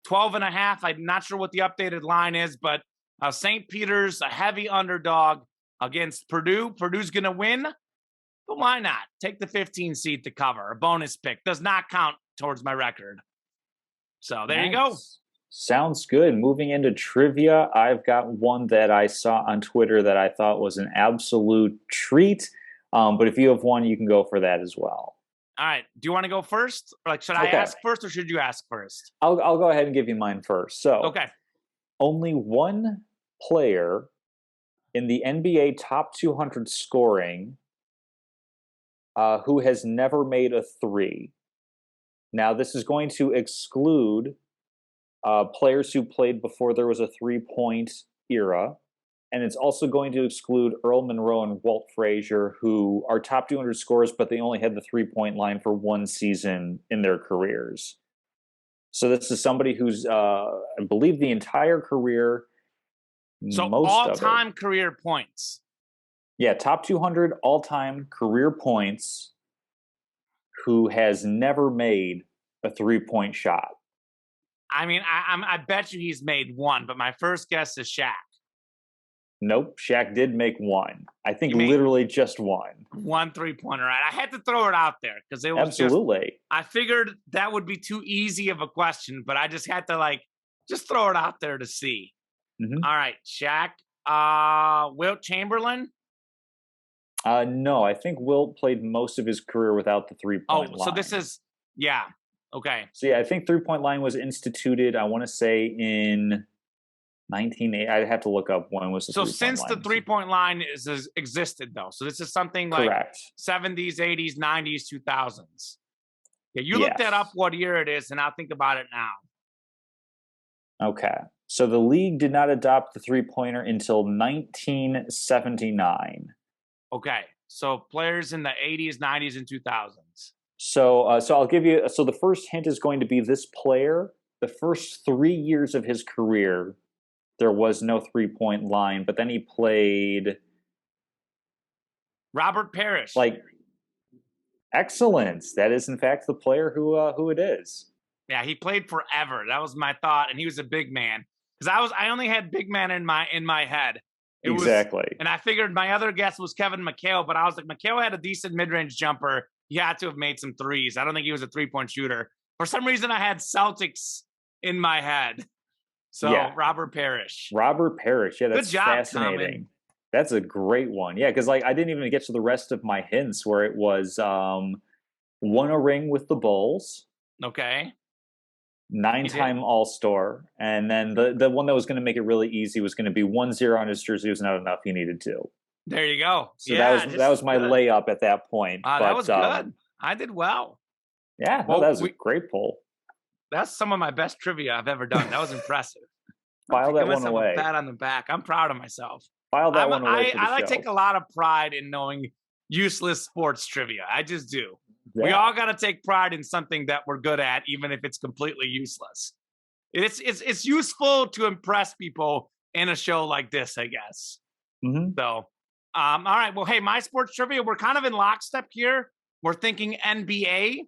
12.5. I'm not sure what the updated line is, but St. Peter's, a heavy underdog against Purdue. Purdue's going to win, but why not? Take the 15 seed to cover. A bonus pick does not count towards my record. So there you go.
Sounds good. Moving into trivia, I've got one that I saw on Twitter that I thought was an absolute treat. But if you have one, you can go for that as well.
All right. Do you want to go first? Like, should I ask first or should you ask first?
I'll go ahead and give you mine first. So,
okay.
Only one player in the NBA top 200 scoring who has never made a 3. Now, this is going to exclude players who played before there was a 3-point era. And it's also going to exclude Earl Monroe and Walt Frazier, who are top 200 scorers, but they only had the 3-point line for 1 season in their careers. So this is somebody who's, I believe, the entire career.
So all-time career points.
Yeah, top 200 all-time career points, who has never made a 3-point shot.
I mean, I bet you he's made 1, but my first guess is Shaq.
Nope, Shaq did make 1. I think literally just 1.
1 3-pointer. Right? I had to throw it out there because it was
absolutely.
I figured that would be too easy of a question, but I just had to just throw it out there to see.
Mm-hmm.
All right, Shaq. Wilt Chamberlain?
No, I think Wilt played most of his career without the 3-point line.
So this is okay.
So yeah, I think 3-point line was instituted, I want to say in 1980. I'd have to look up when was the 3-point line.
So since the 3-point line is existed though. So this is something like
correct.
70s, 80s, 90s, 2000s. Yeah, you look that up what year it is and I'll think about it now.
Okay. So the league did not adopt the 3-pointer until 1979.
Okay. So players in the 80s, 90s, and 2000s.
So I'll give you. So the first hint is going to be this player. The first 3 years of his career, there was no 3-point line, but then he played.
Robert Parrish.
Excellent. That is in fact the player who it is.
Yeah, he played forever. That was my thought, and he was a big man. Because I only had big man in my head. It was,
Exactly.
and I figured my other guess was Kevin McHale, but I was like, McHale had a decent mid-range jumper. He had to have made some threes. I don't think he was a three-point shooter. For some reason, I had Celtics in my head. So
Yeah.
Robert Parrish.
Robert Parrish. Yeah, that's
Good job,
fascinating.
Tommen.
That's a great one. Yeah, because like I didn't even get to the rest of my hints where it was won a ring with the Bulls,
Okay.
9-time All-Star, and then the one that was going to make it really easy was going to be 1-0 on his jersey was not enough. He needed two.
There you go.
So that was my layup at that point.
That was good. I did well.
Yeah, no, that was a great pull.
That's some of my best trivia I've ever done. That was impressive.
File that one away.
A pat on the back. I'm proud of myself.
File that one away.
I like take a lot of pride in knowing useless sports trivia. I just do. Yeah. We all got to take pride in something that we're good at, even if it's completely useless. It's useful to impress people in a show like this, I guess.
Mm-hmm.
So, all right. Well, hey, my sports trivia, we're kind of in lockstep here. We're thinking NBA.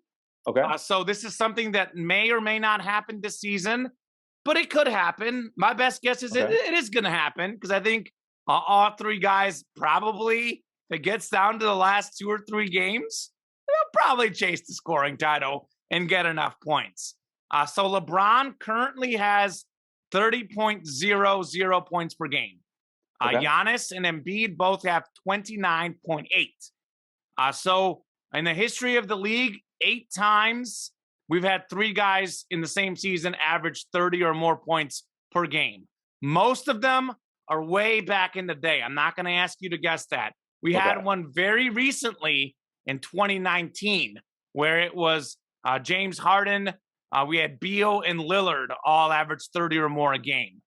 Okay.
So this is something that may or may not happen this season, but it could happen. My best guess is it is going to happen because I think all three guys probably, if it gets down to the last 2 or 3 games, they'll probably chase the scoring title and get enough points. So LeBron currently has 30.00 points per game. Giannis and Embiid both have 29.8. So in the history of the league, 8 times we've had 3 guys in the same season average 30 or more points per game. Most of them are way back in the day. I'm not going to ask you to guess that. We had one very recently in 2019 where it was James Harden. We had Beal and Lillard all averaged 30 or more a game.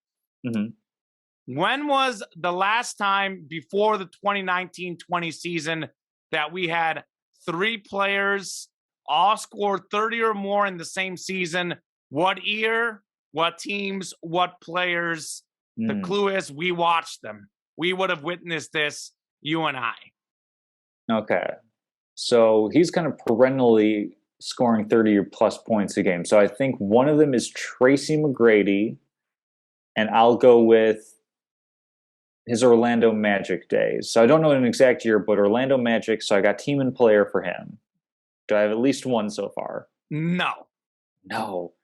Mm-hmm.
When was the last time before the 2019-20 season that we had 3 players all scored 30 or more in the same season? What year, what teams, what players? The clue is we watched them. We would have witnessed this, you and I.
Okay. So he's kind of perennially scoring 30 or plus points a game. So I think one of them is Tracy McGrady, and I'll go with his Orlando Magic days. So I don't know an exact year, but Orlando Magic, so I got team and player for him. Do I have at least one so far?
No.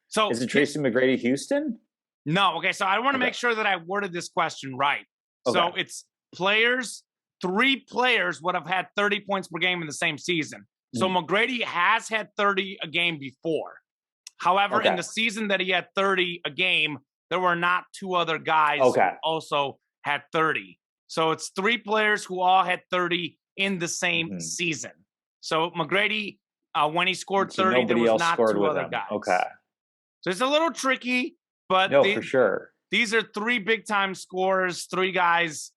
So
is it Tracy McGrady Houston?
No. Okay, so I want to make sure that I worded this question right. So it's players, 3 players would have had 30 points per game in the same season. So McGrady has had 30 a game before. However, in the season that he had 30 a game, there were not 2 other guys who also had 30. So it's 3 players who all had 30 in the same season. So McGrady, when he scored 30, there was not 2 other guys.
Okay.
So it's a little tricky, but
for sure.
These are 3 big-time scorers, 3 guys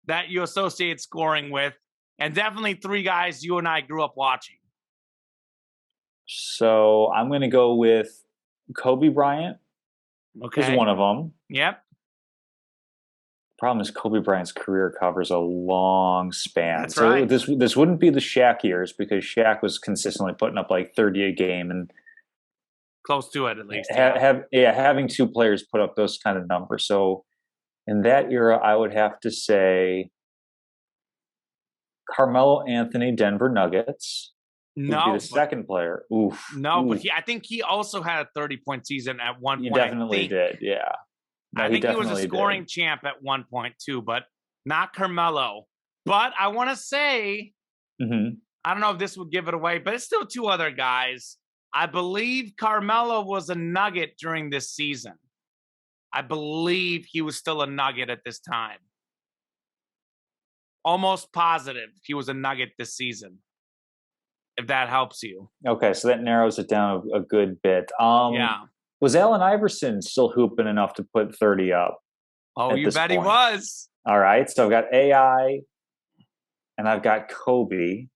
that you associate scoring with, and definitely 3 guys you and I grew up watching.
So I'm going to go with Kobe Bryant.
Okay.
Is one of them.
Yep.
Problem is Kobe Bryant's career covers a long span.
That's right.
This wouldn't be the Shaq years because Shaq was consistently putting up like 30 a game and
close to it at least.
Having 2 players put up those kind of numbers. So in that era, I would have to say Carmelo Anthony, Denver Nuggets.
No,
would be the second player. Oof.
No, but I think he also had a 30-point season at one point.
He definitely did, yeah. No,
I think he was a scoring champ at one point too, but not Carmelo. But I want to say, I don't know if this would give it away, but it's still 2 other guys. I believe Carmelo was a Nugget during this season. I believe he was still a Nugget at this time. Almost positive he was a Nugget this season, if that helps you.
Okay, so that narrows it down a good bit. Was Allen Iverson still hooping enough to put 30 up?
Oh, you bet he was.
All right, so I've got AI and I've got Kobe.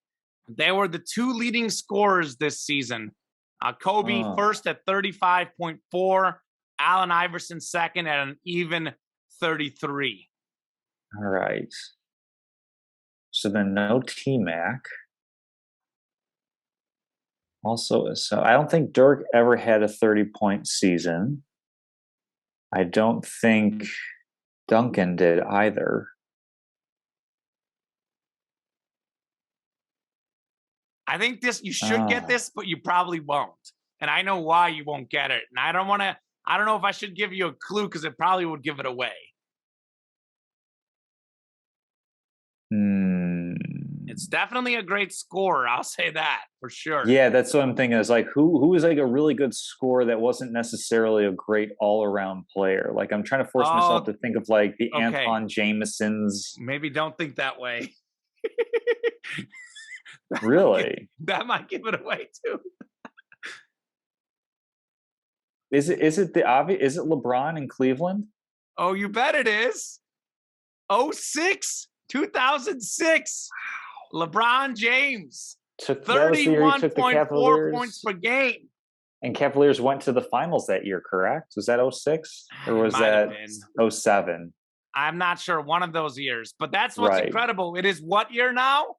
They were the 2 leading scorers this season. Kobe first at 35.4, Allen Iverson second at an even 33.
All right. So then no T-Mac. Also, so I don't think Dirk ever had a 30-point season. I don't think Duncan did either.
I think you should get this, but you probably won't. And I know why you won't get it. And I don't know if I should give you a clue because it probably would give it away. It's definitely a great scorer. I'll say that for sure.
Yeah, that's what I'm thinking. Is like who is like a really good scorer that wasn't necessarily a great all around player. Like I'm trying to force myself to think of like the Antoine Jamesons.
Maybe don't think that way.
Really?
That might give it away too.
Is it the obvious? Is it LeBron in Cleveland?
Oh, you bet it is. 2006. Wow. LeBron James. 31.4 points per game.
And Cavaliers went to the finals that year, correct? Was that 06? Or was that 07?
I'm not sure. One of those years. But that's what's incredible. It is what year now?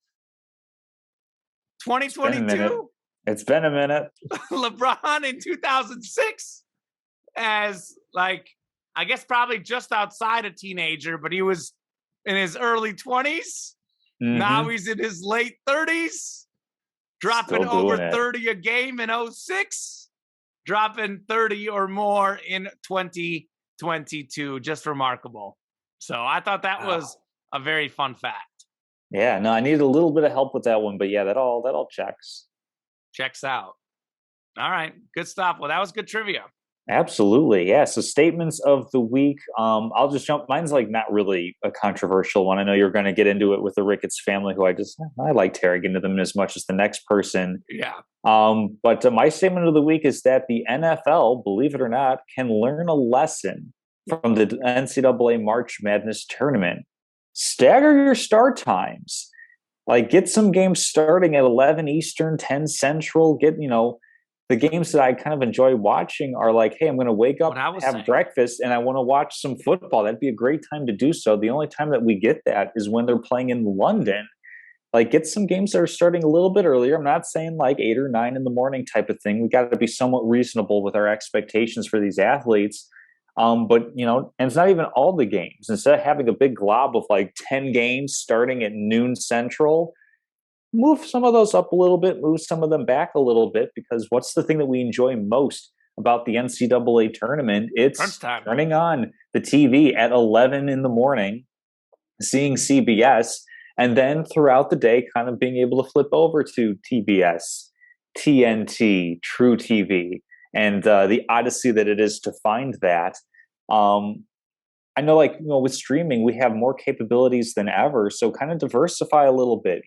2022?
It's been a minute.
LeBron in 2006 as like, I guess probably just outside a teenager, but he was in his early 20s. Mm-hmm. Now he's in his late 30s, dropping over 30 a game in 06, dropping 30 or more in 2022. Just remarkable. So I thought that was a very fun fact.
Yeah, no, I needed a little bit of help with that one, but yeah, that all checks.
Checks out. All right, good stuff. Well, that was good trivia.
Absolutely, yeah. So statements of the week. I'll just jump. Mine's like not really a controversial one. I know you're going to get into it with the Ricketts family, who I like tearing into them as much as the next person.
Yeah.
But my statement of the week is that the NFL, believe it or not, can learn a lesson from the NCAA March Madness tournament. Stagger your start times. Like get some games starting at 11 Eastern, 10 Central. The games that I kind of enjoy watching are like, hey, I'm going to wake up, have breakfast, and I want to watch some football. That'd be a great time to do so. The only time that we get that is when they're playing in London. Like, get some games that are starting a little bit earlier. I'm not saying like 8 or 9 in the morning type of thing. We got to be somewhat reasonable with our expectations for these athletes. But, and it's not even all the games. Instead of having a big glob of like 10 games starting at noon Central, move some of those up a little bit, move some of them back a little bit, because what's the thing that we enjoy most about the NCAA tournament? It's turning on the TV at 11 in the morning, seeing CBS, and then throughout the day kind of being able to flip over to TBS, TNT, True TV, and the odyssey that it is to find that. I know, with streaming, we have more capabilities than ever. So kind of diversify a little bit,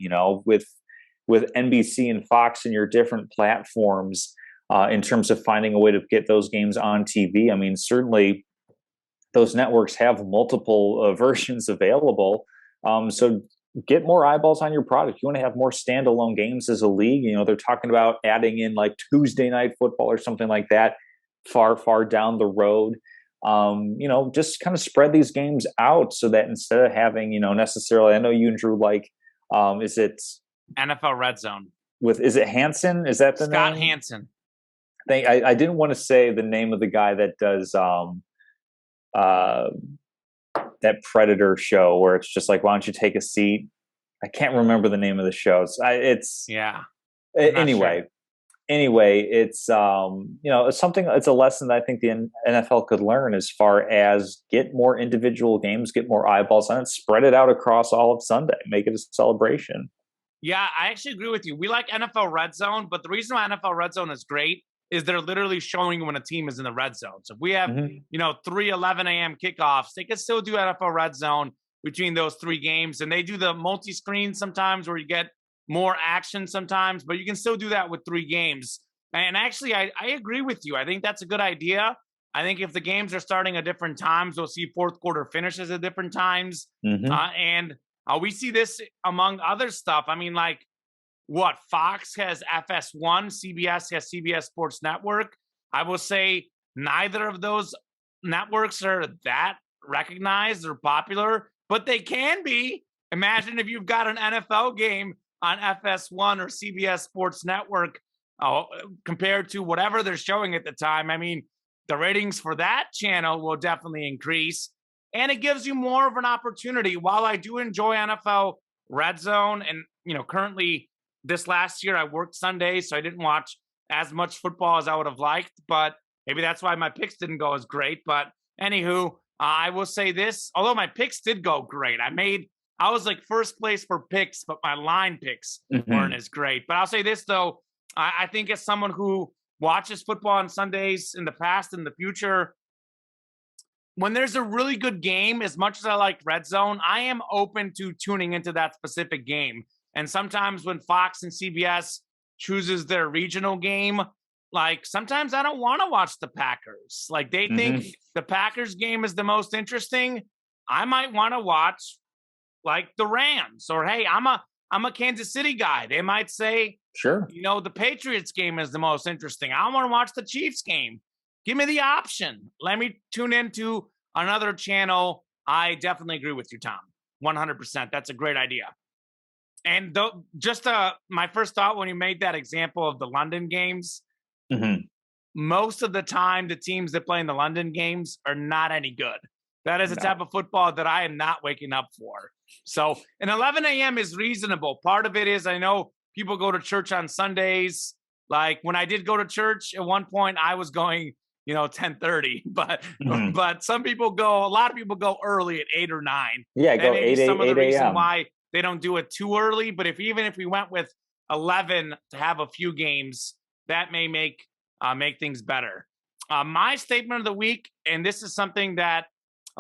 with NBC and Fox and your different platforms in terms of finding a way to get those games on TV. I mean, certainly those networks have multiple versions available. So get more eyeballs on your product. You want to have more standalone games as a league. They're talking about adding in like Tuesday night football or something like that far, far down the road. Just kind of spread these games out so that instead of having, necessarily, I know you and Drew is it
NFL Red Zone
is it Hansen? Is that the name?
Scott Hansen.
I didn't want to say the name of the guy that does that Predator show where it's just like, why don't you take a seat? I can't remember the name of the show. Anyway, it's something. It's a lesson that I think the NFL could learn as far as get more individual games, get more eyeballs on it, spread it out across all of Sunday, make it a celebration.
Yeah, I actually agree with you. We like NFL Red Zone, but the reason why NFL Red Zone is great is they're literally showing when a team is in the red zone. So if we have 3 11 a.m. kickoffs, they could still do NFL Red Zone between those 3 games, and they do the multi-screen sometimes where you get more action sometimes, but you can still do that with 3 games. And actually, I agree with you. I think that's a good idea. I think if the games are starting at different times, we'll see fourth quarter finishes at different times. And we see this among other stuff. I mean, Fox has FS1, CBS has CBS Sports Network. I will say neither of those networks are that recognized or popular, but they can be. Imagine if you've got an NFL game on FS1 or CBS Sports Network compared to whatever they're showing at the time. I mean, the ratings for that channel will definitely increase, and it gives you more of an opportunity. While I do enjoy NFL Red Zone, and currently this last year I worked Sundays, so I didn't watch as much football as I would have liked, but maybe that's why my picks didn't go as great. But anywho, I will say this, although my picks did go great, I was like first place for picks, but my line picks weren't as great. But I'll say this though, I think as someone who watches football on Sundays in the past and the future, when there's a really good game, as much as I like Red Zone, I am open to tuning into that specific game. And sometimes when Fox and CBS chooses their regional game, like sometimes I don't want to watch the Packers. Like they think the Packers game is the most interesting. I might want to watch like the Rams, or hey, I'm a Kansas City guy. They might say,
sure,
the Patriots game is the most interesting. I want to watch the Chiefs game. Give me the option. Let me tune into another channel. I definitely agree with you, Tom. 100%. That's a great idea. And my first thought when you made that example of the London games, most of the time the teams that play in the London games are not any good. That is a type of football that I am not waking up for. So an 11 a.m. is reasonable. Part of it is I know people go to church on Sundays. Like when I did go to church at one point, I was going 10:30, but a lot of people go early at 8 or 9.
Yeah, go 8
some of the reason
a.m.
why they don't do it too early. But even if we went with 11 to have a few games, that may make things better. My statement of the week, and this is something that,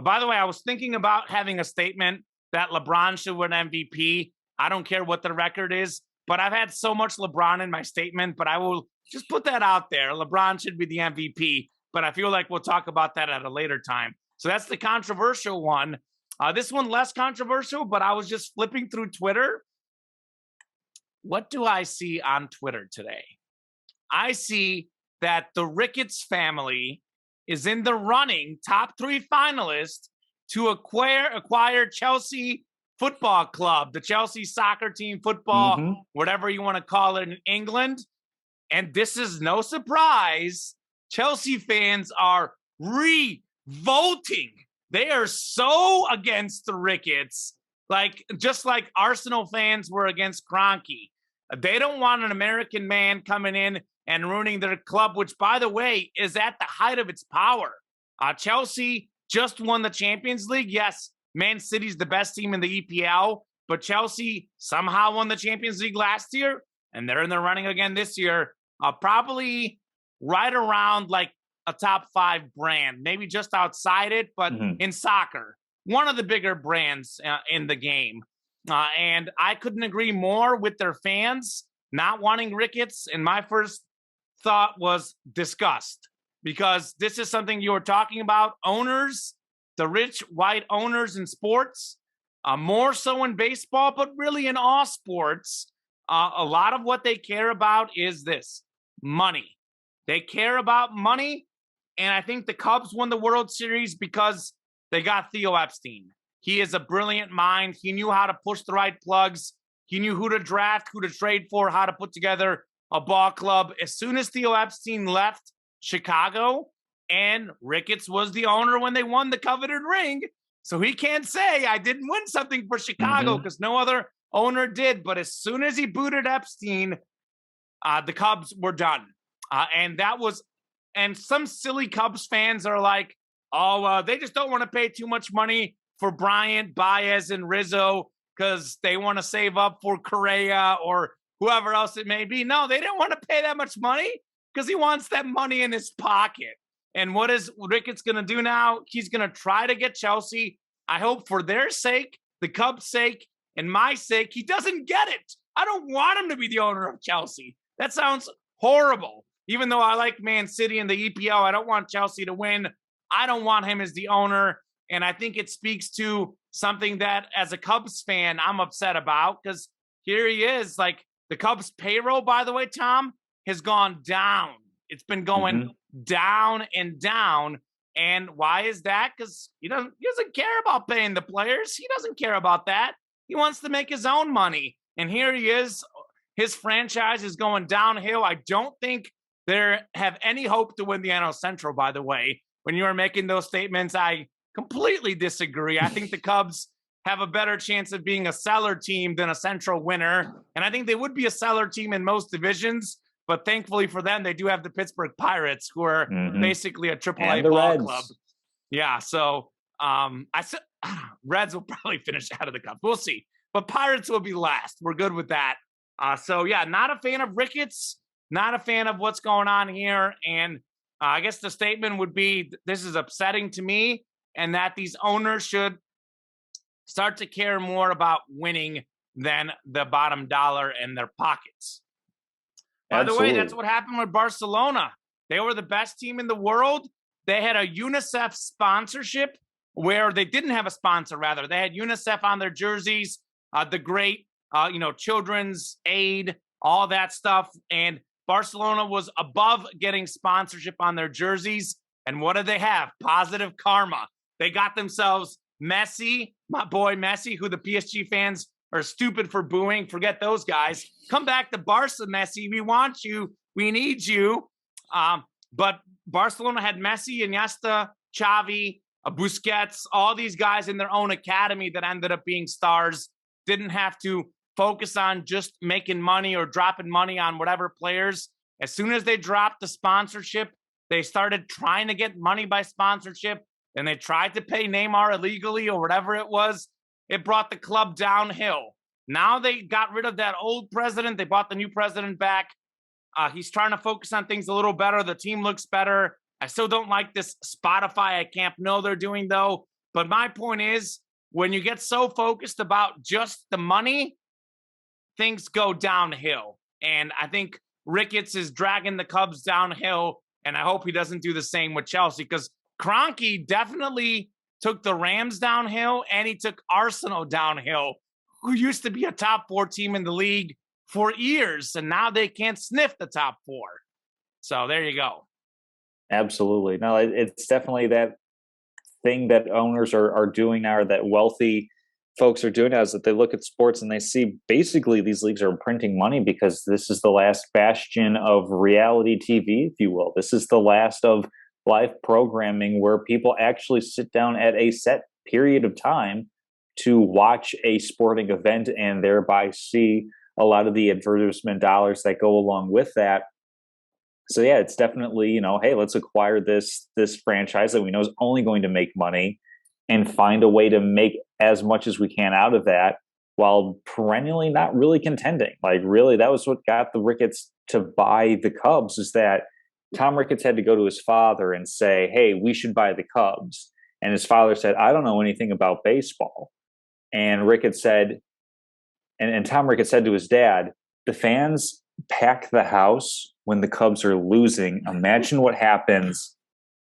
by the way, I was thinking about having a statement that LeBron should win MVP. I don't care what the record is, but I've had so much LeBron in my statement, but I will just put that out there. LeBron should be the MVP. But I feel like we'll talk about that at a later time. So that's the controversial one. This one less controversial, but I was just flipping through Twitter. What do I see on Twitter today? I see that the Ricketts family is in the running, top 3 finalists to acquire Chelsea Football Club, the Chelsea soccer team, football, whatever you want to call it in England. And this is no surprise. Chelsea fans are revolting. They are so against the Ricketts, just like Arsenal fans were against Kroenke. They don't want an American man coming in and ruining their club, which, by the way, is at the height of its power. Chelsea just won the Champions League. Yes, Man City's the best team in the EPL, but Chelsea somehow won the Champions League last year, and they're in the running again this year. Probably right around like a top 5 brand, maybe just outside it, but in soccer, one of the bigger brands in the game. And I couldn't agree more with their fans not wanting Ricketts. And my first thought was disgust, because this is something you were talking about. Owners, the rich white owners in sports, more so in baseball, but really in all sports, a lot of what they care about is this: money. They care about money, and I think the Cubs won the World Series because they got Theo Epstein. He is a brilliant mind. He knew how to push the right plugs. He knew who to draft, who to trade for, how to put together a ball club. As soon as Theo Epstein left Chicago, and Ricketts was the owner when they won the coveted ring, so he can't say I didn't win something for Chicago because no other owner did. But as soon as he booted Epstein, the Cubs were done. And some silly Cubs fans are like, they just don't want to pay too much money for Bryant, Baez, and Rizzo because they want to save up for Correa or whoever else it may be. No, they didn't want to pay that much money because he wants that money in his pocket. And what is Ricketts going to do now? He's going to try to get Chelsea. I hope for their sake, the Cubs' sake, and my sake, he doesn't get it. I don't want him to be the owner of Chelsea. That sounds horrible. Even though I like Man City and the EPL, I don't want Chelsea to win. I don't want him as the owner. And I think it speaks to something that, as a Cubs fan, I'm upset about, because here he is. Like, the Cubs payroll, by the way, Tom, has gone down. It's been going down and down. And why is that? Because he doesn't care about paying the players. He doesn't care about that. He wants to make his own money. And here he is. His franchise is going downhill. I don't think they have any hope to win the NL Central, by the way. When you are making those statements, I completely disagree. I think the Cubs have a better chance of being a cellar team than a central winner. And I think they would be a cellar team in most divisions. But thankfully for them, they do have the Pittsburgh Pirates, who are basically a AAA ball
Reds.
club. Yeah, so I said Reds will probably finish out of the cup. We'll see. But Pirates will be last. We're good with that. So, yeah, not a fan of Ricketts, not a fan of what's going on here. And I guess the statement would be this is upsetting to me, and that these owners should start to care more about winning than the bottom dollar in their pockets. By the way, that's what happened with Barcelona. They were the best team in the world. They had a UNICEF sponsorship where they didn't have a sponsor, rather. They had UNICEF on their jerseys, the great, children's aid, all that stuff. And Barcelona was above getting sponsorship on their jerseys. And what did they have? Positive karma. They got themselves Messi, my boy Messi, who the PSG fans are stupid for booing. Forget those guys. Come back to Barca, Messi. We want you. We need you. But Barcelona had Messi, Iniesta, Xavi, Busquets, all these guys in their own academy that ended up being stars. Didn't have to focus on just making money or dropping money on whatever players. As soon as they dropped the sponsorship, they started trying to get money by sponsorship, and they tried to pay Neymar illegally or whatever it was. It brought the club downhill. Now they got rid of that old president. They brought the new president back. He's trying to focus on things a little better. The team looks better. I still don't like this Spotify at Camp Nou they're doing, though. But my point is, when you get so focused about just the money, things go downhill. And I think Ricketts is dragging the Cubs downhill, and I hope he doesn't do the same with Chelsea, because Kroenke definitely took the Rams downhill, and he took Arsenal downhill, who used to be a top 4 team in the league for years, and now they can't sniff the top 4. So there you go.
Absolutely. No, it's definitely that thing that owners are doing now, or that wealthy folks are doing now, is that they look at sports and they see basically these leagues are printing money because this is the last bastion of reality TV, if you will. This is the last of live programming where people actually sit down at a set period of time to watch a sporting event and thereby see a lot of the advertisement dollars that go along with that. So yeah, it's definitely, hey, let's acquire this franchise that we know is only going to make money and find a way to make as much as we can out of that while perennially not really contending. Like, really, that was what got the Ricketts to buy the Cubs, is that Tom Ricketts had to go to his father and say, hey, we should buy the Cubs. And his father said, I don't know anything about baseball. And Ricketts said, and Tom Ricketts said to his dad, the fans pack the house when the Cubs are losing. Imagine what happens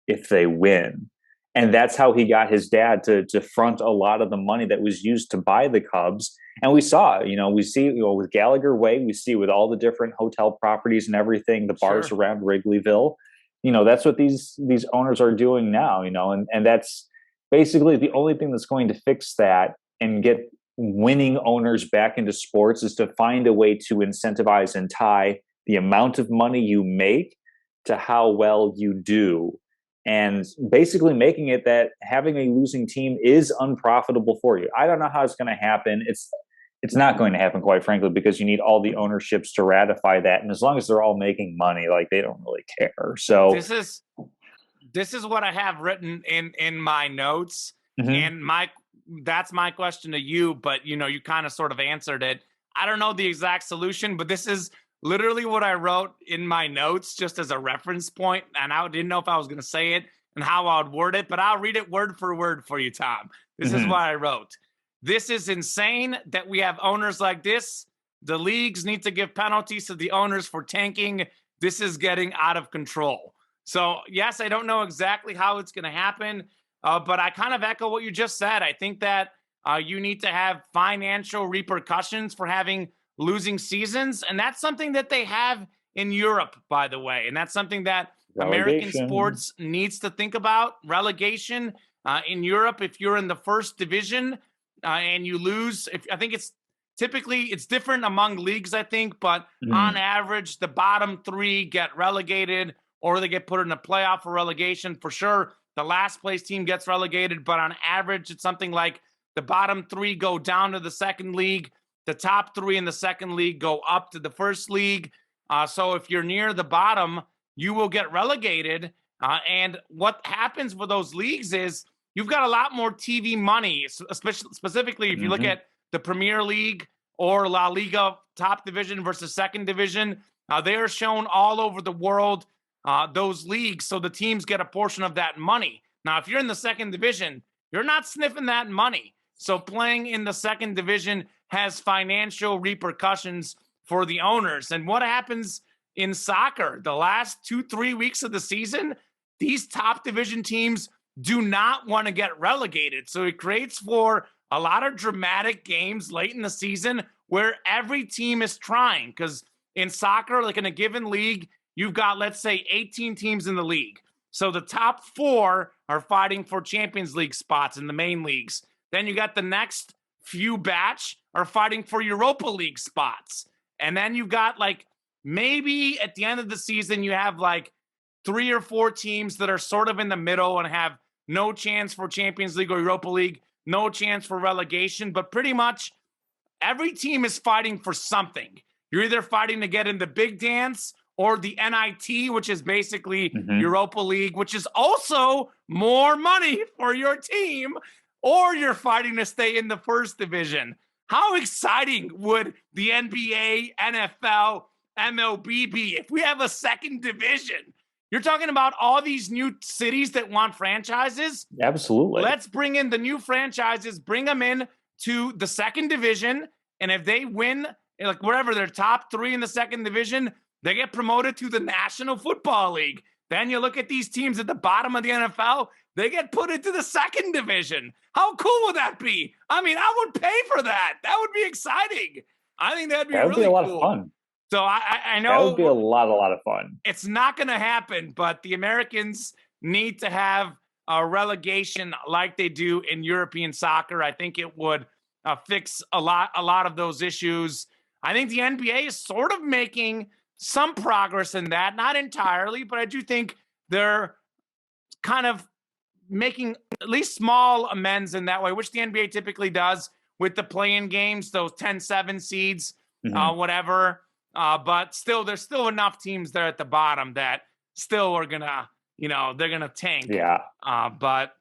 if they win. And that's how he got his dad to front a lot of the money that was used to buy the Cubs. And we saw, we see with Gallagher Way, we see with all the different hotel properties and everything, the bars around Wrigleyville, that's what these owners are doing now, and that's basically the only thing that's going to fix that and get winning owners back into sports, is to find a way to incentivize and tie the amount of money you make to how well you do. And basically making it that having a losing team is unprofitable for you. I don't know how it's going to happen. It's not going to happen, quite frankly, because you need all the ownerships to ratify that. And as long as they're all making money, like, they don't really care. So
this is what I have written in my notes. And that's my question to you, but you kind of sort of answered it. I don't know the exact solution, but this is literally what I wrote in my notes just as a reference point, and I didn't know if I was going to say it and how I would word it, but I'll read it word for word for you, Tom. This is what I wrote. This is insane that we have owners like this. The leagues need to give penalties to the owners for tanking. This is getting out of control. So, yes, I don't know exactly how it's going to happen, but I kind of echo what you just said. I think that you need to have financial repercussions for having losing seasons. And that's something that they have in Europe, by the way. And that's something that American sports needs to think about. Relegation in Europe, if you're in the first division and you lose, I think it's typically, it's different among leagues, I think, but on average, the bottom 3 get relegated or they get put in a playoff for relegation. For sure, the last place team gets relegated, but on average, it's something like The bottom three go down to the second league. The top three in the second league go up to the first league. So if you're near the bottom, you will get relegated. And what happens with those leagues is you've got a lot more TV money, especially specifically if you look at the Premier League or La Liga top division versus second division. They are shown all over the world, those leagues, so the teams get a portion of that money. Now, if you're in the second division, you're not sniffing that money. So playing in the second division has financial repercussions for the owners. And what happens in soccer the last 2-3 weeks of the season, these top division teams do not want to get relegated. So it creates for a lot of dramatic games late in the season where every team is trying. Because in soccer, like in a given league, you've got, let's say, 18 teams in the league. So the top 4 are fighting for Champions League spots in the main leagues. Then you got the next few batch are fighting for Europa League spots. And then you've got like maybe at the end of the season, you have like 3 or 4 teams that are sort of in the middle and have no chance for Champions League or Europa League, no chance for relegation, but pretty much every team is fighting for something. You're either fighting to get in the big dance or the NIT, which is basically Europa League, which is also more money for your team, or you're fighting to stay in the first division. How exciting would the NBA, NFL, MLB be if we have a second division? You're talking about all these new cities that want franchises?
Absolutely.
Let's bring in the new franchises, bring them in to the second division, and if they win, like whatever, their top 3 in the second division, they get promoted to the National Football League. Then you look at these teams at the bottom of the NFL, they get put into the second division. How cool would that be? I mean, I would pay for that. That would be exciting. I think that'd be really cool.
That would be a lot of fun.
So I know
that would be a lot of fun.
It's not going to happen, but the Americans need to have a relegation like they do in European soccer. I think it would fix a lot of those issues. I think the NBA is sort of making some progress in that, not entirely, but I do think they're kind of making at least small amends in that way, which the NBA typically does with the play-in games, those 10-7 seeds, whatever. But still, there's still enough teams there at the bottom that still are gonna, they're gonna tank.
Yeah.
But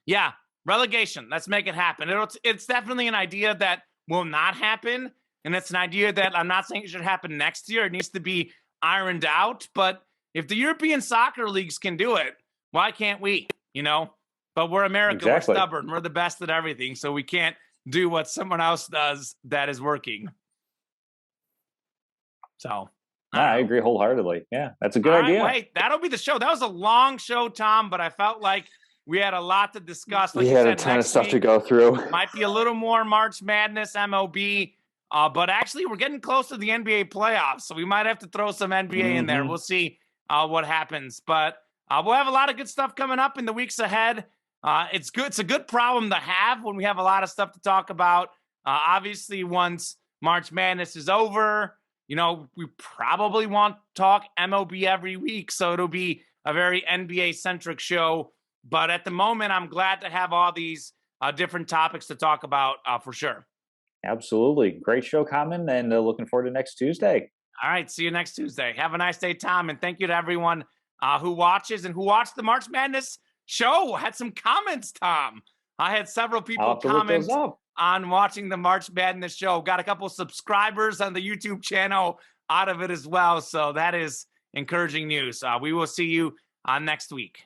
yeah, relegation. Let's make it happen. It's definitely an idea that will not happen, and it's an idea that I'm not saying it should happen next year. It needs to be ironed out. But if the European soccer leagues can do it, why can't we? But we're America.
Exactly.
We're stubborn. We're the best at everything, so we can't do what someone else does that is working. So
I agree wholeheartedly. Yeah, that's a good idea.
Wait, that'll be the show. That was a long show, Tom, but I felt like we had a lot to discuss. Like
we had a ton of stuff to go through.
Might be a little more March Madness, MLB, but actually we're getting close to the NBA playoffs, so we might have to throw some NBA in there. We'll see what happens, but we'll have a lot of good stuff coming up in the weeks ahead. It's good. It's a good problem to have when we have a lot of stuff to talk about. Obviously, once March Madness is over, we probably want to talk MLB every week, so it'll be a very NBA-centric show. But at the moment, I'm glad to have all these different topics to talk about for sure.
Absolutely. Great show coming, and looking forward to next Tuesday.
All right. See you next Tuesday. Have a nice day, Tom, and thank you to everyone who watches and who watched the March Madness show. Had some comments, Tom. I had several people comment on watching the March Madness show. Got a couple subscribers on the YouTube channel out of it as well. So that is encouraging news. We will see you next week.